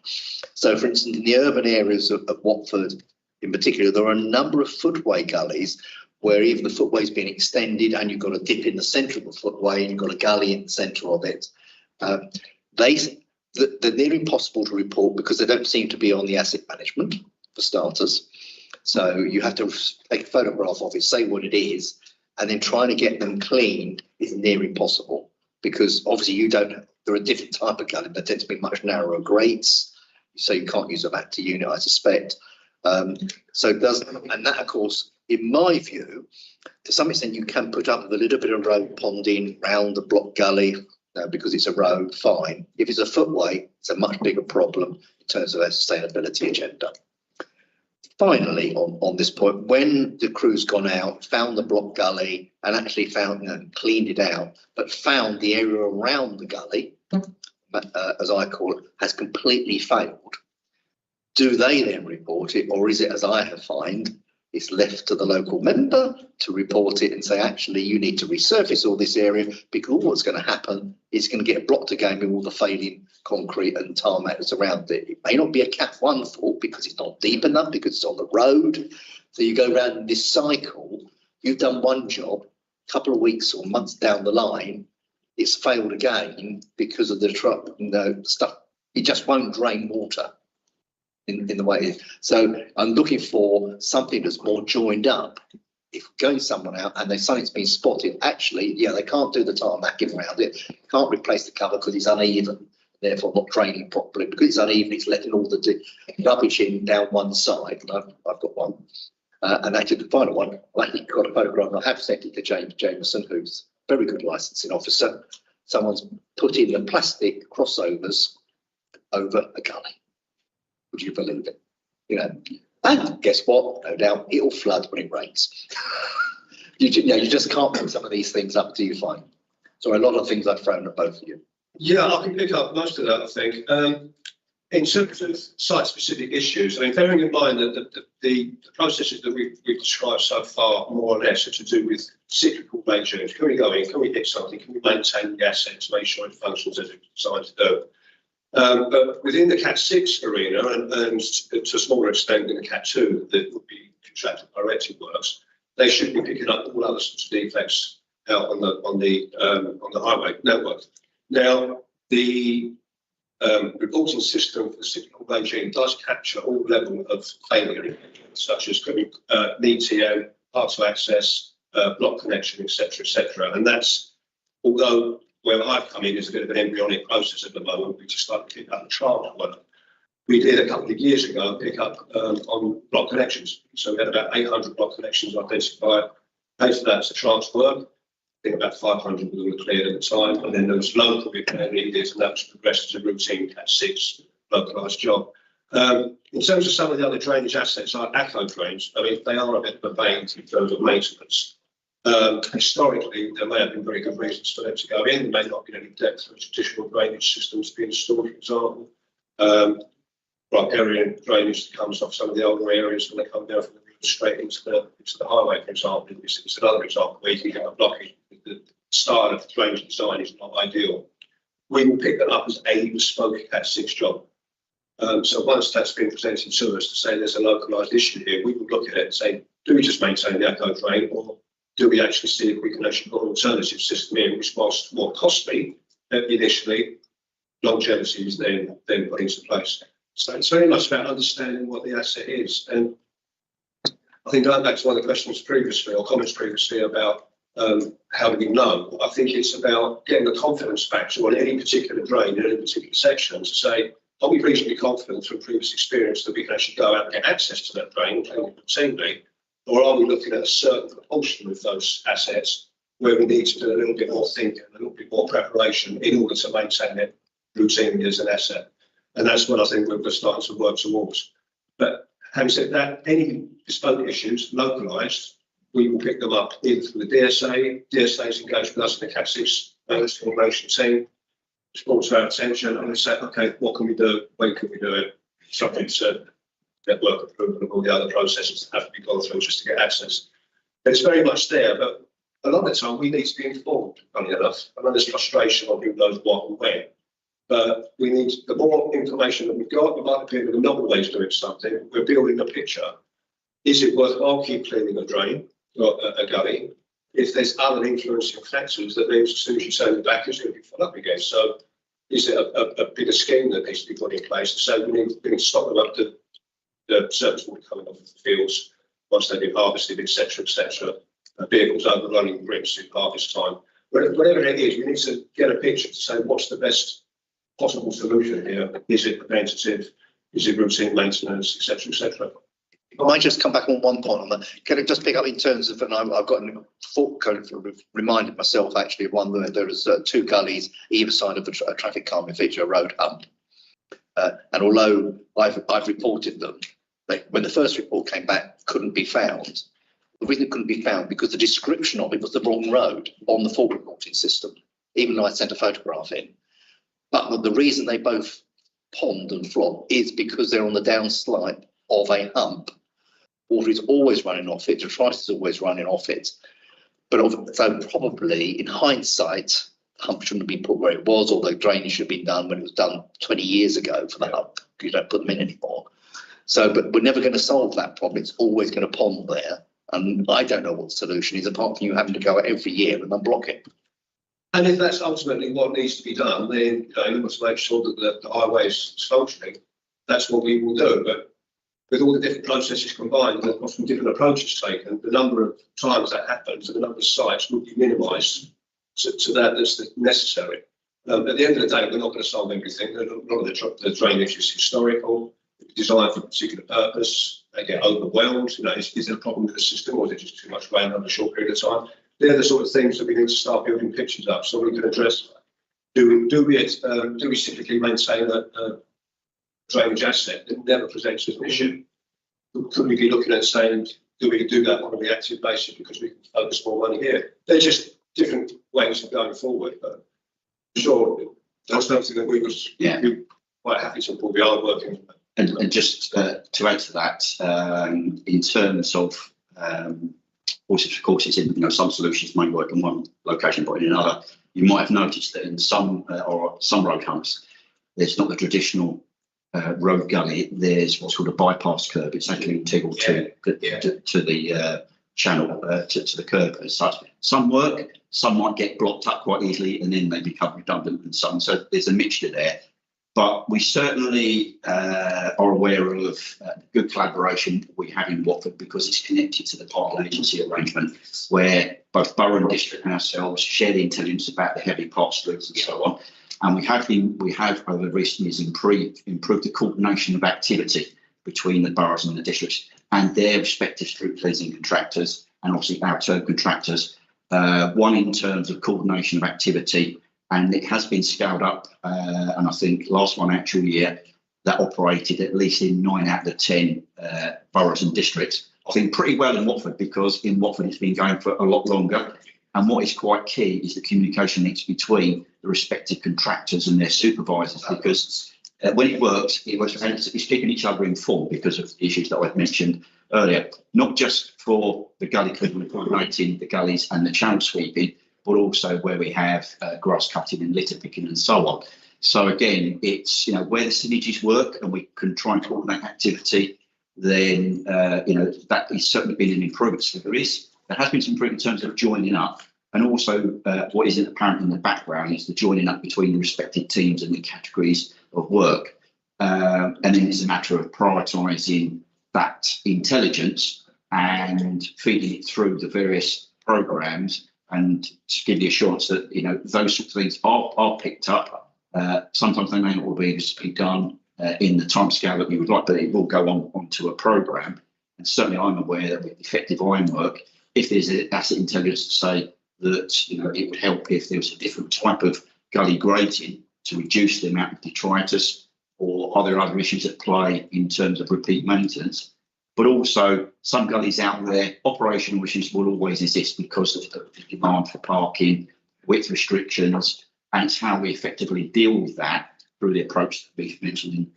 So, for instance, in the urban areas of Watford, in particular, there are a number of footway gullies where even the footway's been extended and you've got a dip in the centre of the footway and you've got a gully in the centre of it. They're near impossible to report because they don't seem to be on the asset management, for starters. So you have to take a photograph of it, say what it is, and then trying to get them cleaned is near impossible because obviously they're a different type of gully. They tend to be much narrower grates, so you can't use a vector unit, I suspect. And that, of course, in my view, to some extent, you can put up with a little bit of road ponding round the block gully because it's a road, fine. If it's a footway, it's a much bigger problem in terms of our sustainability agenda. Finally, on this point, when the crew's gone out, found the block gully and actually cleaned it out, but found the area around the gully, as I call it, has completely failed, do they then report it, or is it, as I have found, it's left to the local member to report it and say, actually, you need to resurface all this area because what's going to happen is going to get blocked again with all the failing concrete and tarmac that's around it. It may not be a Cat 1 fault because it's not deep enough, because it's on the road. So you go around this cycle, you've done one job, a couple of weeks or months down the line, it's failed again because of the truck, stuff. It just won't drain water in the way it is. So I'm looking for something that's more joined up. If going someone out and there's something's been spotted, actually, they can't do the tarmacking around it, can't replace the cover because it's uneven, therefore not draining properly. Because it's uneven, it's letting all the rubbish in down one side. And I've got one. And actually the final one, I actually got a photograph and I have sent it to James Jameson, who's a very good licensing officer. Someone's put in the plastic crossovers over a gully. Would you believe it? And guess what? No doubt it'll flood when it rains. You just can't put some of these things up till you find. So a lot of things I've thrown at both of you. Yeah, I can pick up most of that, I think. in terms of site-specific issues, I mean, bearing in mind that the processes that we've described so far, more or less, are to do with cyclical regimes. Can we go in? Can we hit something? Can we maintain the assets, make sure it functions as it's designed to do? But within the Cat 6 arena, and to a smaller extent in the Cat 2, that would be contracted directed works, they should be picking up all other sorts of defects out on the highway network. Now, the reporting system for the cyclical regime does capture all level of failure, such as need TM, hard to access, block connection, etc. And that's, although where I've come in is a bit of an embryonic process at the moment, we just started to pick up the trial work. We did a couple of years ago pick up on block connections. So we had about 800 block connections identified. Paid for that as a trans work. I think about 500 of them were cleared at the time, and then there was local repair needed, and that was progressed as a routine Cat 6 localised job. In terms of some of the other drainage assets, like ACO drains, I mean, they are a bit of a bane in terms of maintenance. Historically, there may have been very good reasons for them to go in. There may not be any depth for traditional drainage systems to be installed, for example. Riparian drainage that comes off some of the older areas when they come down from the road straight into the highway, for example. It's another example where you can get a blockage. The style of the drainage design is not ideal. We will pick that up as a bespoke Cat 6 job. So once that's been presented to us to say there's a localised issue here, we will look at it and say, do we just maintain the ACO drain, or do we actually see if we can actually put an alternative system in, which whilst more costly initially, longevity is then put into place. So it's very much about understanding what the asset is. And I think going back to one of the questions previously, or comments previously about how do we know? I think it's about getting the confidence factor on any particular drain in any particular section to say, are we reasonably confident through previous experience that we can actually go out and get access to that drain routinely? Or are we looking at a certain proportion of those assets where we need to do a little bit more thinking, a little bit more preparation in order to maintain it routinely as an asset? And that's what I think we're starting to work towards. But having said that, any bespoke issues localised, we will pick them up either through the DSA. DSA is engaged with us in the Cat 6 coordination team, brought to our attention, and we say, okay, what can we do? When can we do it? Something to network approval of all the other processes that have to be gone through just to get access. It's very much there, but a lot of the time we need to be informed, funny enough. I know there's frustration on who knows what and when, but we need, the more information that we've got, we might appear that we're not always doing something, we're building a picture. Is it worthwhile keep cleaning a drain or a gully? If there's other influencing factors, that means as soon as you say the back, it's going to be full up again. So is it a bigger scheme that needs to be put in place to say we need to stop them up to the surface water coming off the fields once they've been harvested, etc., vehicles overrunning bricks in harvest time. Whatever it is, we need to get a picture to say what's the best possible solution here. Is it preventative? Is it routine maintenance, etc.? I might just come back on one point on that. Can I just pick up in terms of, and I've got reminded myself actually of one where there is 2 gullies either side of a traffic calming feature, a road hump. And although I've reported them, when the first report came back, couldn't be found. The reason it couldn't be found because the description of it was the wrong road on the fault reporting system, even though I sent a photograph in. But the reason they both pond and flop is because they're on the downslope of a hump. Water is always running off it, detritus is always running off it. But so probably in hindsight, the hump shouldn't have been put where it was, or the drainage should have been done when it was done 20 years ago for the hump. You don't put them in anymore. So, but we're never going to solve that problem. It's always going to pond there. And I don't know what the solution is, apart from you having to go out every year and unblock it. And if that's ultimately what needs to be done, then we must make sure that the highway is functioning. That's what we will do. But with all the different processes combined, and often different approaches taken, the number of times that happens and the number of sites will be minimised to that that's necessary. At the end of the day, we're not going to solve everything. A lot of the drainage is historical, designed for a particular purpose. They get overwhelmed. Is there a problem with the system, or is it just too much rain over a short period of time? They're the sort of things that we need to start building pictures up so we can address. Do we typically maintain a drainage asset that never presents as an issue? Could we be looking at saying, do we do that on a reactive basis because we can focus more money here? They're just different ways of going forward. But sure, that's something that we quite happy to report we are working. And just to add to that, in terms of of course, in some solutions may work in one location, but in another, you might have noticed that in some road humps, there's not the traditional road gully. There's what's called a bypass curb. It's actually integral to the channel, to the curb as such. Some work, some might get blocked up quite easily, and then they become redundant and so on. So there's a mixture there. But we certainly are aware of good collaboration we have in Watford, because it's connected to the parking agency arrangement, where both borough and district and ourselves share the intelligence about the heavy pass routes and so on. And we have over recent years improved the coordination of activity between the boroughs and the districts and their respective street cleansing contractors, and obviously our term contractors. One in terms of coordination of activity, and it has been scaled up. And I think last financial year that operated at least in 9 out of the 10 boroughs and districts. I think pretty well in Watford, because in Watford it's been going for a lot longer. And what is quite key is the communication links between the respective contractors and their supervisors, because when it works, and it's keeping each other informed because of the issues that I've mentioned earlier, not just for the gully cleaning, coordinating the gullies and the channel sweeping, but also where we have grass cutting and litter picking and so on. So again, it's where the synergies work and we can try and coordinate activity, then that has certainly been an improvement. So there has been some improvement in terms of joining up, and also what isn't apparent in the background is the joining up between the respective teams and the categories of work. And then it's a matter of prioritising that intelligence and feeding it through the various programmes, and to give the assurance that those sorts of things are picked up. Sometimes they may not all be able to be done in the timescale that we would like, but it will go onto a programme. And certainly I'm aware that with effective ironwork, if there's an asset intelligence to say that it would help if there was a different type of gully grading to reduce the amount of detritus, or are there other issues at play in terms of repeat maintenance? But also some gullies out there, operational issues will always exist because of the demand for parking, width restrictions, and it's how we effectively deal with that through the approach that we've mentioned.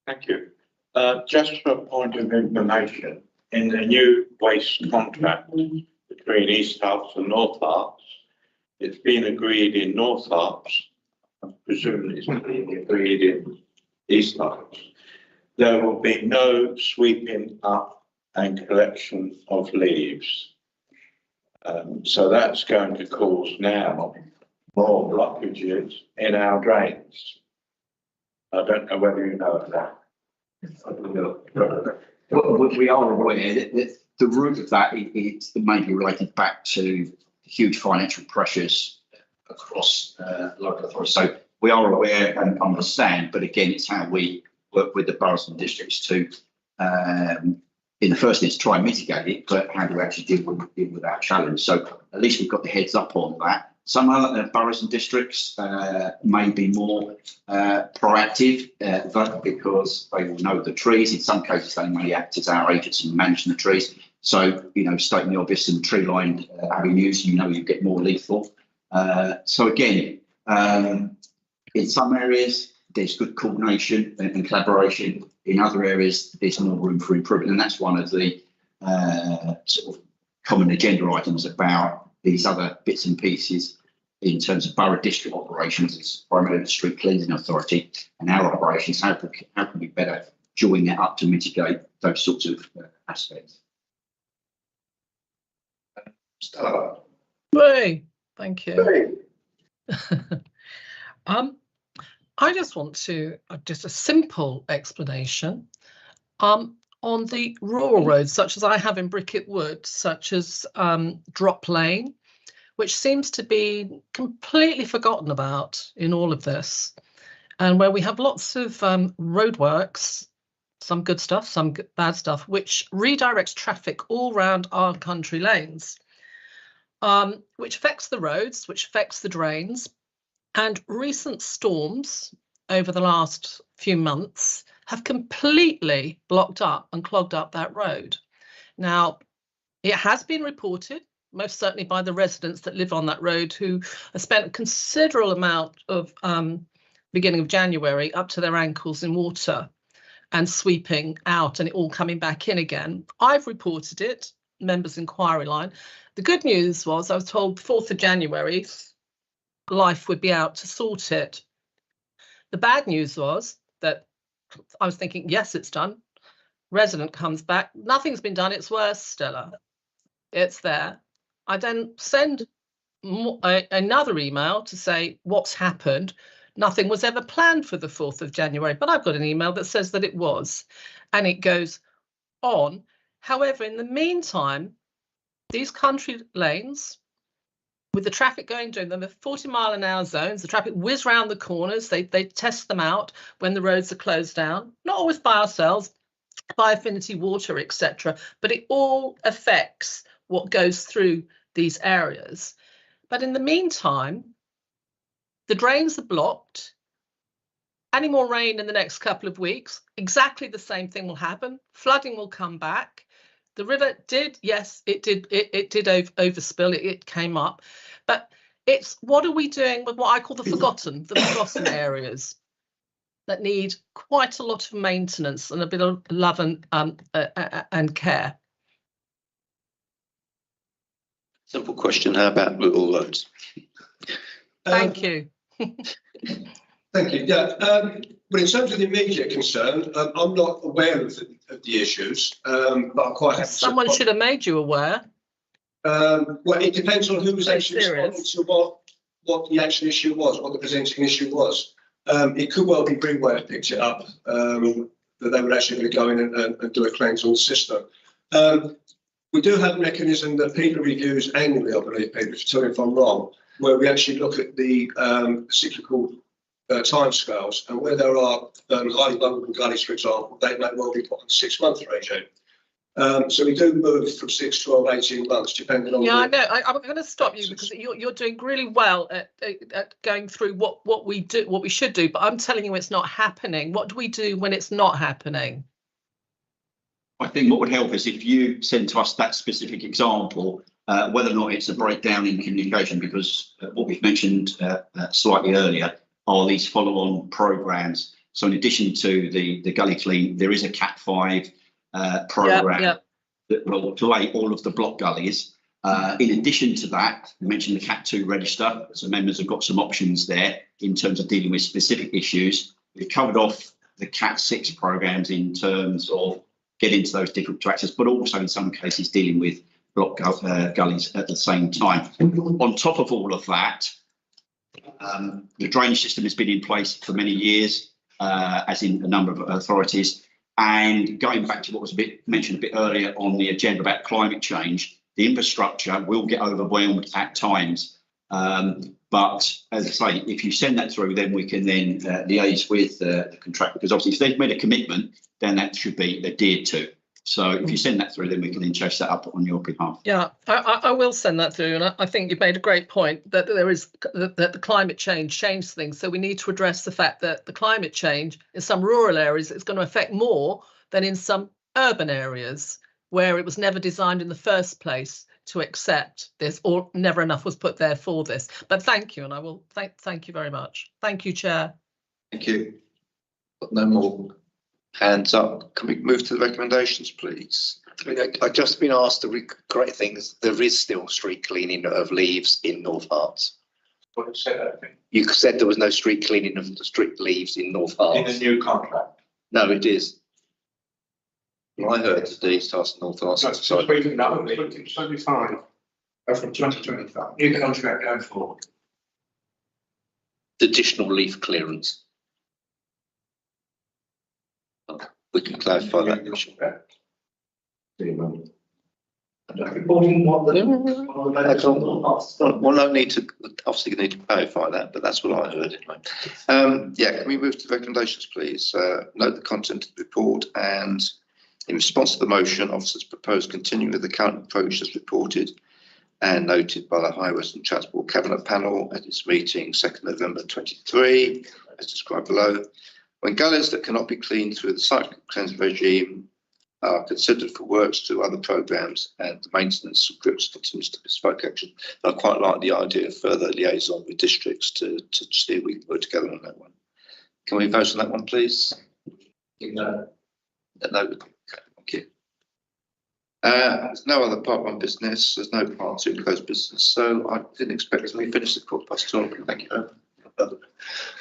Thank you. Just for a point of information, in the new waste contract between East Harps and North Harps, it's been agreed in North Harps, I presume it's been agreed in East Harps, there will be no sweeping up and collection of leaves. So that's going to cause now more blockages in our drains. I don't know whether you know of that. We are aware that the root of that it may be related back to huge financial pressures across local authorities. So we are aware and understand, but again, it's how we work with the boroughs and districts to, in the first instance, try and mitigate it, but how do we actually deal with that challenge? So at least we've got the heads up on that. Some other boroughs and districts may be more proactive, because they will know the trees. In some cases, they may act as our agents and managing the trees. So, stating the obvious, in tree-lined avenues, you get more lethal. So again, in some areas, there's good coordination and collaboration. In other areas, there's more room for improvement. And that's one of the sort of common agenda items about these other bits and pieces in terms of borough district operations. It's primarily the Street Cleansing Authority and our operations. How can we better join that up to mitigate those sorts of aspects? Hey, thank you. I just want to just a simple explanation on the rural roads, such as I have in Bricket Wood, such as Drop Lane, which seems to be completely forgotten about in all of this, and where we have lots of roadworks, some good stuff, some bad stuff, which redirects traffic all round our country lanes, which affects the roads, which affects the drains. And recent storms over the last few months have completely blocked up and clogged up that road. Now, it has been reported most certainly by the residents that live on that road, who have spent a considerable amount of beginning of January up to their ankles in water and sweeping out and it all coming back in again. I've reported it, members' inquiry line. The good news was I was told 4th of January, Life would be out to sort it. The bad news was that I was thinking, yes, it's done. Resident comes back, nothing's been done, it's worse, Stella. It's there. I then send another email to say what's happened. Nothing was ever planned for the 4th of January, but I've got an email that says that it was, and it goes on. However, in the meantime, these country lanes, with the traffic going during them, the 40-mile-an-hour zones, the traffic whiz round the corners, they test them out when the roads are closed down, not always by ourselves, by Affinity Water, etc. But it all affects what goes through these areas. But in the meantime, the drains are blocked. Any more rain in the next couple of weeks, exactly the same thing will happen. Flooding will come back. The river did, yes, it did overspill, it came up. But it's what are we doing with what I call the forgotten areas that need quite a lot of maintenance and a bit of love and care. Simple question, how about rural roads? Thank you. Thank you. Yeah, but in terms of the immediate concern, I'm not aware of the issues, but I'm quite happy. Someone should have made you aware. Well, it depends on who was actually responding to what the actual issue was, what the presenting issue was. It could well be Greenway have picked it up, that they were actually going to go in and do a cleanse on the system. We do have a mechanism that Peter reviews annually, I believe, Peter, tell me if I'm wrong, where we actually look at the cyclical timescales, and where there are highly vulnerable gullies, for example, they may well be put on 6-month regime. So we do move from 6, 12, 18 months, depending on. Yeah, I know. I'm going to stop you because you're doing really well at going through what we do, what we should do. But I'm telling you, it's not happening. What do we do when it's not happening? I think what would help is if you send to us that specific example, whether or not it's a breakdown in communication, because what we've mentioned slightly earlier are these follow-on programs. So in addition to the Gully Clean, there is a Cat 5 program that will play all of the block gullies. In addition to that, we mentioned the Cat 2 register, so members have got some options there in terms of dealing with specific issues. We've covered off the Cat 6 programs in terms of getting to those different tracks, but also in some cases dealing with block gullies at the same time. On top of all of that, the drainage system has been in place for many years, as in a number of authorities. And going back to what was mentioned a bit earlier on the agenda about climate change, the infrastructure will get overwhelmed at times. But as I say, if you send that through, then we can then liaise with the contractor, because obviously if they've made a commitment, then that should be adhered to. So if you send that through, then we can then chase that up on your behalf. Yeah, I will send that through, and I think you've made a great point that that the climate change changed things. So we need to address the fact that the climate change in some rural areas is going to affect more than in some urban areas where it was never designed in the first place to accept this, or never enough was put there for this. But thank you, and I will thank you very much. Thank you, Chair. Thank you. Got no more hands up. Can we move to the recommendations, please? I've just been asked to correct things. There is still street cleaning of leaves in North Herts. You said there was no street cleaning of the street leaves in North Herts. In the new contract? No, it is. I heard today starts in North Herts. That's no, 2025. From 2025. New contract going forward. Additional leaf clearance. We can clarify that. Well, no need to, obviously need to clarify that, but that's what I heard anyway. Yeah, can we move to the recommendations, please? Note the content of the report, and in response to the motion, officers propose continuing with the current approach as reported and noted by the Highways and Transport Cabinet Panel at its meeting 2nd November 23, as described below. When gullies that cannot be cleaned through the cyclical cleanse regime are considered for works to other programmes and the maintenance of grips continues to bespoke action. I quite like the idea of further liaison with districts to see if we can work together on that one. Can we vote on that one, please? No. Thank you. There's no other part one business. There's no part two closed business. So I didn't expect to be finished at 12:15. Thank you.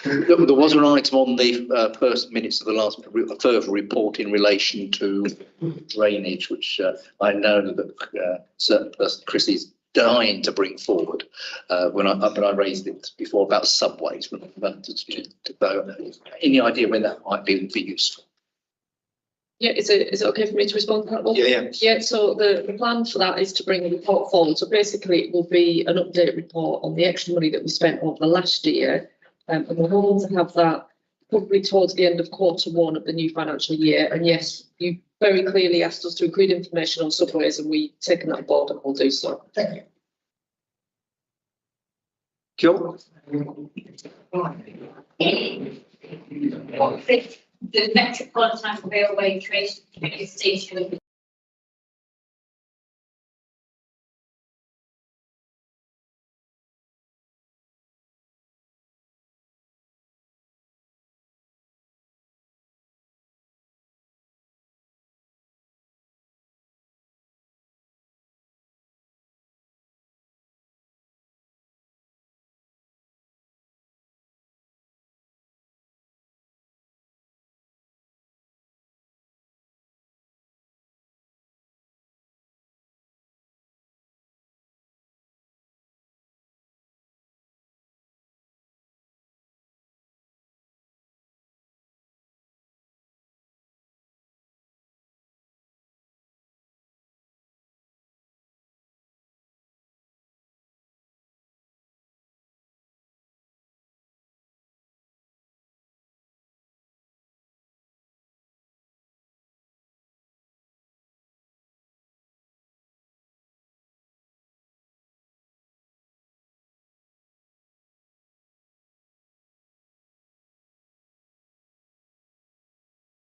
There was an item on the first minutes of the last further report in relation to drainage, which I know that certain person, Chris, is dying to bring forward. When I raised it before about subways, any idea when that might be useful? Yeah, is it okay for me to respond to that one? Yeah. Yeah, so the plan for that is to bring a report forward. So basically it will be an update report on the extra money that we spent over the last year. And we're hoping to have that probably towards the end of Q1 of the new financial year. And yes, you very clearly asked us to include information on subways and we've taken that on board and we'll do so. Thank you. Cool. The Metropolitan Railway Train Station